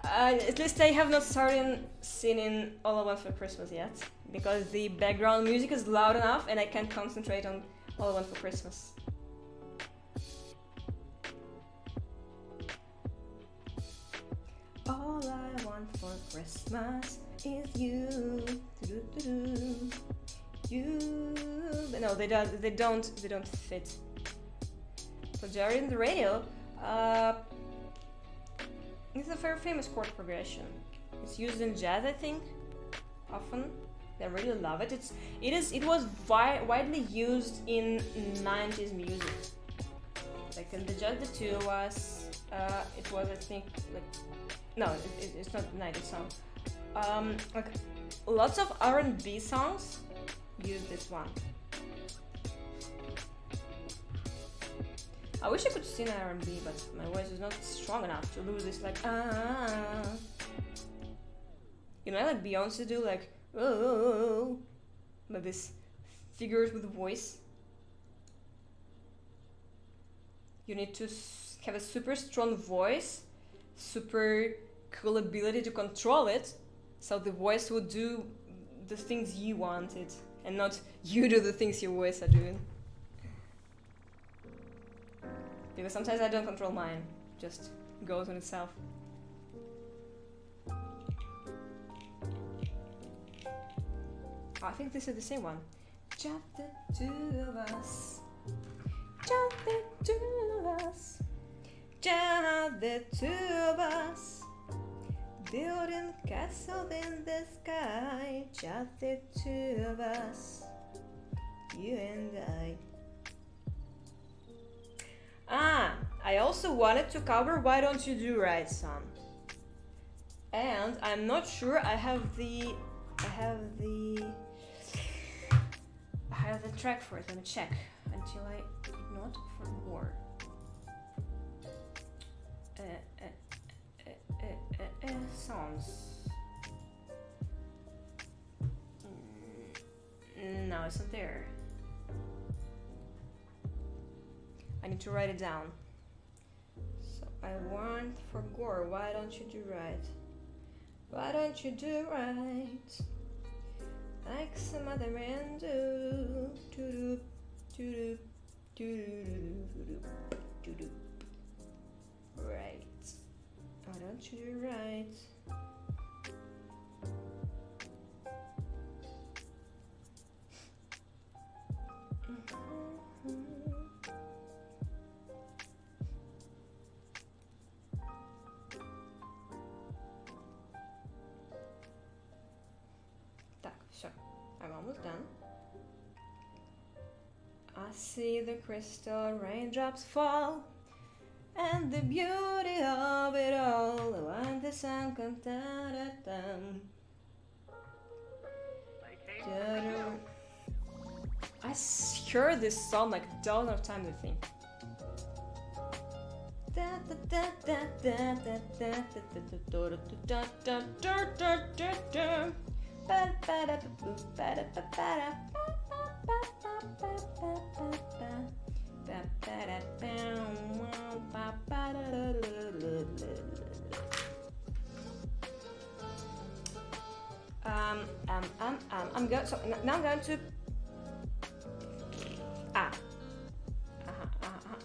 At least I have not started singing All I Want for Christmas yet, because the background music is loud enough and I can't concentrate on All I Want for Christmas. All I want for Christmas is you. You. No, they don't fit. So Jerry in the radio. It's a very famous chord progression. It's used in jazz, I think, often. I really love it. It was widely used in 90s music. Like in the Just the Two of Us, it was, I think, like, no, it's not 90s song. Like lots of R&B songs use this one. I wish I could sing R&B, but my voice is not strong enough to do this like You know, like Beyonce do, like oh, like this figures with voice. You need to have a super strong voice, super cool ability to control it, so the voice will do the things you want it, and not you do the things your voice are doing. Because sometimes I don't control mine, it just goes on itself. Oh, I think this is the same one. Just the two of us. Just the two of us. Just the two of us. Building castles in the sky. Just the two of us. You and I. Ah, I also wanted to cover Why Don't You Do Right, son. And I'm not sure I have the track for it. Let me check until I not for war. Songs. No, it's not there. I need to write it down. So I want for gore. Why don't you do right? Why don't you do right? Like some other men do. Do do do do do do. Right. Why don't you do right? Так, все. I'm almost done. I see the crystal raindrops fall, and the beauty of it all. When the sun comes down. I heard this song like a dozen of times, I think. I'm going. So now I'm going to.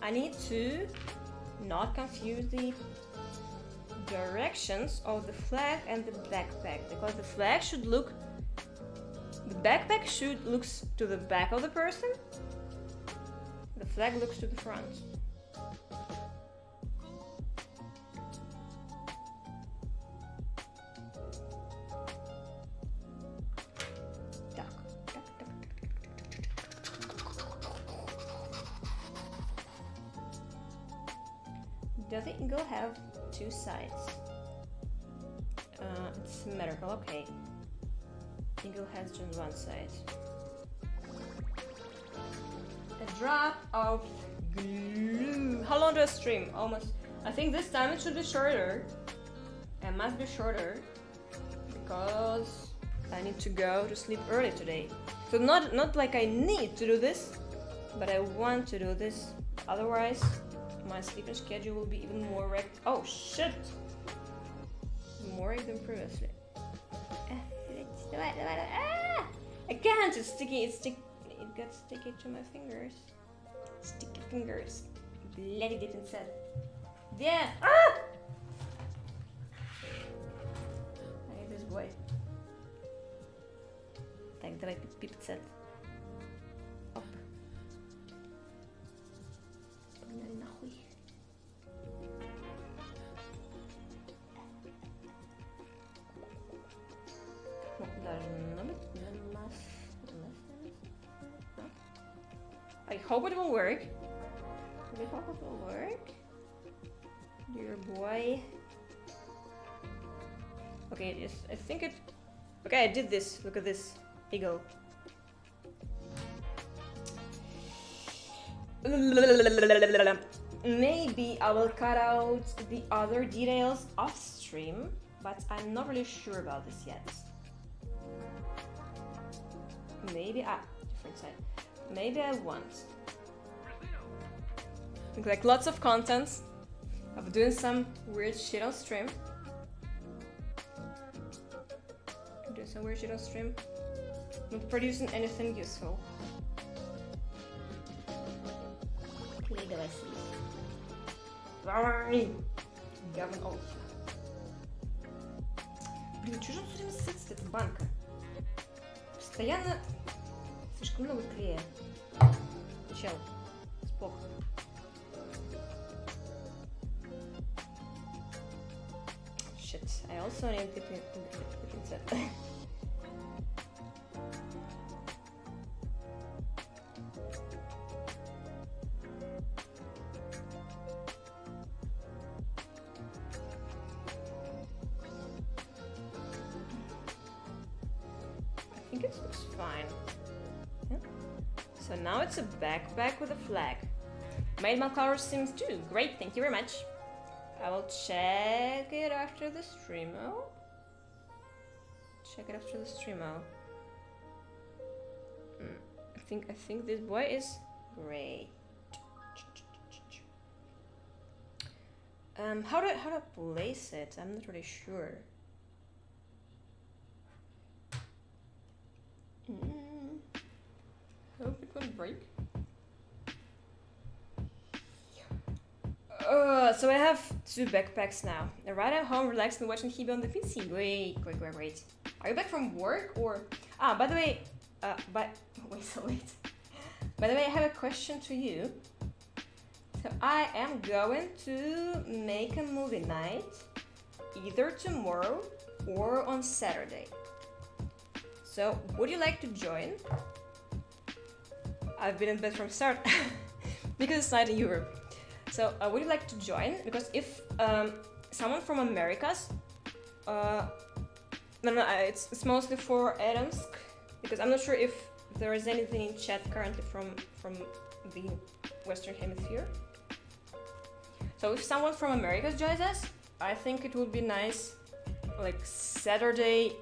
I need to not confuse the directions of the flag and the backpack, because the flag should look. The backpack should look to the back of the person. The flag looks to the front. Does the eagle have two sides? It's symmetrical, okay. Eagle has just one side. A drop of glue. How long do I stream? Almost. I think this time it should be shorter. It must be shorter because I need to go to sleep early today. So not like I need to do this, but I want to do this. Otherwise, my sleeping schedule will be even more wrecked. Oh shit! More wrecked than previously. I can't! It's sticky. It got sticky to my fingers. Sticky fingers. Let it get inside. Yeah! Ah! I hate this boy. Так, давай пипцет. Оп. Погнали нахуй. Ну, должно быть. I hope it will work. I hope it will work. Dear boy. Okay, yes, I think it. Okay, I did this. Look at this eagle. Maybe I will cut out the other details off stream, but I'm not really sure about this yet. Maybe different side. Maybe I won't. Like lots of content of doing some weird shit on stream. Doing some weird shit on stream. Not producing anything useful. Говно. О. Блин, чё же он всё время сытся, эта банка? Постоянно слишком много клея. Чел. Спох. Shit, I also need the pinset. think it looks fine. Yeah. So now it's a backpack with a flag. Mailman color seems too. Great, thank you very much. I will check it after the stream. Oh. Check it after the stream. Oh. I think this boy is great. How to place it? I'm not really sure. Hope it won't break. So I have 2 backpacks now. Right at home, relaxed and watching Hibinwa on the PC. Great. Are you back from work or? By the way, wait so late. By the way, I have a question to you. So I am going to make a movie night either tomorrow or on Saturday. So would you like to join? I've been in bed from start because it's night in Europe. So would you like to join? Because if someone from Americas, it's mostly for Adamsk, because I'm not sure if there is anything in chat currently from the Western Hemisphere. So if someone from America joins us, I think it would be nice, like Saturday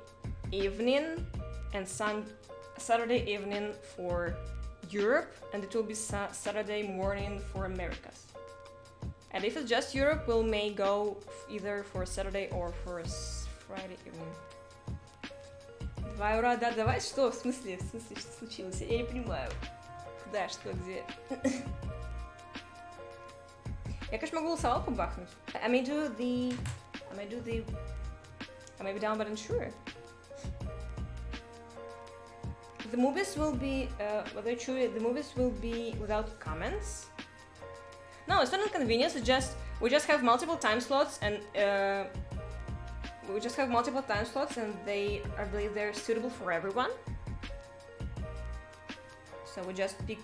evening and Saturday evening for Europe, and it will be Saturday morning for Americas. And if it's just Europe, we may go either for Saturday or for Friday evening. 2 ура, да, давай, что? В смысле, что случилось? Я не понимаю. Куда, что, где? Я, конечно, могу голосовалку бахнуть. I may do the... I may be down, but unsure. The movies will be... the movies will be without comments. No, it's not inconvenience, it's just... We just have multiple time slots and... they, I believe they're suitable for everyone. So we just pick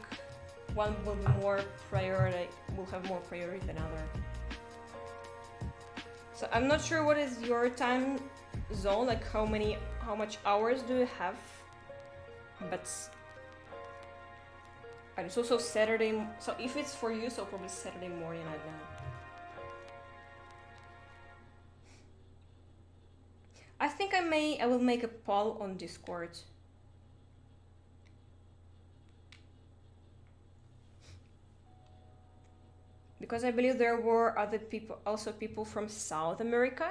one will be more priority, will have more priority than other. So I'm not sure what is your time zone, like how much hours do you have? But and it's also Saturday, so if it's for you, so probably Saturday morning, I don't know. I think I will make a poll on Discord. Because I believe there were other people, also people from South America.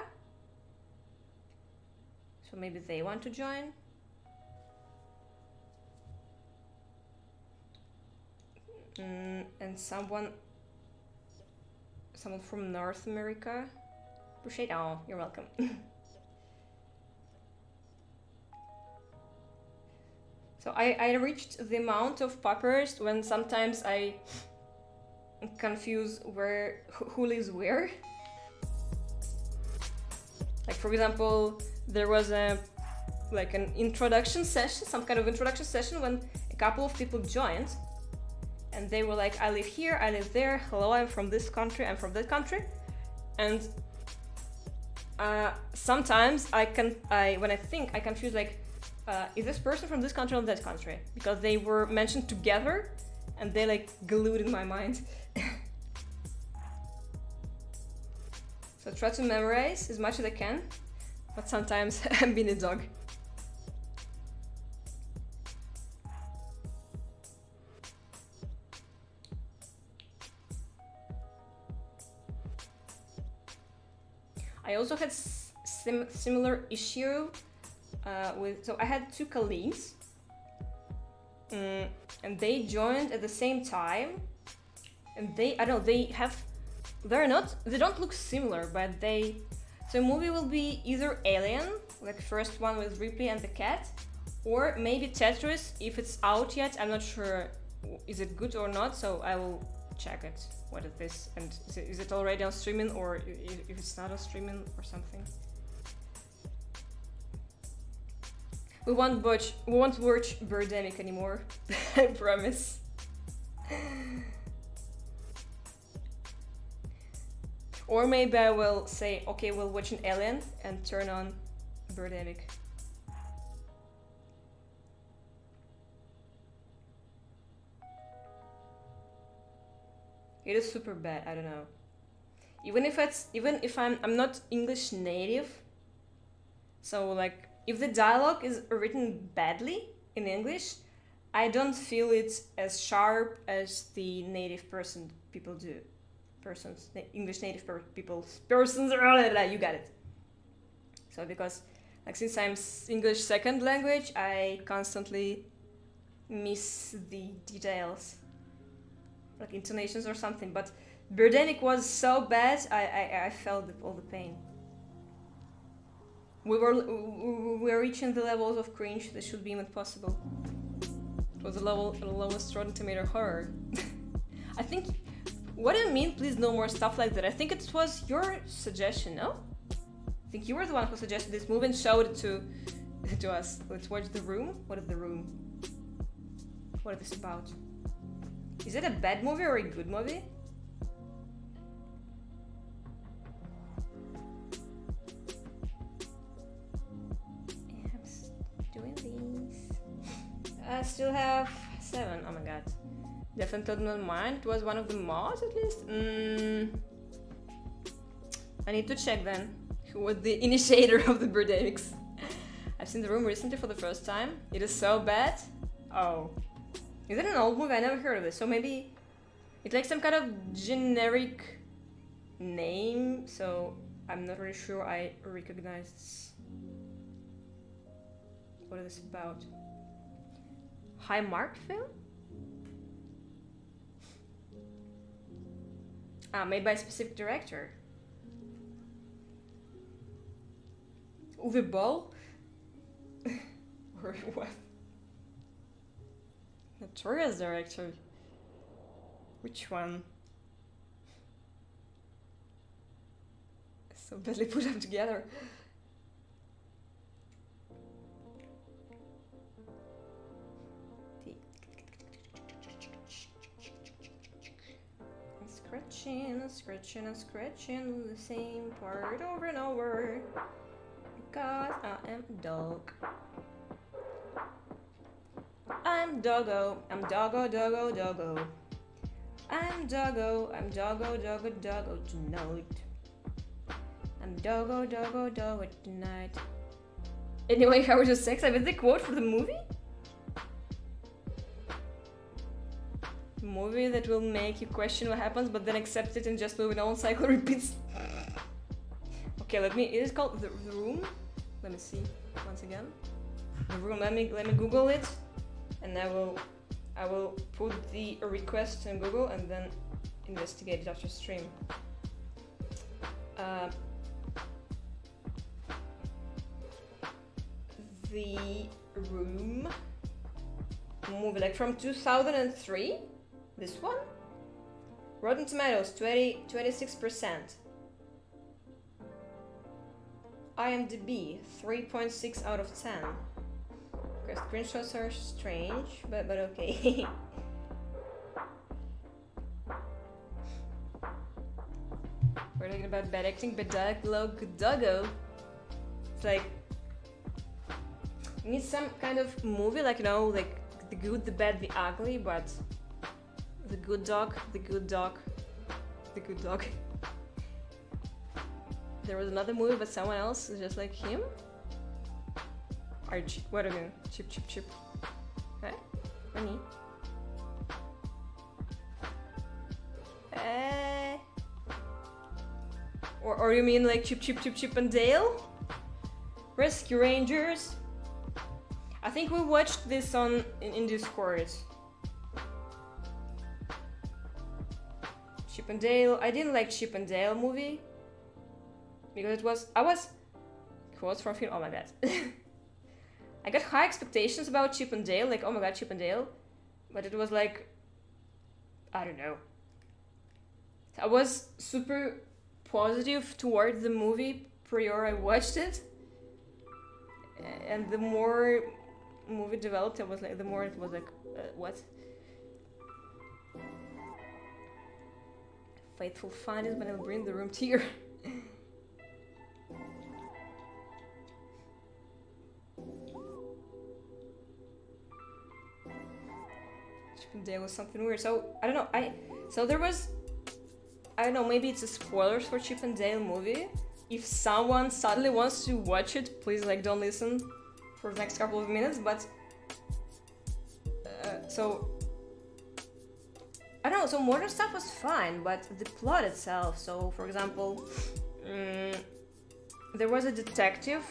So maybe they want to join. And someone from North America. Appreciate. Oh, you're welcome. So I reached the amount of poppers when sometimes I confuse who lives where. Like for example, there was an introduction session, some kind of introduction session when a couple of people joined. And they were like, I live here, I live there, hello, I'm from this country, I'm from that country. And sometimes when I think, I confuse like, is this person from this country or that country? Because they were mentioned together and they like glued in my mind. So try to memorize as much as I can, but sometimes I'm being a dog. I also had similar issue so I had 2 colleagues and they joined at the same time, and they don't look similar, but so a movie will be either Alien, like first one with Ripley and the cat, or maybe Tetris if it's out yet. I'm not sure is it good or not, so I will check it, what it is, and is it already on streaming, or if it's not on streaming or something. We won't watch Birdemic anymore, I promise. Or maybe I will say, okay, we'll watch an Alien and turn on Birdemic. It is super bad. I don't know. Even if I'm not English native, so like if the dialogue is written badly in English, I don't feel it as sharp as the native people do. English native persons. You got it. So because like since I'm English second language, I constantly miss the details, like intonations or something. But Birdemic was so bad, I felt all the pain. We were reaching the levels of cringe that should be even possible. It was the lowest Rotten Tomato horror. I think. What do you mean? Please no more stuff like that. I think it was your suggestion, no? I think you were the one who suggested this movie and showed it to us. Let's watch The Room. What is The Room? What is this about? Is it a bad movie or a good movie? I'm doing these. I still have 7. Oh my god. Definitely not mine. It was one of the mods at least. I need to check then who was the initiator of the Birdemics. I've seen The Room recently for the first time. It is so bad. Oh. Is it an old movie? I never heard of it. So maybe it's like some kind of generic name. So I'm not really sure I recognize what is this about. High mark film? Made by a specific director. Uwe Boll? Or what? Notorious director. Which one? So badly put them together. Scratching and scratching the same part over and over. Because I am a dog. I'm doggo. I'm doggo, doggo, doggo. I'm doggo. I'm doggo, doggo, doggo tonight. I'm doggo, doggo, doggo tonight. Anyway, how was your sex? I mean, the quote for the movie? Movie that will make you question what happens, but then accept it and just move on. Cycle repeats. Okay, it is called The Room. Let me see once again. The Room. Let me Google it, and I will put the request in Google and then investigate it after stream. The Room movie, like from 2003. This one? Rotten Tomatoes, 26%. IMDb, 3.6 out of 10. Okay, screenshots are strange, but okay. We're talking about bad acting, but doggo. It's like you need some kind of movie, like, you know, like the good, the bad, the ugly, but the good dog, the good dog, the good dog. There was another movie, but someone else is just like him. Archie, what are you? Chip, chip, chip. Hey, honey. Or you mean like Chip, Chip, Chip, Chip and Dale? Rescue Rangers. I think we watched this in Discord. Chip and Dale. I didn't like Chip and Dale movie because I was quotes from film. Oh my god. I got high expectations about Chip and Dale, like oh my god, Chip and Dale, but it was like I don't know. I was super positive towards the movie prior I watched it, and the more movie developed, I was like, the more it was like, what? Faithful find is when I'll bring the room tear. Chip and Dale was something weird. So I don't know. So there was I don't know, maybe it's a spoilers for Chip and Dale movie. If someone suddenly wants to watch it, please like don't listen for the next couple of minutes, but so I don't know, so modern stuff was fine, but the plot itself, so for example, there was a detective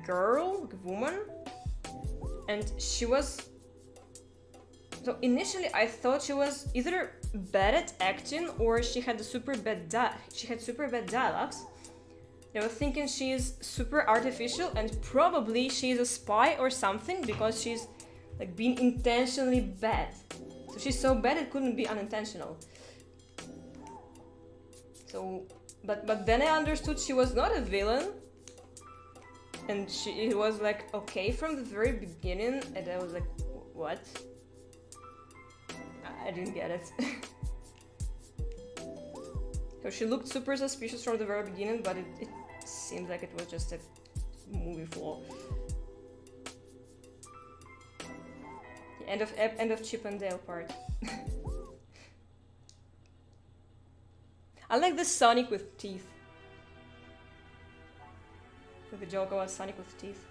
girl, woman, and she was, so initially I thought she was either bad at acting or she had super bad dialogues. I was thinking she is super artificial and probably she is a spy or something because she's like being intentionally bad. So she's so bad it couldn't be unintentional. So, but then I understood she was not a villain, and it was like okay from the very beginning, and I was like, what? I didn't get it. So she looked super suspicious from the very beginning, but it seems like it was just a movie flaw. The end of Chip and Dale part. I like the Sonic with teeth. With the joke about Sonic with teeth.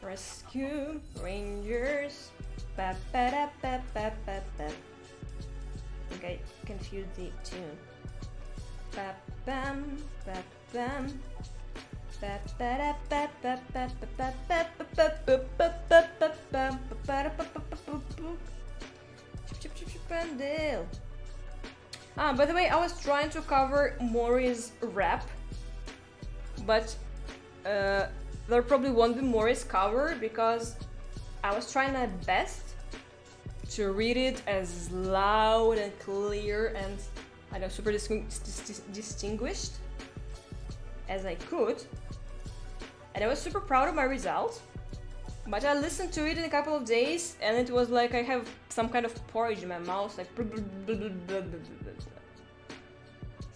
Rescue Rangers. Ba ba da ba ba ba ba. I think I confused the tune. Ba bam ba bam. Ba ba da ba ba ba ba ba ba ba ba ba ba ba ba ba ba. Chip chip chip and Dale. Ah, by the way, I was trying to cover Maury's rap, but there probably won't be Maury's cover because I was trying my best to read it as loud and clear and I know super distinguished as I could, and I was super proud of my result. But I listened to it in a couple of days and it was like I have some kind of porridge in my mouth, like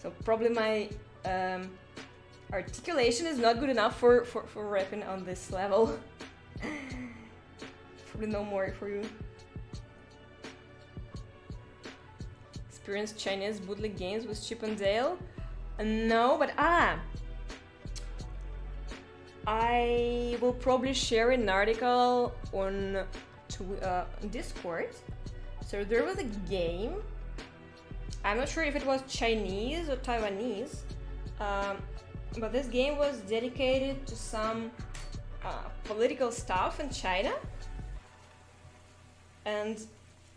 so probably my articulation is not good enough for rapping on this level. Probably no more for you. Experience Chinese bootleg games with Chip and Dale? No, but I will probably share an article on Discord. So there was a game. I'm not sure if it was Chinese or Taiwanese, but this game was dedicated to some political stuff in China, and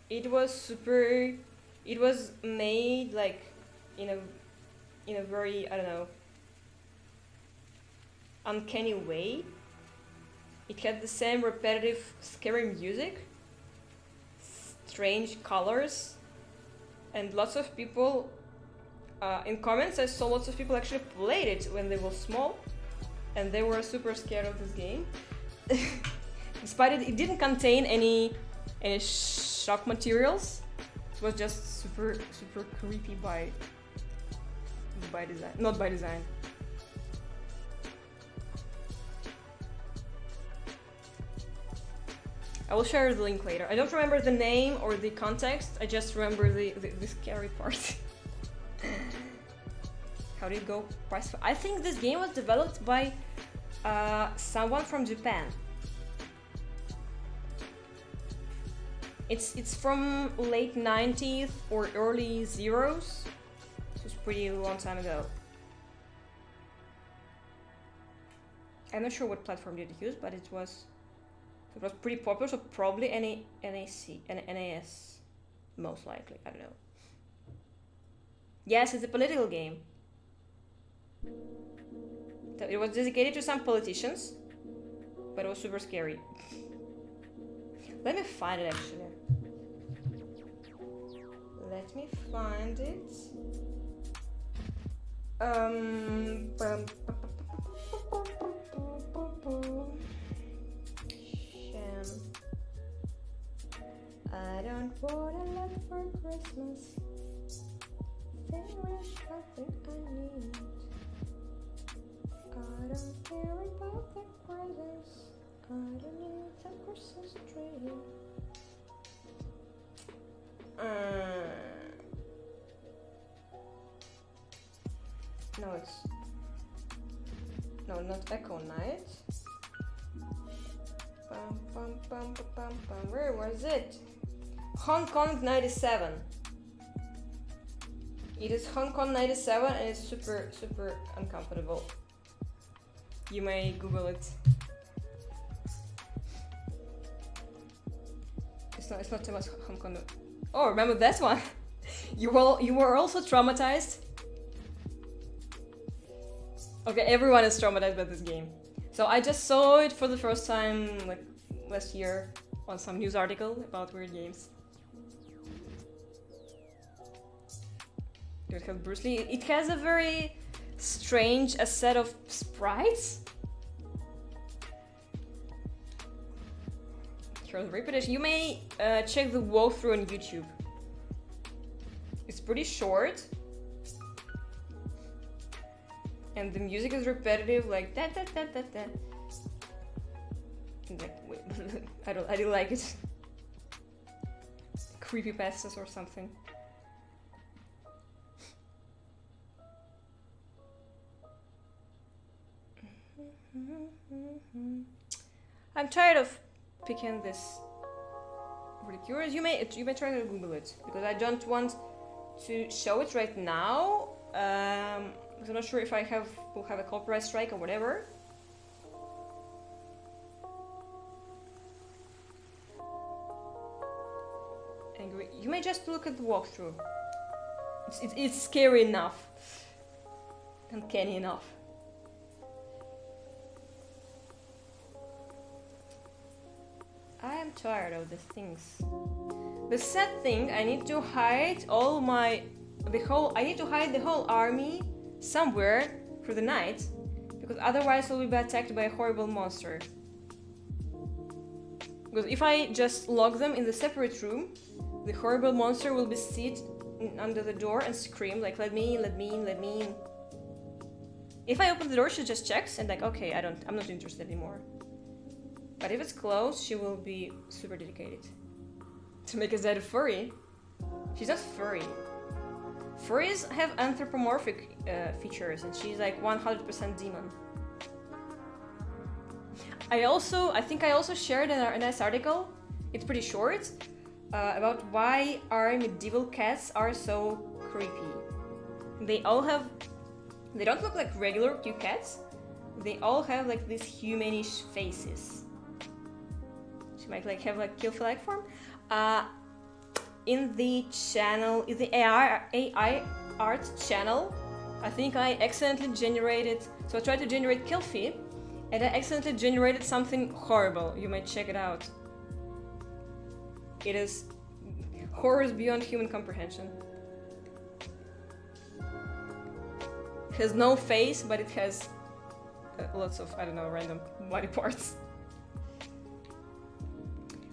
it was it was made like in a very, I don't know, uncanny way. It had the same repetitive, scary music, strange colors, and lots of people in comments I saw lots of people actually played it when they were small and they were super scared of this game. Despite it didn't contain any shock materials. It was just super creepy by design, not by design. I will share the link later. I don't remember the name or the context, I just remember the scary part. How did it go? Price? I think this game was developed by someone from Japan. It's from late 90s or early zeros. So it's pretty long time ago. I'm not sure what platform did it use, but it was pretty popular, so probably NAS, most likely, I don't know. Yes, it's a political game. So it was dedicated to some politicians, but it was super scary. Let me find it actually. Let me find it. I don't want a lot for Christmas. There is nothing I need. I don't care about the presents. I don't need the Christmas tree. No, it's... No, not Echo Night. Where was it? Hong Kong 97. It is Hong Kong 97 and it's super, super uncomfortable. You may Google it. It's not too much Hong Kong. Oh, remember that one? You were also traumatized? Okay, everyone is traumatized by this game. So I just saw it for the first time like last year on some news article about weird games. It has Bruce Lee. It has a very strange set of sprites. Here's the repetition. You may check the walkthrough on YouTube. It's pretty short. And the music is repetitive, like da da da da da. Like, wait, I didn't like it. Creepypastas or something. I'm tired of picking this ridiculous. You may try to Google it because I don't want to show it right now. Because I'm not sure if will have a copyright strike or whatever. Angry. You may just look at the walkthrough. It's scary enough. Uncanny enough. I am tired of these things. The sad thing, I need to hide I need to hide the whole army somewhere for the night, because otherwise we'll be attacked by a horrible monster. Because if I just lock them in the separate room, the horrible monster will be sit under the door and scream like, let me in, let me in, let me in. If I open the door, she just checks and like, okay, I'm not interested anymore. But if it's closed, she will be super dedicated. To make us a furry. She's not furry. Furries have anthropomorphic features, and she's like 100% demon. I think I also shared a nice article. It's pretty short about why our medieval cats are so creepy. They don't look like regular cute cats. They all have like these humanish faces. She might like have like kill flag form. In the channel, in the AI art channel, I think I accidentally generated. So I tried to generate Kilfi, and I accidentally generated something horrible. You might check it out. It is horrors beyond human comprehension. It has no face, but it has lots of, I don't know, random body parts.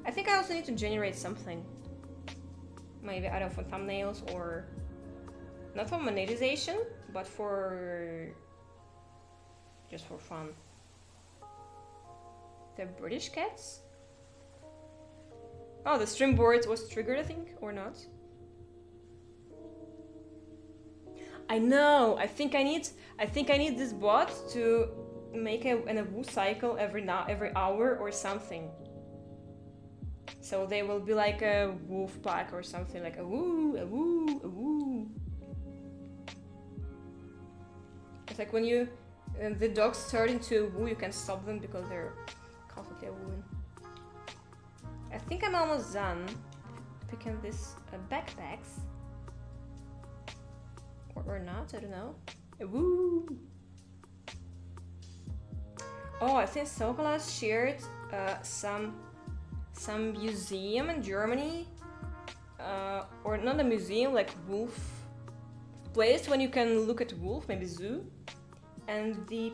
I think I also need to generate something. Maybe, I don't know, for thumbnails or... Not for monetization, but for... just for fun. They're British cats? Oh, the stream board was triggered, I think, or not? I know! I think I need this bot to make a woo cycle every hour or something. So they will be like a wolf pack or something, like a woo, a woo, a woo. It's like when the dogs turn into a woo, you can stop them because they're constantly wooing. I think I'm almost done picking these backpacks. Or not, I don't know. A woo! Oh, I think Sokolas shared some museum in Germany, or not a museum, like wolf place when you can look at wolf, maybe zoo, and the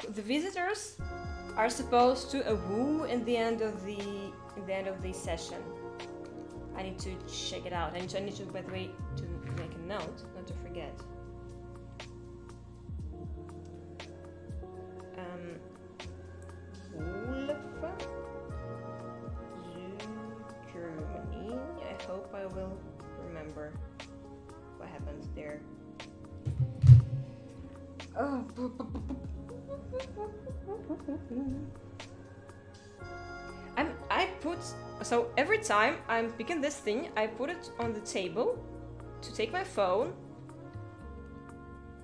visitors are supposed to woo in the end of the session. I need to check it out. I need to, by the way, to make a note, not to forget. Wolf. Germany. I hope I will sound there. Oh. So every time I'm picking this thing, I put it on the table to take my phone,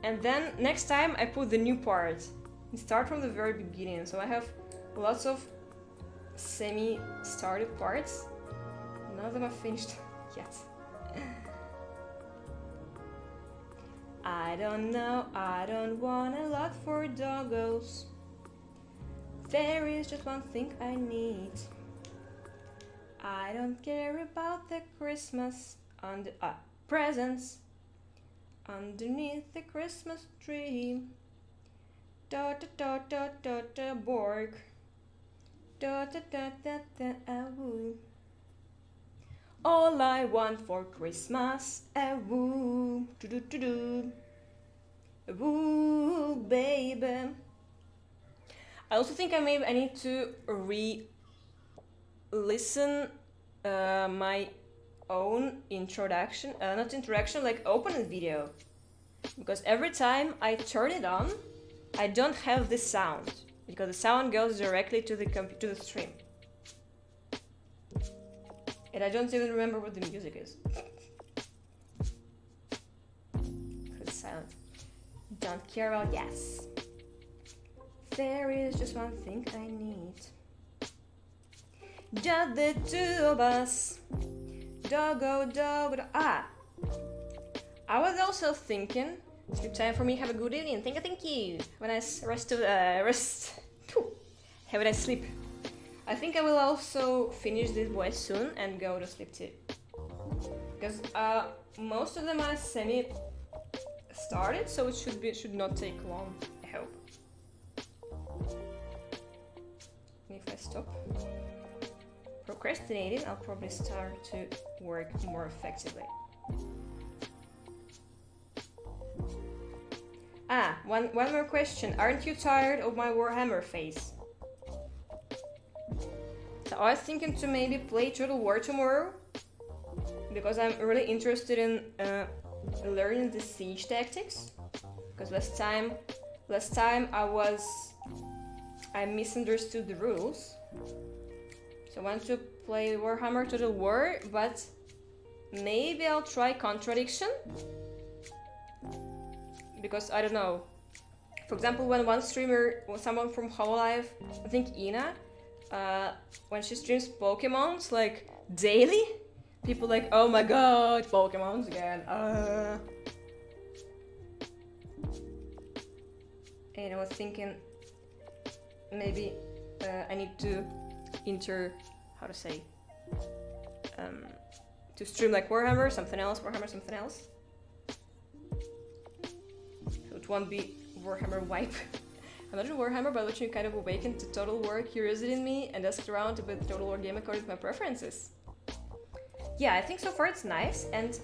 and then next time I put the new part and start from the very beginning. So I have lots of semi-started parts. None of them are finished yet. I don't know, I don't want a lot for doggos. There is just one thing I need. I don't care about the Christmas presents underneath the Christmas tree. Da da da da da da Borg. Da da da da da woo. All I want for Christmas, a woo, do do do do, a woo, baby. I also think I need to listen my own introduction, not introduction, like opening video, because every time I turn it on, I don't have this sound because the sound goes directly to the stream. And I don't even remember what the music is. It's silent. Don't care about yes. There is just one thing I need. Just the two of us. Doggo, doggo, I was also thinking, sleep time for me, have a good evening. Thank you. Have a nice rest. Have a nice sleep. I think I will also finish this boy soon and go to sleep too. Because most of them are semi-started, so it should not take long, I hope. And if I stop procrastinating, I'll probably start to work more effectively. One more question. Aren't you tired of my Warhammer face? So I was thinking to maybe play Total War tomorrow, because I'm really interested in learning the siege tactics. Because last time I misunderstood the rules. So I want to play Warhammer Total War, but maybe I'll try Contradiction. Because I don't know. For example, when one streamer, someone from Hololive, I think Ina, when she streams Pokemons like daily, people like, oh my god, Pokemons again. And I was thinking maybe I need to to stream like Warhammer, something else. So it won't be Warhammer wipe. I'm not in Warhammer, but watching kind of awakened to Total War curiosity in me and asked around to build the Total War game according to my preferences. Yeah, I think so far it's nice, and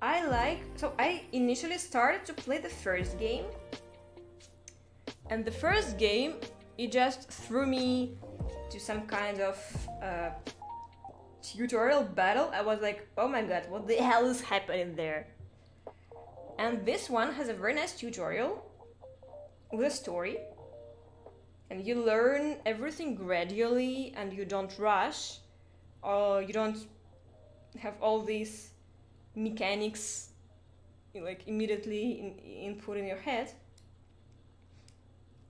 I initially started to play the first game, and the first game, it just threw me to some kind of tutorial battle. I was like, oh my god, what the hell is happening there? And this one has a very nice tutorial with a story, and you learn everything gradually, and you don't rush, or you don't have all these mechanics like immediately input in your head.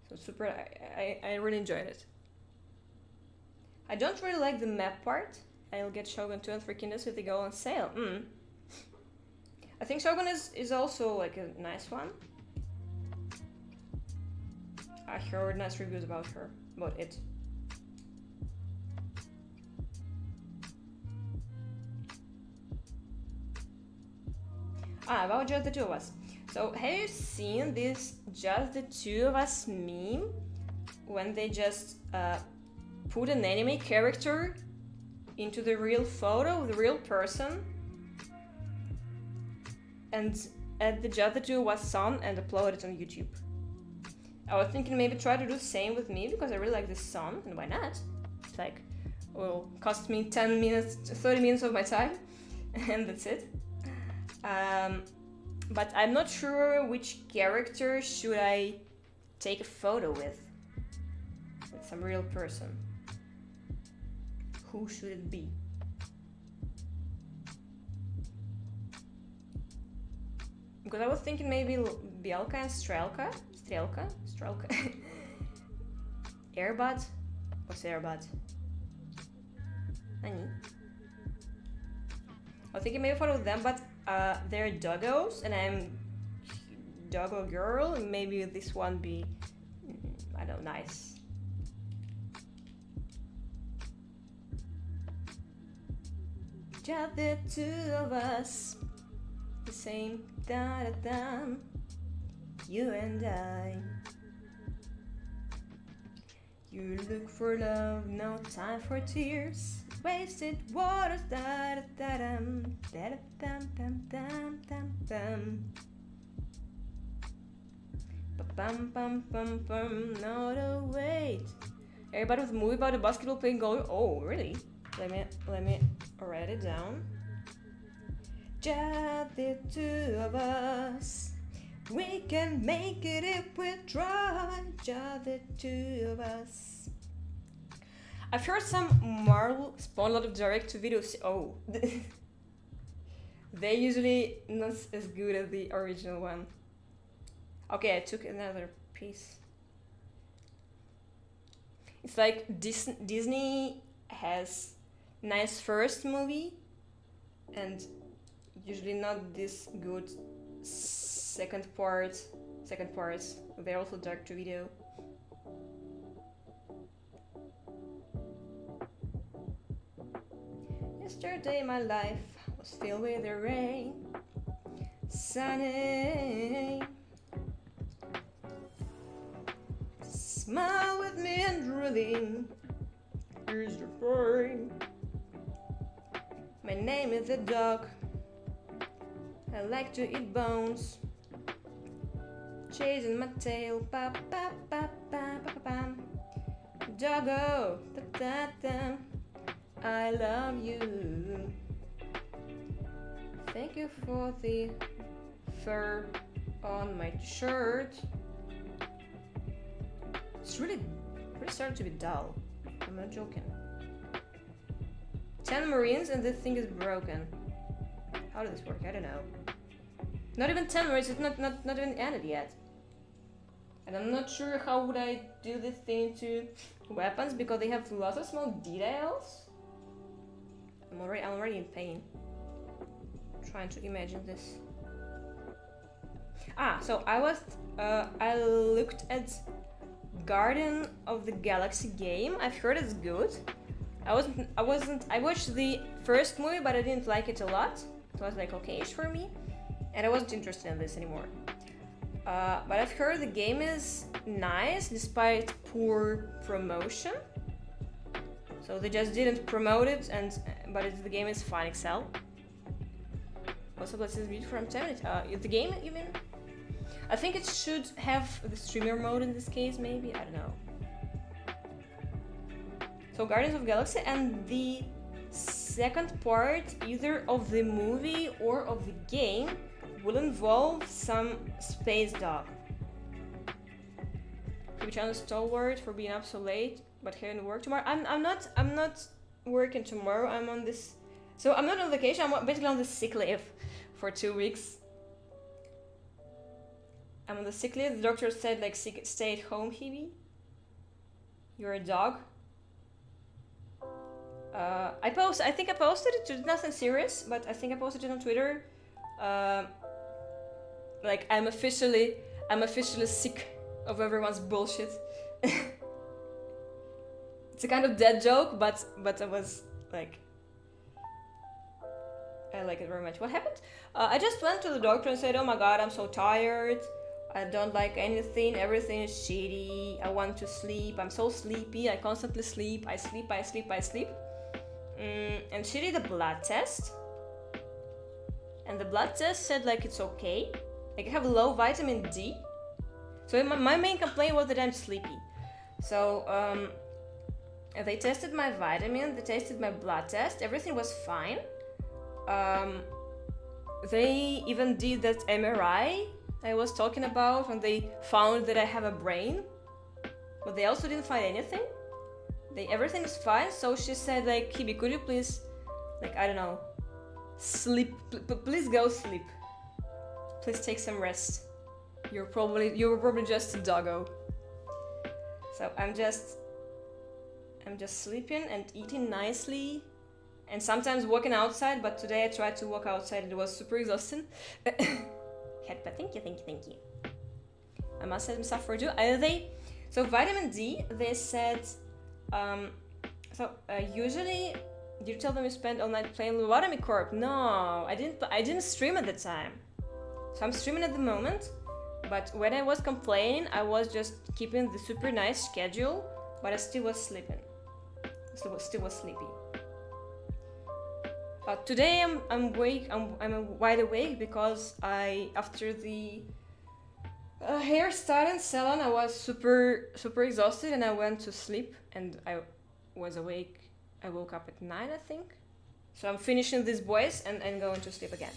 So super, I really enjoyed it. I don't really like the map part. I'll get Shogun 2 and 3 Kingdoms if they go on sale. I think Shogun is also like a nice one. I heard nice reviews about it. About Just the Two of Us. So have you seen this Just the Two of Us meme? When they just put an anime character into the real photo of the real person and add the Just the Two of Us song and upload it on YouTube. I was thinking maybe try to do the same with me, because I really like this song, and why not? It's like, will cost me 10 minutes, 30 minutes of my time, and that's it. But I'm not sure which character should I take a photo with. With some real person. Who should it be? Because I was thinking maybe Bielka and Strelka. Airbud? What's Airbud? Nani? I was thinking maybe follow them, but they're doggos and I'm doggo girl, and maybe this one be, I don't know, nice. Just the two of us, the same da-da-da, you and I. You look for love, no time for tears. Wasted waters, da-da-da-dum, da-da-dum-dum-dum-dum-dum. Ba-bum-bum-bum-bum, no, no, wait. Everybody with a movie about a basketball playing goal. Oh, really? Let me write it down. Just the two of us. We can make it if we try. Just the two of us. I've heard some Marvel spawn a lot of direct-to-video. Oh, they're usually not as good as the original one. Okay, I took another piece. It's like Disney has nice first movie and usually not this good second parts. They're also direct-to-video. Yesterday my life was filled with the rain, sunny. Smile with me and drilling. Here's your brain. My name is a dog. I like to eat bones. Chasing my tail. Pa pa pa pa pa pa pa. Doggo. Da da da. I love you. Thank you for the fur on my shirt. It's really starting to be dull. I'm not joking. 10 Marines and this thing is broken. How does this work? I don't know. Not even 10 Marines, it's not even ended yet. And I'm not sure how would I do this thing to weapons because they have lots of small details. I'm already in pain. Trying to imagine this. So I looked at Guardian of the Galaxy game. I've heard it's good. I watched the first movie, but I didn't like it a lot. It was like okay-ish for me, and I wasn't interested in this anymore. But I've heard the game is nice despite poor promotion. So they just didn't promote it, but the game is fine. Excel. Also, this is beautiful from 10 minutes. The game, you mean? I think it should have the streamer mode in this case, maybe? I don't know. So Guardians of the Galaxy, and the second part, either of the movie or of the game, will involve some space dog. Hibinwa stalwart for being up so late, but having to work tomorrow. I'm not working tomorrow. I'm on this, so I'm not on vacation. I'm basically on the sick leave for 2 weeks. I'm on the sick leave. The doctor said like stay at home, Hibi. You're a dog. I think I posted it. It's nothing serious, but I think I posted it on Twitter. Like I'm officially sick of everyone's bullshit. It's a kind of dead joke, but I was like, I like it very much. What happened? I just went to the doctor and said, oh my god, I'm so tired. I don't like anything. Everything is shitty. I want to sleep. I'm so sleepy. I constantly sleep. I sleep. And she did a blood test. And the blood test said like it's okay. Like I have low vitamin D. So my main complaint was that I'm sleepy. So they tested my vitamin. They tested my blood test. Everything was fine. they even did that MRI I was talking about when they found that I have a brain, but they also didn't find anything. Everything is fine. So she said like, Hibi, could you please, like, I don't know, sleep, please go sleep. Please take some rest. You were probably just a doggo. So I'm just sleeping and eating nicely, and sometimes walking outside, but today I tried to walk outside and it was super exhausting. But thank you. I must have some stuff for you. So vitamin D, they said, usually, did you tell them you spend all night playing Warhammer Corp? No, I didn't stream at the time. So I'm streaming at the moment, but when I was complaining, I was just keeping the super nice schedule, but I still was sleeping. Still was sleepy. Today I'm wide awake because after the hairstyle and salon, I was super exhausted and I went to sleep and I was awake. I woke up at 9, I think. So I'm finishing these boys and going to sleep again.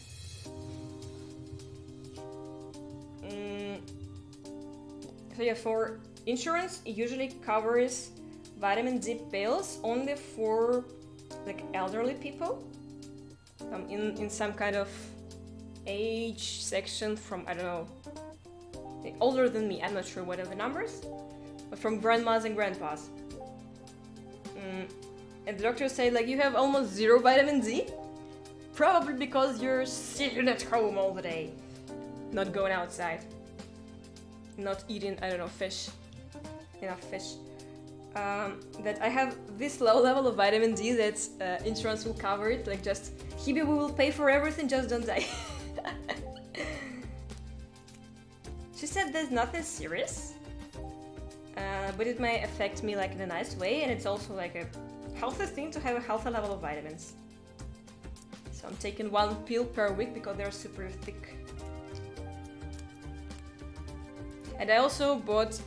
So yeah, for insurance, it usually covers vitamin D pills only for like elderly people. In some kind of age section from, I don't know, older than me, I'm not sure what are the numbers, but from grandmas and grandpas. And the doctor said like, you have almost 0 vitamin D, probably because you're sitting at home all the day, not going outside, not eating, I don't know, enough fish. That I have this low level of vitamin D that insurance will cover it, like just, Hibi, we will pay for everything, just don't die. She said there's nothing serious, but it may affect me like in a nice way, and it's also like a healthy thing to have a healthy level of vitamins. So I'm taking 1 pill per week because they're super thick. And I also bought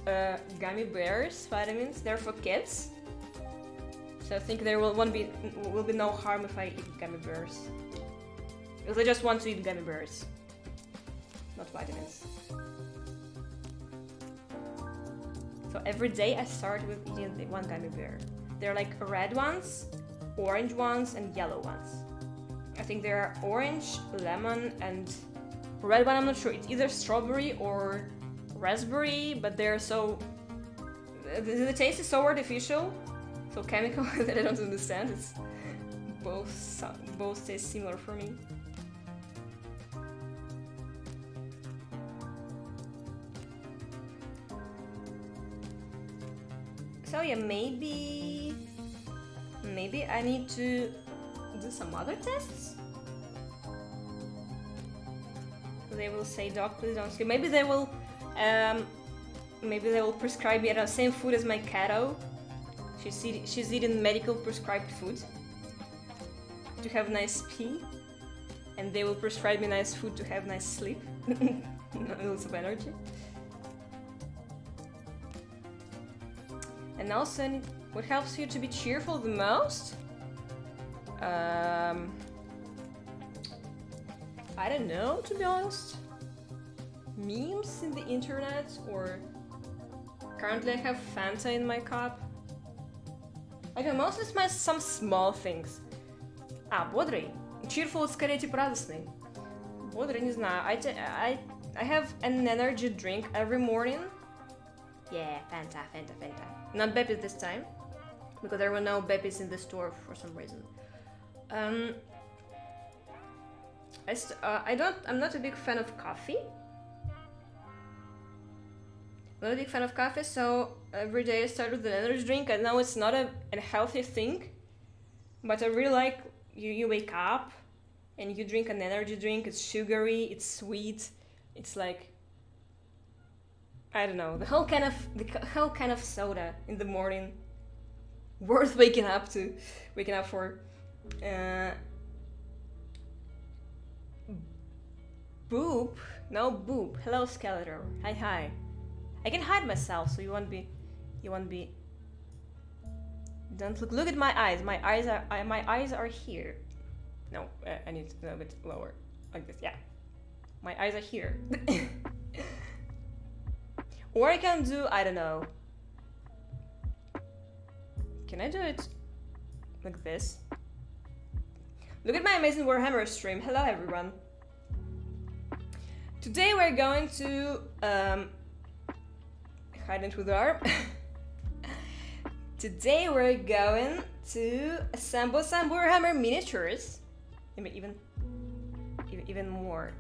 gummy bears vitamins. They're for kids, so I think there will be no harm if I eat gummy bears, because I just want to eat gummy bears, not vitamins. So every day I start with eating 1 gummy bear. They're like red ones, orange ones, and yellow ones. I think there are orange, lemon, and red one. I'm not sure. It's either strawberry or raspberry, but they're so... The taste is so artificial, so chemical that I don't understand. It's both taste similar for me. So yeah, maybe I need to do some other tests. They will say, "Doc, please don't sleep." Maybe they will prescribe me the same food as my kiddo. She's eating medical prescribed food to have nice pee, and they will prescribe me nice food to have nice sleep, lots of energy. And also, what helps you to be cheerful the most? I don't know, to be honest. Memes in the internet, or currently I have Fanta in my cup. Okay, mostly it's some small things. Бодрый. Cheerful, скорее типа радостный. Бодрый, не знаю. I have an energy drink every morning. Yeah, Fanta. Not Beppis this time, because there were no Beppis in the store for some reason. I'm not a big fan of coffee. Not a big fan of coffee, so every day I start with an energy drink. I know it's not a healthy thing, but I really like you wake up and you drink an energy drink. It's sugary, it's sweet, it's like, I don't know, the whole kind of soda in the morning. Worth waking up for. Boop? No, Boop. Hello, Skeletor. Hi. I can hide myself, so you won't be. Don't look at my eyes. My eyes are here. No, I need to go a bit lower. like this, yeah. My eyes are here. Or I can do, I don't know. Can I do it like this? Look at my amazing Warhammer stream. Hello everyone. Today we're going to hide into the arm. Today we're going to assemble some Warhammer miniatures. Even more.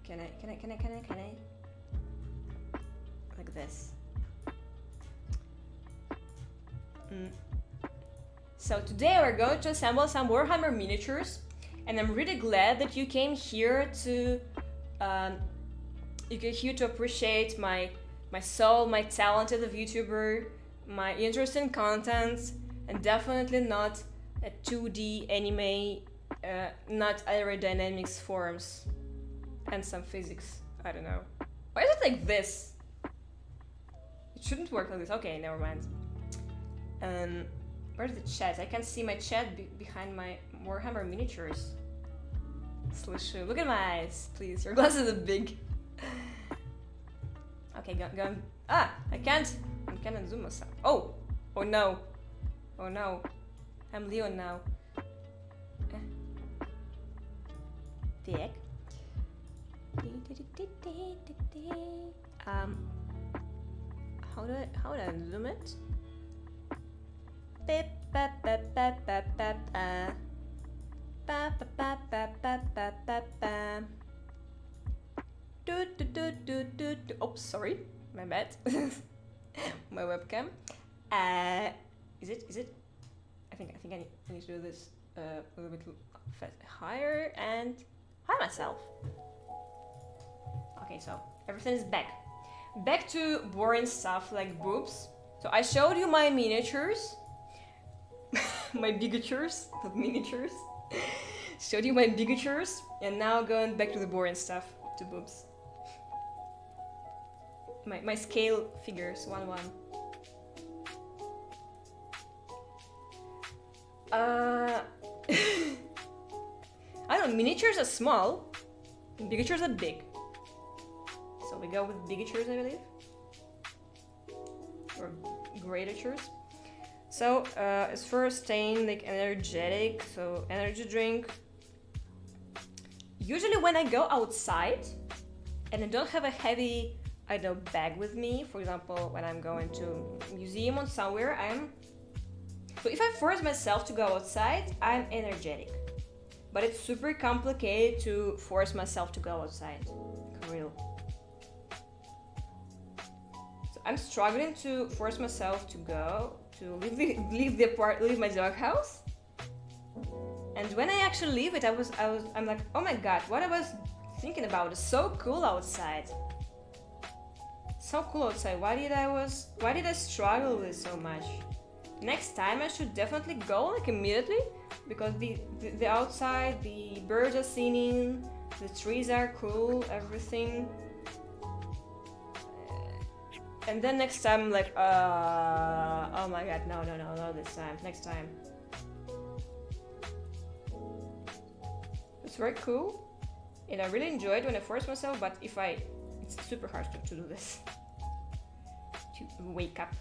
Can I? Like this. So today we're going to assemble some Warhammer miniatures, and I'm really glad that you came here to appreciate my soul, my talent as a VTuber, my interest in content, and definitely not a 2D anime, not aerodynamics forms, and some physics. I don't know. Why is it like this? It shouldn't work like this. Okay, never mind. Where's the chat? I can't see my chat behind my Warhammer miniatures. Slushu, look at my eyes, please. Your glasses are big. Okay, go. Ah, I can't zoom myself. Oh no. Oh no. I'm Leon now. Dick. How do I zoom it? Oops, sorry, my bad. My webcam. Is it? I think I need to do this a little bit higher and hide myself. Okay, so everything is back. Back to boring stuff like boobs. So I showed you my miniatures. My bigatures, not miniatures. Showed you my bigatures, and now going back to the boring stuff, to boobs. My scale figures, 1-1. I don't know, miniatures are small, and bigatures are big. So we go with bigatures, I believe. Or greatatures. So, as for staying like energetic, so energy drink. Usually when I go outside and I don't have a heavy, I don't know, bag with me, for example, when I'm going to a museum or somewhere, so if I force myself to go outside, I'm energetic. But it's super complicated to force myself to go outside, for real. So I'm struggling to force myself to go, to leave my doghouse. And when I actually leave it, I'm like, oh my god, what I was thinking about is so cool outside. So cool outside. Why did I struggle with so much? Next time I should definitely go like immediately, because the outside, the birds are singing, the trees are cool, everything. And then next time I'm like, oh my god, no, this time, next time. It's very cool, and I really enjoy it when I force myself, but it's super hard to do this. To wake up.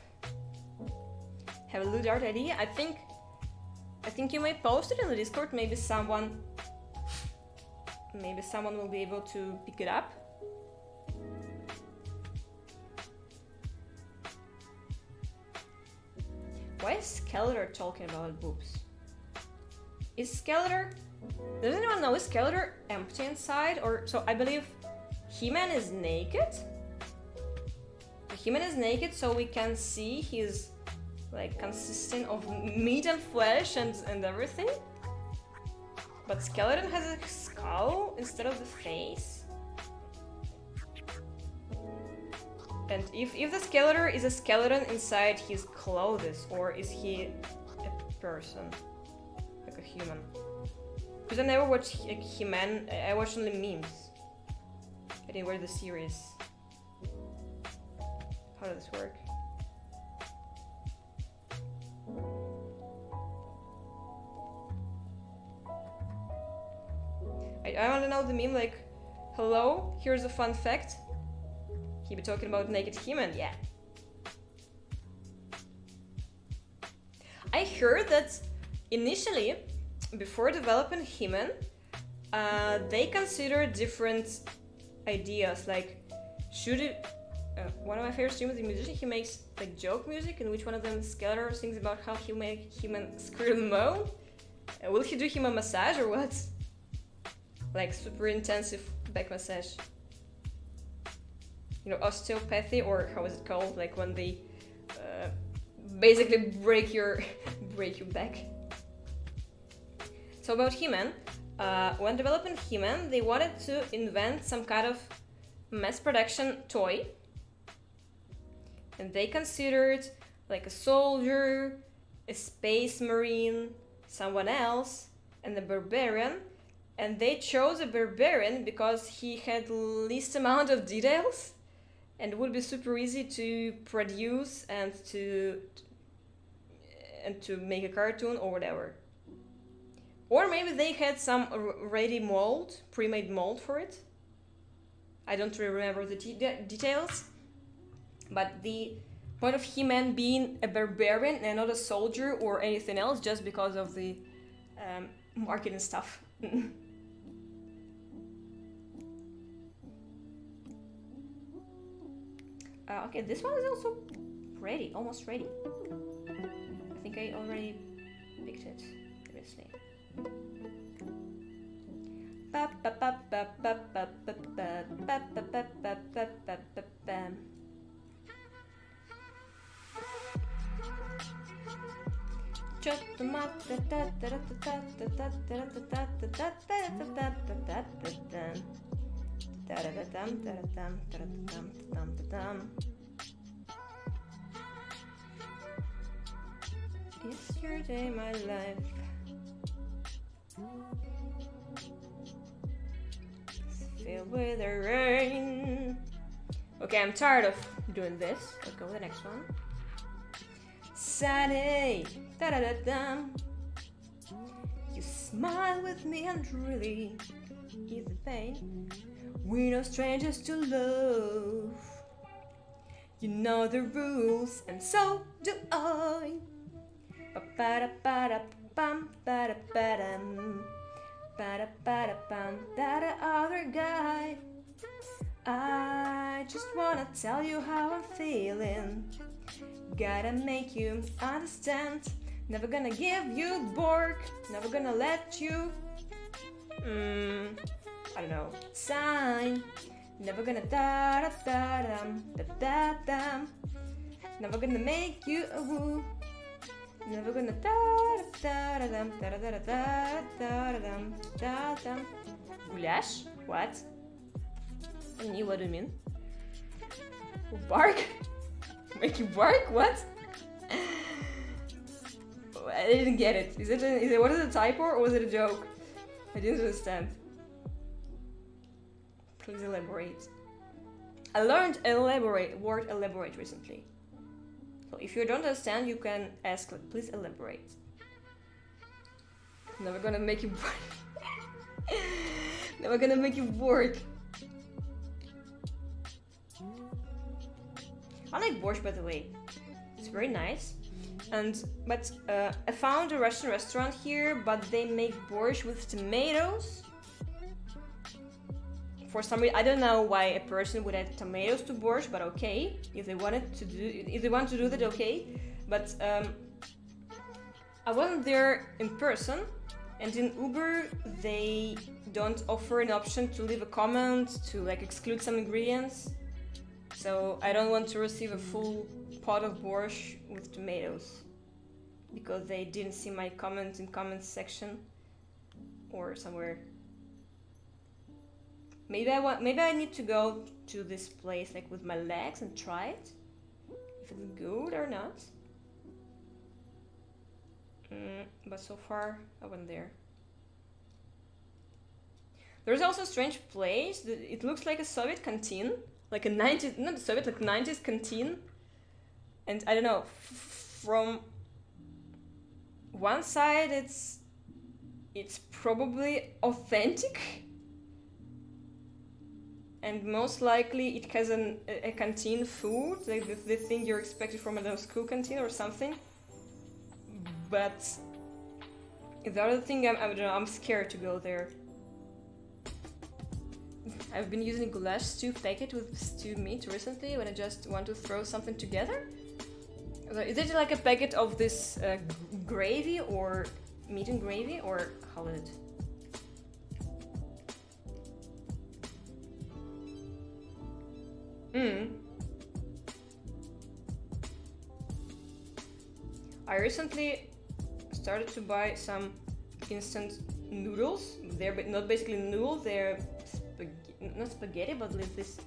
Have a little art idea? I think you may post it in the Discord, maybe someone will be able to pick it up. Why is Skeletor talking about boobs? Does anyone know, is Skeletor empty inside? Or, so I believe He-Man is naked? He-Man is naked, so we can see his, like, consisting of meat and flesh and everything. But Skeleton has a skull instead of the face. And if the Skeletor is a skeleton inside his clothes, or is he a person? Like a human? Because I never watched He-Man, I watched only memes. I didn't watch the series. How does this work? I want to know the meme like, hello, here's a fun fact. He be talking about naked human, yeah. I heard that initially, before developing human, they considered different ideas, like, should it... one of my favorite streamers, the musician, he makes like joke music in which one of them, Skeletor, sings about how he'll make human scream and moan. Will he do human massage or what? Like super intensive back massage. You know, osteopathy, or how is it called? Like when they basically break your back. So about human, when developing human, they wanted to invent some kind of mass production toy. And they considered like a soldier, a space marine, someone else, and a barbarian. And they chose a barbarian because he had least amount of details and would be super easy to produce and to make a cartoon or whatever. Or maybe they had some ready mold, pre-made mold for it. I don't really remember the details. But the point of He-Man being a barbarian and not a soldier or anything else, just because of the marketing stuff. Okay, this one is also ready, almost ready. I think I already picked it previously. Yesterday my life is filled with the rain. Okay, I'm tired of doing this. Let's go with the next one. Sunny, da-da-da-dum. You smile with me and really ease the pain. We're no strangers to love. You know the rules, and so do I. Ba-ba-da-ba-da-bum, ba-da-ba-dum. Ba-da-ba-da-bum, that other guy. I just wanna tell you how I'm feeling. Gotta make you understand. Never gonna give you Borg. Never gonna let you I don't know, sign. Never gonna da-da-da-dum, da-da-dum. Never gonna make you a woo. Never gonna da-da-da-dum, da-da-da-da-da-dum, da-dum. Goulash? What? What do you mean? Bark? Make you bark? What? I didn't get it. Is it what is it, a typo or was it a joke? I didn't understand. Please elaborate. I learned word elaborate recently. So if you don't understand, you can ask like, please elaborate. Never gonna make you bark. Never gonna make you bark. I like borscht, by the way. It's very nice. But I found a Russian restaurant here, but they make borscht with tomatoes. For some reason, I don't know why a person would add tomatoes to borscht, but okay. If they want to do that, okay. But I wasn't there in person, and in Uber they don't offer an option to leave a comment to like exclude some ingredients. So I don't want to receive a full pot of borscht with tomatoes because they didn't see my comment in comments section or somewhere. Maybe I need to go to this place like with my legs and try it, if it's good or not. But so far I went there. There's also a strange place. It looks like a Soviet canteen, like a 90s, not Soviet, like 90s canteen. And I don't know, from one side it's probably authentic, and most likely it has a canteen food, like the thing you're expected from a school canteen or something. But the other thing, I don't know, I'm scared to go there. I've been using goulash stew packet with stewed meat recently when I just want to throw something together. Is it like a packet of this gravy or meat and gravy, or how is it? I recently started to buy some instant noodles. They're not basically noodles, they're not spaghetti, but with this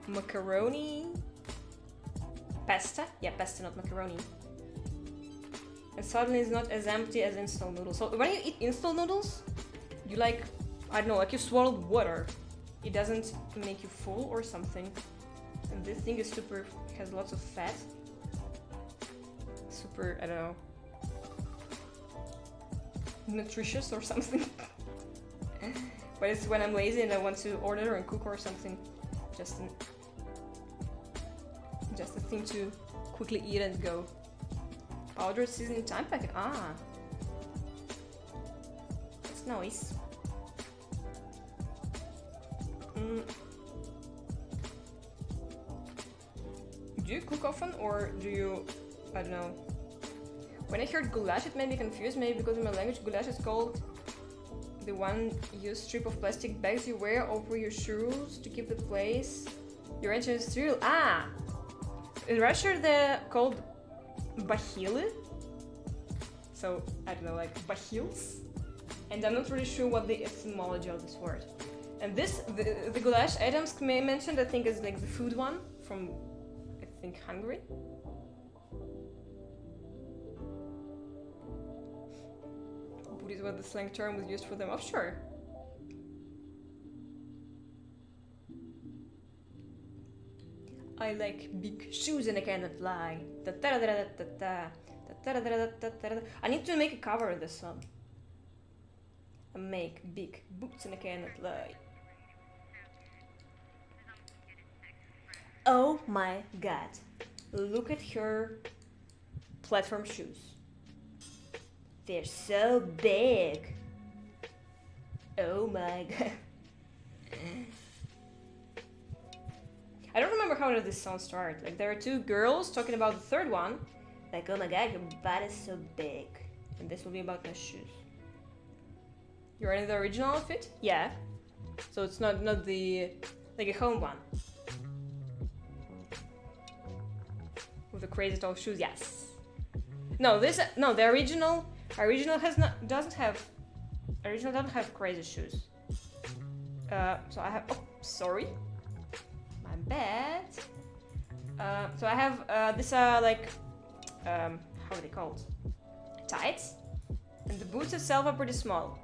macaroni pasta. Yeah, pasta, not macaroni. And suddenly it's not as empty as instant noodles. So when you eat instant noodles, you like, I don't know, like you swallowed water. It doesn't make you full or something. And this thing is super, has lots of fat. Super, I don't know, nutritious or something. But it's when I'm lazy and I want to order and cook or something. Just a thing to quickly eat and go. Powdered seasoning time packet. Ah, that's nice. Do you cook often, or do you, I don't know. When I heard goulash, it made me confused, maybe because in my language goulash is called the one used strip of plastic bags you wear over your shoes to keep the place you're entering sterile. Ah! In Russia they're called bahili. So, I don't know, like bahils. And I'm not really sure what the etymology of this word. And this, the goulash items mentioned, I think is like the food one from, I think, Hungary. What is what the slang term was used for them? Oh, sure. I like big shoes and I cannot lie. I need to make a cover of this song. I make big boots and I cannot lie. Oh my god. Look at her platform shoes. They're so big. Oh my god. I don't remember how did this song start. Like there are two girls talking about the third one. Like, oh my god, your body's so big. And this will be about my shoes. You're in the original outfit? Yeah. So it's not the like a home one. With the crazy tall shoes, yes. No, the original doesn't have crazy shoes. So I have, oh, sorry. My bad. So I have this like how are they called? Tights. And the boots itself are pretty small.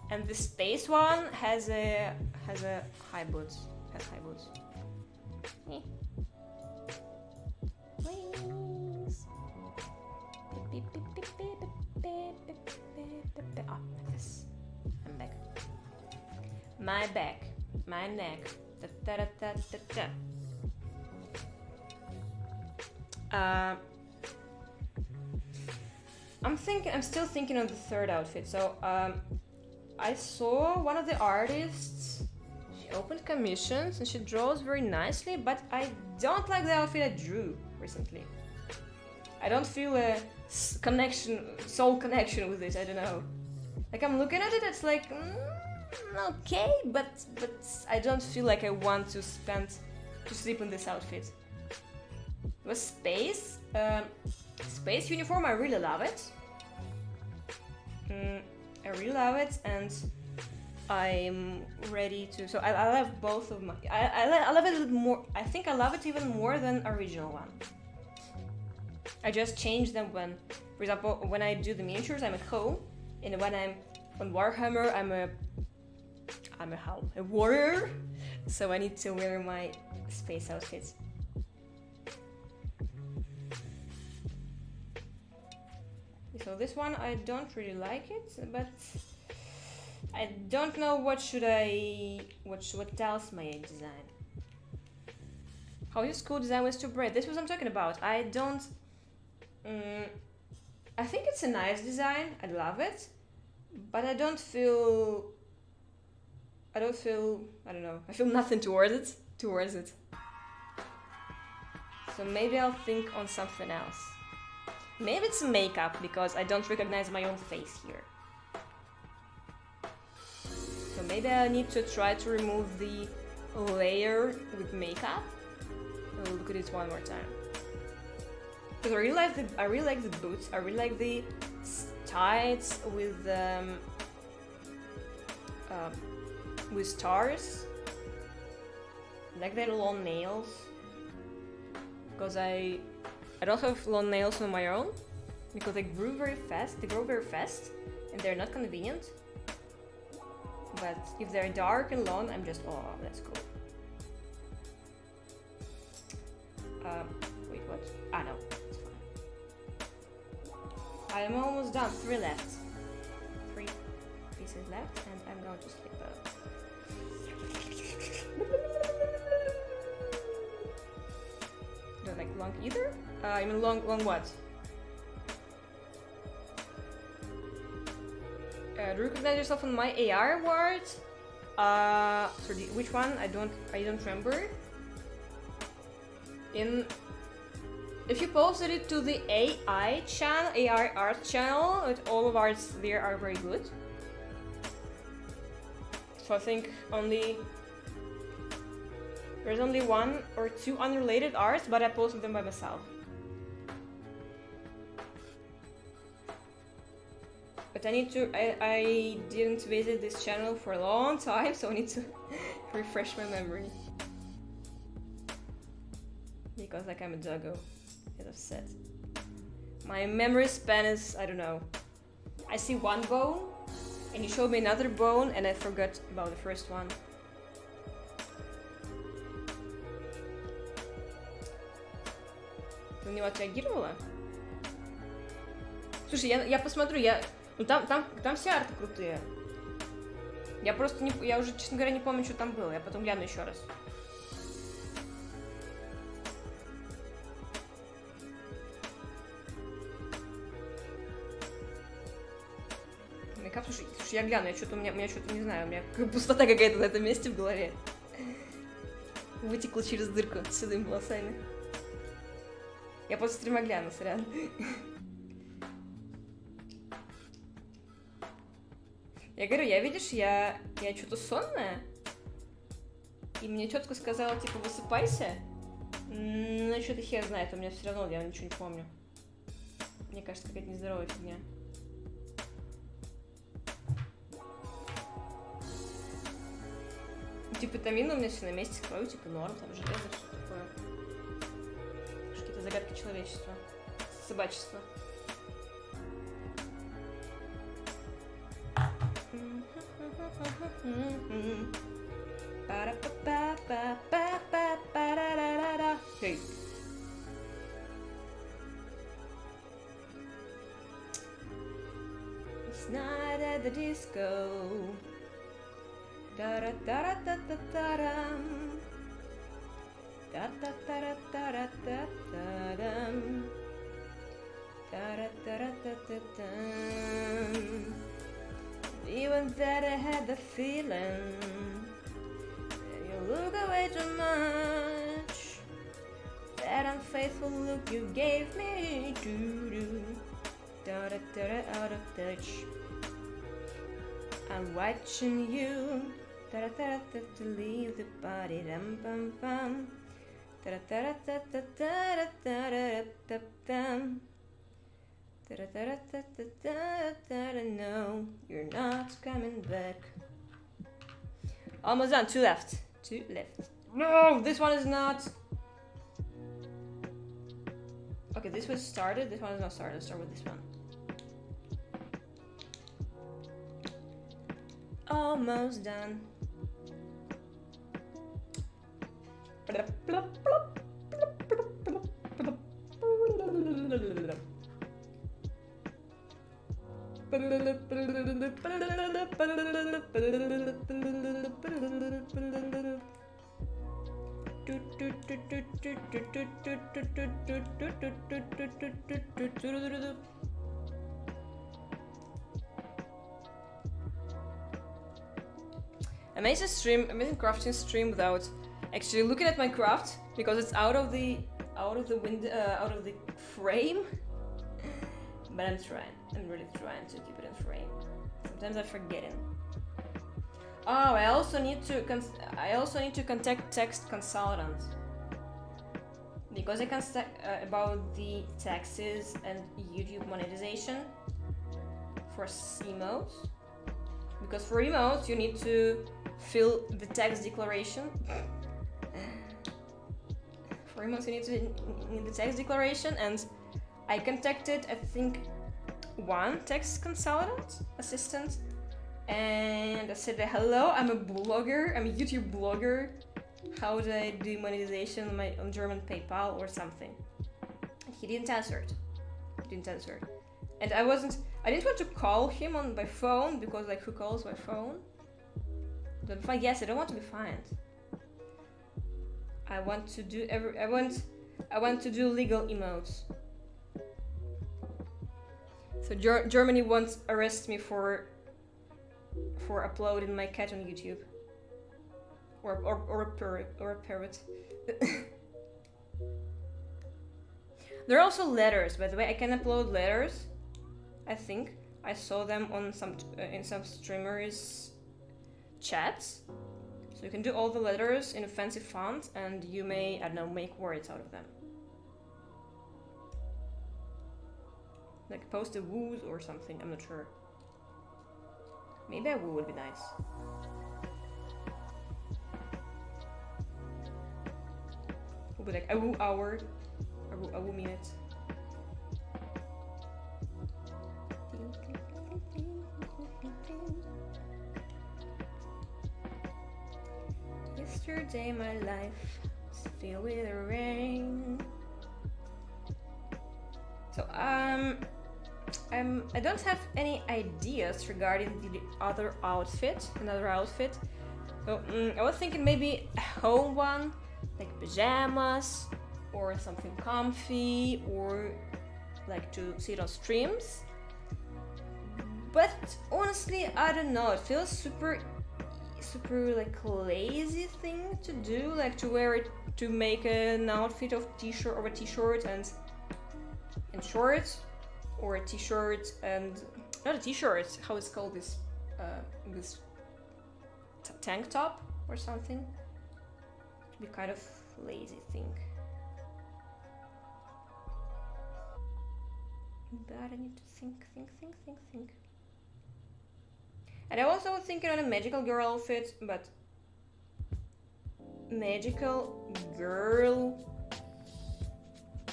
And the space one has high boots. Eh. Please. Ah, yes. I'm back. My back. My neck. I'm still thinking of the third outfit. So I saw one of the artists. She opened commissions and she draws very nicely, but I don't like the outfit I drew recently. I don't feel a soul connection with it. I don't know. Like I'm looking at it, it's like okay, but I don't feel like I want to sleep in this outfit. It was space uniform. I really love it. I really love it, and I'm ready to. So I love both of my. I love it a little more. I think I love it even more than original one. I just change them when, for example, when I do the miniatures, I'm at home, and when I'm on Warhammer, I'm a warrior, so I need to wear my space outfit. So this one I don't really like it, but I don't know what else may I design. How is school design with VTuber? This is what I'm talking about. I don't. I think it's a nice design. I love it, but I don't feel. I don't know. I feel nothing towards it. So maybe I'll think on something else. Maybe it's makeup because I don't recognize my own face here. So maybe I need to try to remove the layer with makeup. I'll look at it one more time. Because I really like the boots. I really like the tights with stars. I like their long nails. Because I don't have long nails on my own. Because they grow very fast, and they're not convenient. But if they're dark and long, I'm just, oh, that's cool. Wait, what? Ah, no, it's fine. I am almost done. 3 left. 3 pieces left, and I'm going to sleep out. Don't like long either? I mean long what? Do you recognize yourself on my AR award? Sorry, which one? I don't remember. If you posted it to the AI channel, AR art channel, all of arts there are very good. So I think there's only 1 or 2 unrelated arts, but I posted them by myself. But I didn't visit this channel for a long time, so I need to refresh my memory. Because like I'm a doggo, as I've said. My memory span is, I don't know. I see one bone, and you show me another bone, and I forgot about the first one. Ты на него отреагировала? Слушай, я посмотрю, ну там все арты крутые. Я просто я уже, честно говоря, не помню, что там было. Я потом гляну еще раз. Мейкап, слушай, я гляну, у меня что-то не знаю, у меня пустота какая-то на этом месте в голове. Вытекла через дырку с седыми волосами. Я после стрима гляну, сорян. Я говорю, видишь, я что-то сонная, и мне четко сказала, типа, высыпайся. Ну, что-то хер знает, у меня все равно, я ничего не помню. Мне кажется, какая-то нездоровая фигня. Типа, витамины у меня все на месте, кровь, типа, норм, там, железо, что такое. Какие-то загадки человечества, собачества. Hey. It's night at the disco. Da da da da da da da. Da da da da da da da da. Da da da da da da. Even that I had the feeling that you look away too much. That unfaithful look you gave me, out of touch. I'm watching you, to leave the body, dum bum bum. No, you're not coming back. Almost done. 2 left. 2 left. No, this one is not. Okay, this was started. This one is not started. Let's start with this one. Almost done. Amazing crafting stream without actually looking at my craft because it's out of the window, out of the frame. But I'm really trying to keep it in frame. Sometimes I forget it. Oh, I also need to contact text consultant because I can about the taxes and YouTube monetization for emotes. Because for emotes you need to fill the tax declaration. For emotes you need the tax declaration, and I contacted I think one tax consultant assistant, and I said, hello, I'm a blogger, I'm a YouTube blogger. How do I do monetization on German PayPal or something? And he didn't answer it. And I didn't want to call him on by phone because like who calls by phone? Don't find. Yes, I don't want to be fined. I want to do legal emotes. So Germany won't arrest me for uploading my cat on YouTube. Or a parrot. There are also letters, by the way. I can upload letters. I think I saw them on in some streamers' chats. So you can do all the letters in a fancy font, and you may, I don't know, make words out of them. Like post a woos or something. I'm not sure. Maybe a woo would be nice. It would be like a woo hour, a woo minute. Yesterday my life was filled with rain. So I don't have any ideas regarding the another outfit. So I was thinking maybe a home one, like pajamas or something comfy, or like to sit on streams. But honestly, I don't know. It feels super like lazy thing to do, like to wear it, to make an outfit of t-shirt or a t-shirt and shorts, or a t-shirt and not a t-shirt. How is called this tank top or something? To be kind of lazy thing. But I need to think. And I also was thinking on a magical girl outfit, but magical girl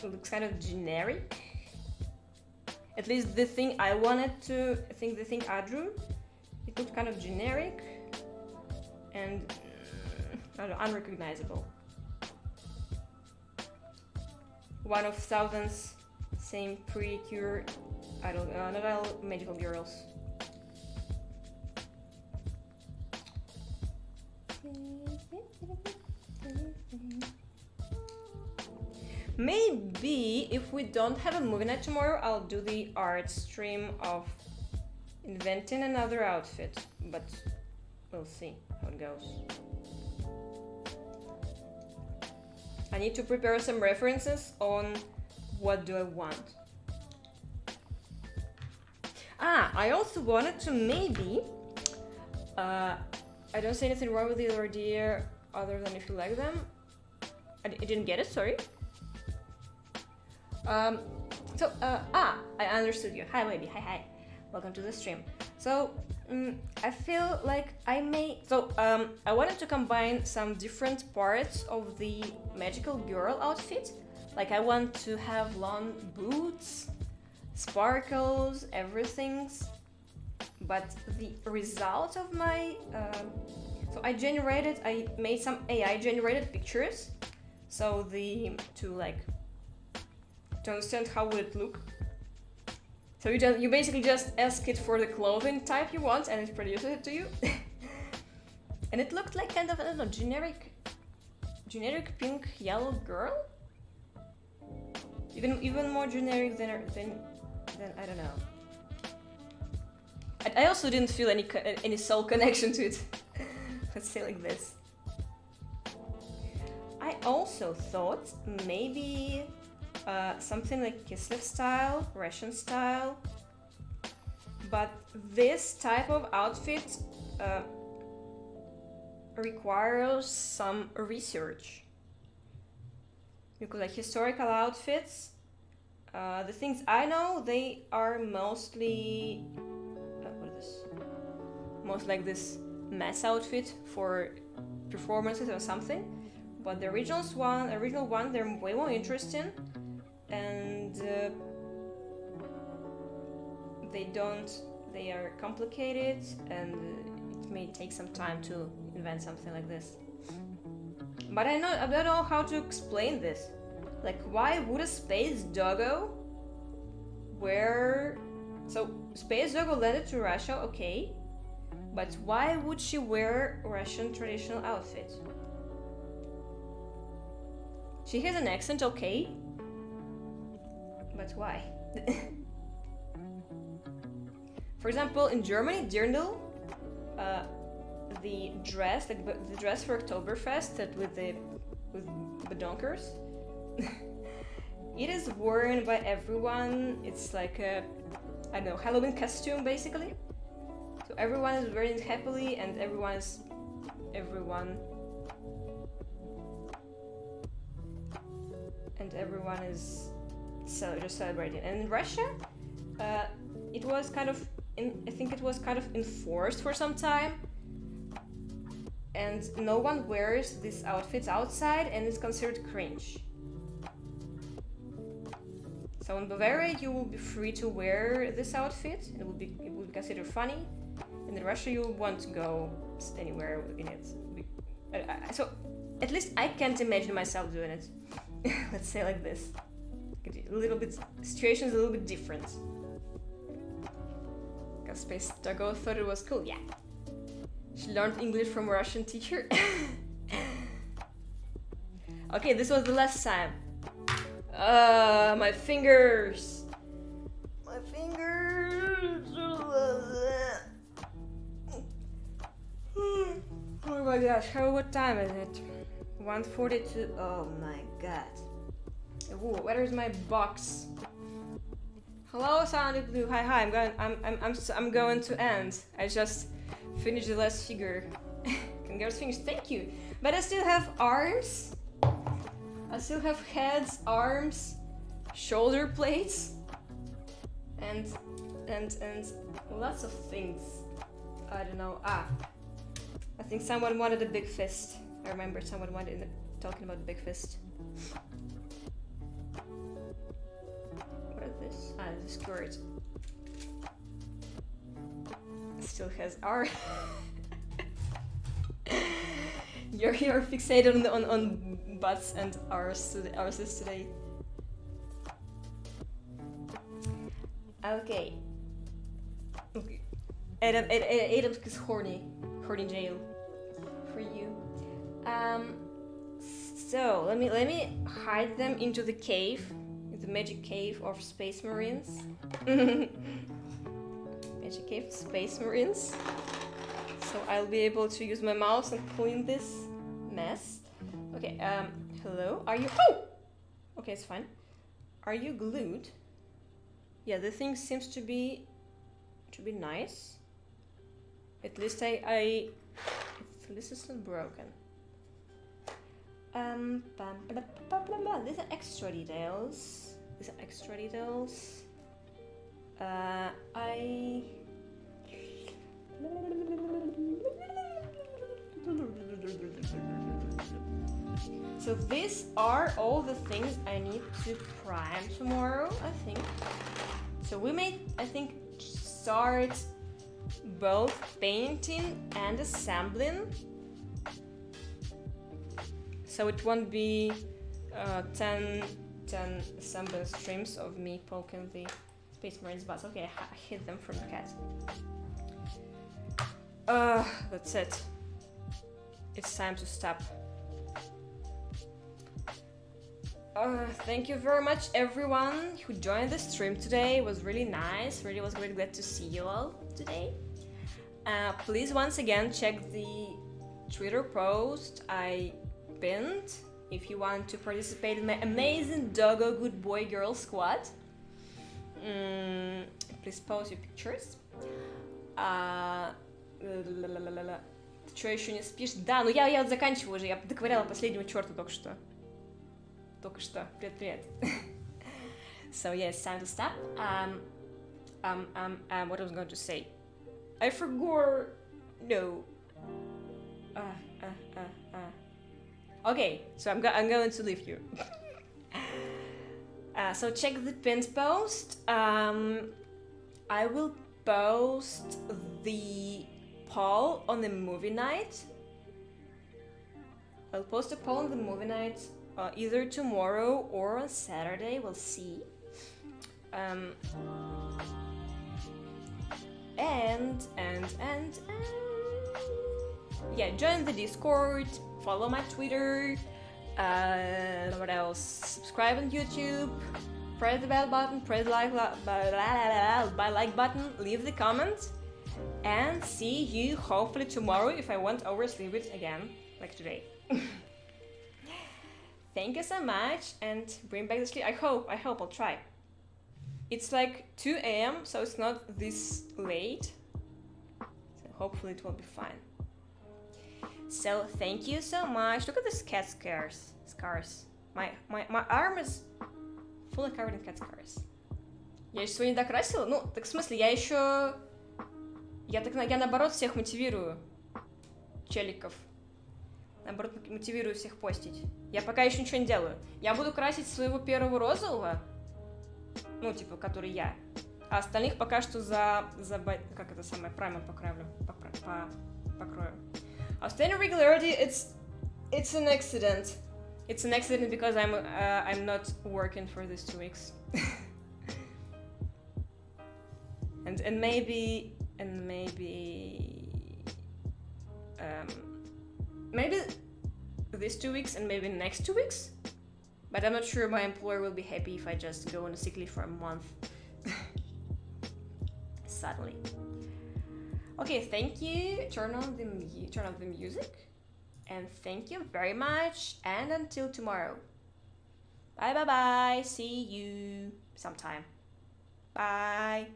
looks kind of generic. At least the thing I wanted to, I think the thing I drew, it looked kind of generic and I don't know, unrecognizable. One of thousands, same pretty cute, I don't know, not all magical girls. Maybe if we don't have a movie night tomorrow, I'll do the art stream of inventing another outfit, but we'll see how it goes. I need to prepare some references on what do I want. I also wanted to maybe, I don't see anything wrong with the idea other than if you like them. I didn't get it, sorry. I understood you. Hi, baby. Hi. Welcome to the stream. So, I feel like I may... So, I wanted to combine some different parts of the magical girl outfit. Like, I want to have long boots, sparkles, everything. But the result of my... So, I made some AI-generated pictures. So, to understand how would it look. So you basically just ask it for the clothing type you want and it produces it to you. And it looked like kind of, I don't know, generic pink yellow girl? Even more generic than I don't know. I also didn't feel any soul connection to it. Let's say like this. I also thought maybe something like Kislev style, Russian style, but this type of outfit requires some research. Because like historical outfits, the things I know, they are mostly most like this mess outfit for performances or something. But the original one, they're way more interesting, and they are complicated, and it may take some time to invent something like this. But I don't know how to explain this. Like, why would a space doggo wear... So, space doggo landed to Russia, okay. But why would she wear Russian traditional outfit? She has an accent, okay. But why? For example, in Germany, Dirndl, the dress for Oktoberfest with bedonkers, it is worn by everyone. It's like a, I don't know, Halloween costume basically. So everyone is wearing it happily, and everyone is just celebrating. And in Russia, it was kind of I think it was kind of enforced for some time, and no one wears these outfits outside, and it's considered cringe. So in Bavaria, you will be free to wear this outfit. It will be considered funny, and in Russia, you won't go anywhere in it. So at least I can't imagine myself doing it. Let's say like this. A little bit, situation is a little bit different. Because Space Doggo thought it was cool, yeah. She learned English from a Russian teacher. Okay, this was the last time. My fingers. My fingers. Oh my gosh, what time is it? 1:42. Oh my god. Ooh, where is my box? Hello, Sonic Blue. Hi. I'm going to end. I just finished the last figure. Congrats, fingers. Thank you. But I still have arms. I still have heads, arms, shoulder plates, and lots of things. I don't know. I think someone wanted a big fist. I remember someone wanted talking about big fist. What is this? This is skirt. Still has R. You're fixated on butts and arses today. Okay. Adam is horny jail for you. So let me hide them into the cave, the magic cave of Space Marines. Magic cave, Space Marines. So I'll be able to use my mouse and clean this mess. Okay, hello? Are you... Oh! Okay, it's fine. Are you glued? Yeah, the thing seems to be nice. At least at least it's not broken. These are extra details. So these are all the things I need to prime tomorrow, I think. So we may, I think, start both painting and assembling. So it won't be 10 assembly streams of me poking the Space Marines butts. Okay, I hid them from the cat. That's it. it's time to stop. Thank you very much everyone who joined the stream today. It was really nice. Really was really glad to see you all today. Please once again check the Twitter post I pinned if you want to participate in my amazing Doggo Good Boy Girl squad. Please post your pictures. Ты что, еще не спишь? Да, ну я вот заканчиваю уже. Я доковыряла последнего черта только что. Привет. So yeah, it's time to stop. What I was going to say? I forgot. No. Okay, so I'm going to leave you. So check the pinned post. I will post the poll on the movie night. I'll post a poll on the movie night either tomorrow or on Saturday. We'll see. Yeah, join the Discord, follow my Twitter, what else? Subscribe on YouTube, press the bell button, press the like button, leave the comment, and see you hopefully tomorrow if I won't oversleep it again, like today. Thank you so much, and bring back the sleep. I hope I'll try. It's like 2 AM, so it's not this late. So hopefully it will be fine. So thank you so much. Look at this cat scars. My arm is fully covered in cat scars. Я еще сегодня докрасила. Ну, так в смысле, я наоборот всех мотивирую. Челиков. Наоборот, мотивирую всех постить. Я пока еще ничего не делаю. Я буду красить своего первого розового. Ну, типа, который я. А остальных пока что как это самое, праймом покрою. Outstanding regularity, it's an accident. It's an accident because I'm not working for these 2 weeks. and maybe these 2 weeks and maybe next 2 weeks. But I'm not sure my employer will be happy if I just go on a sick leave for a month. Suddenly. Okay, thank you. Turn on the music. And thank you very much. And until tomorrow. Bye. See you sometime. Bye.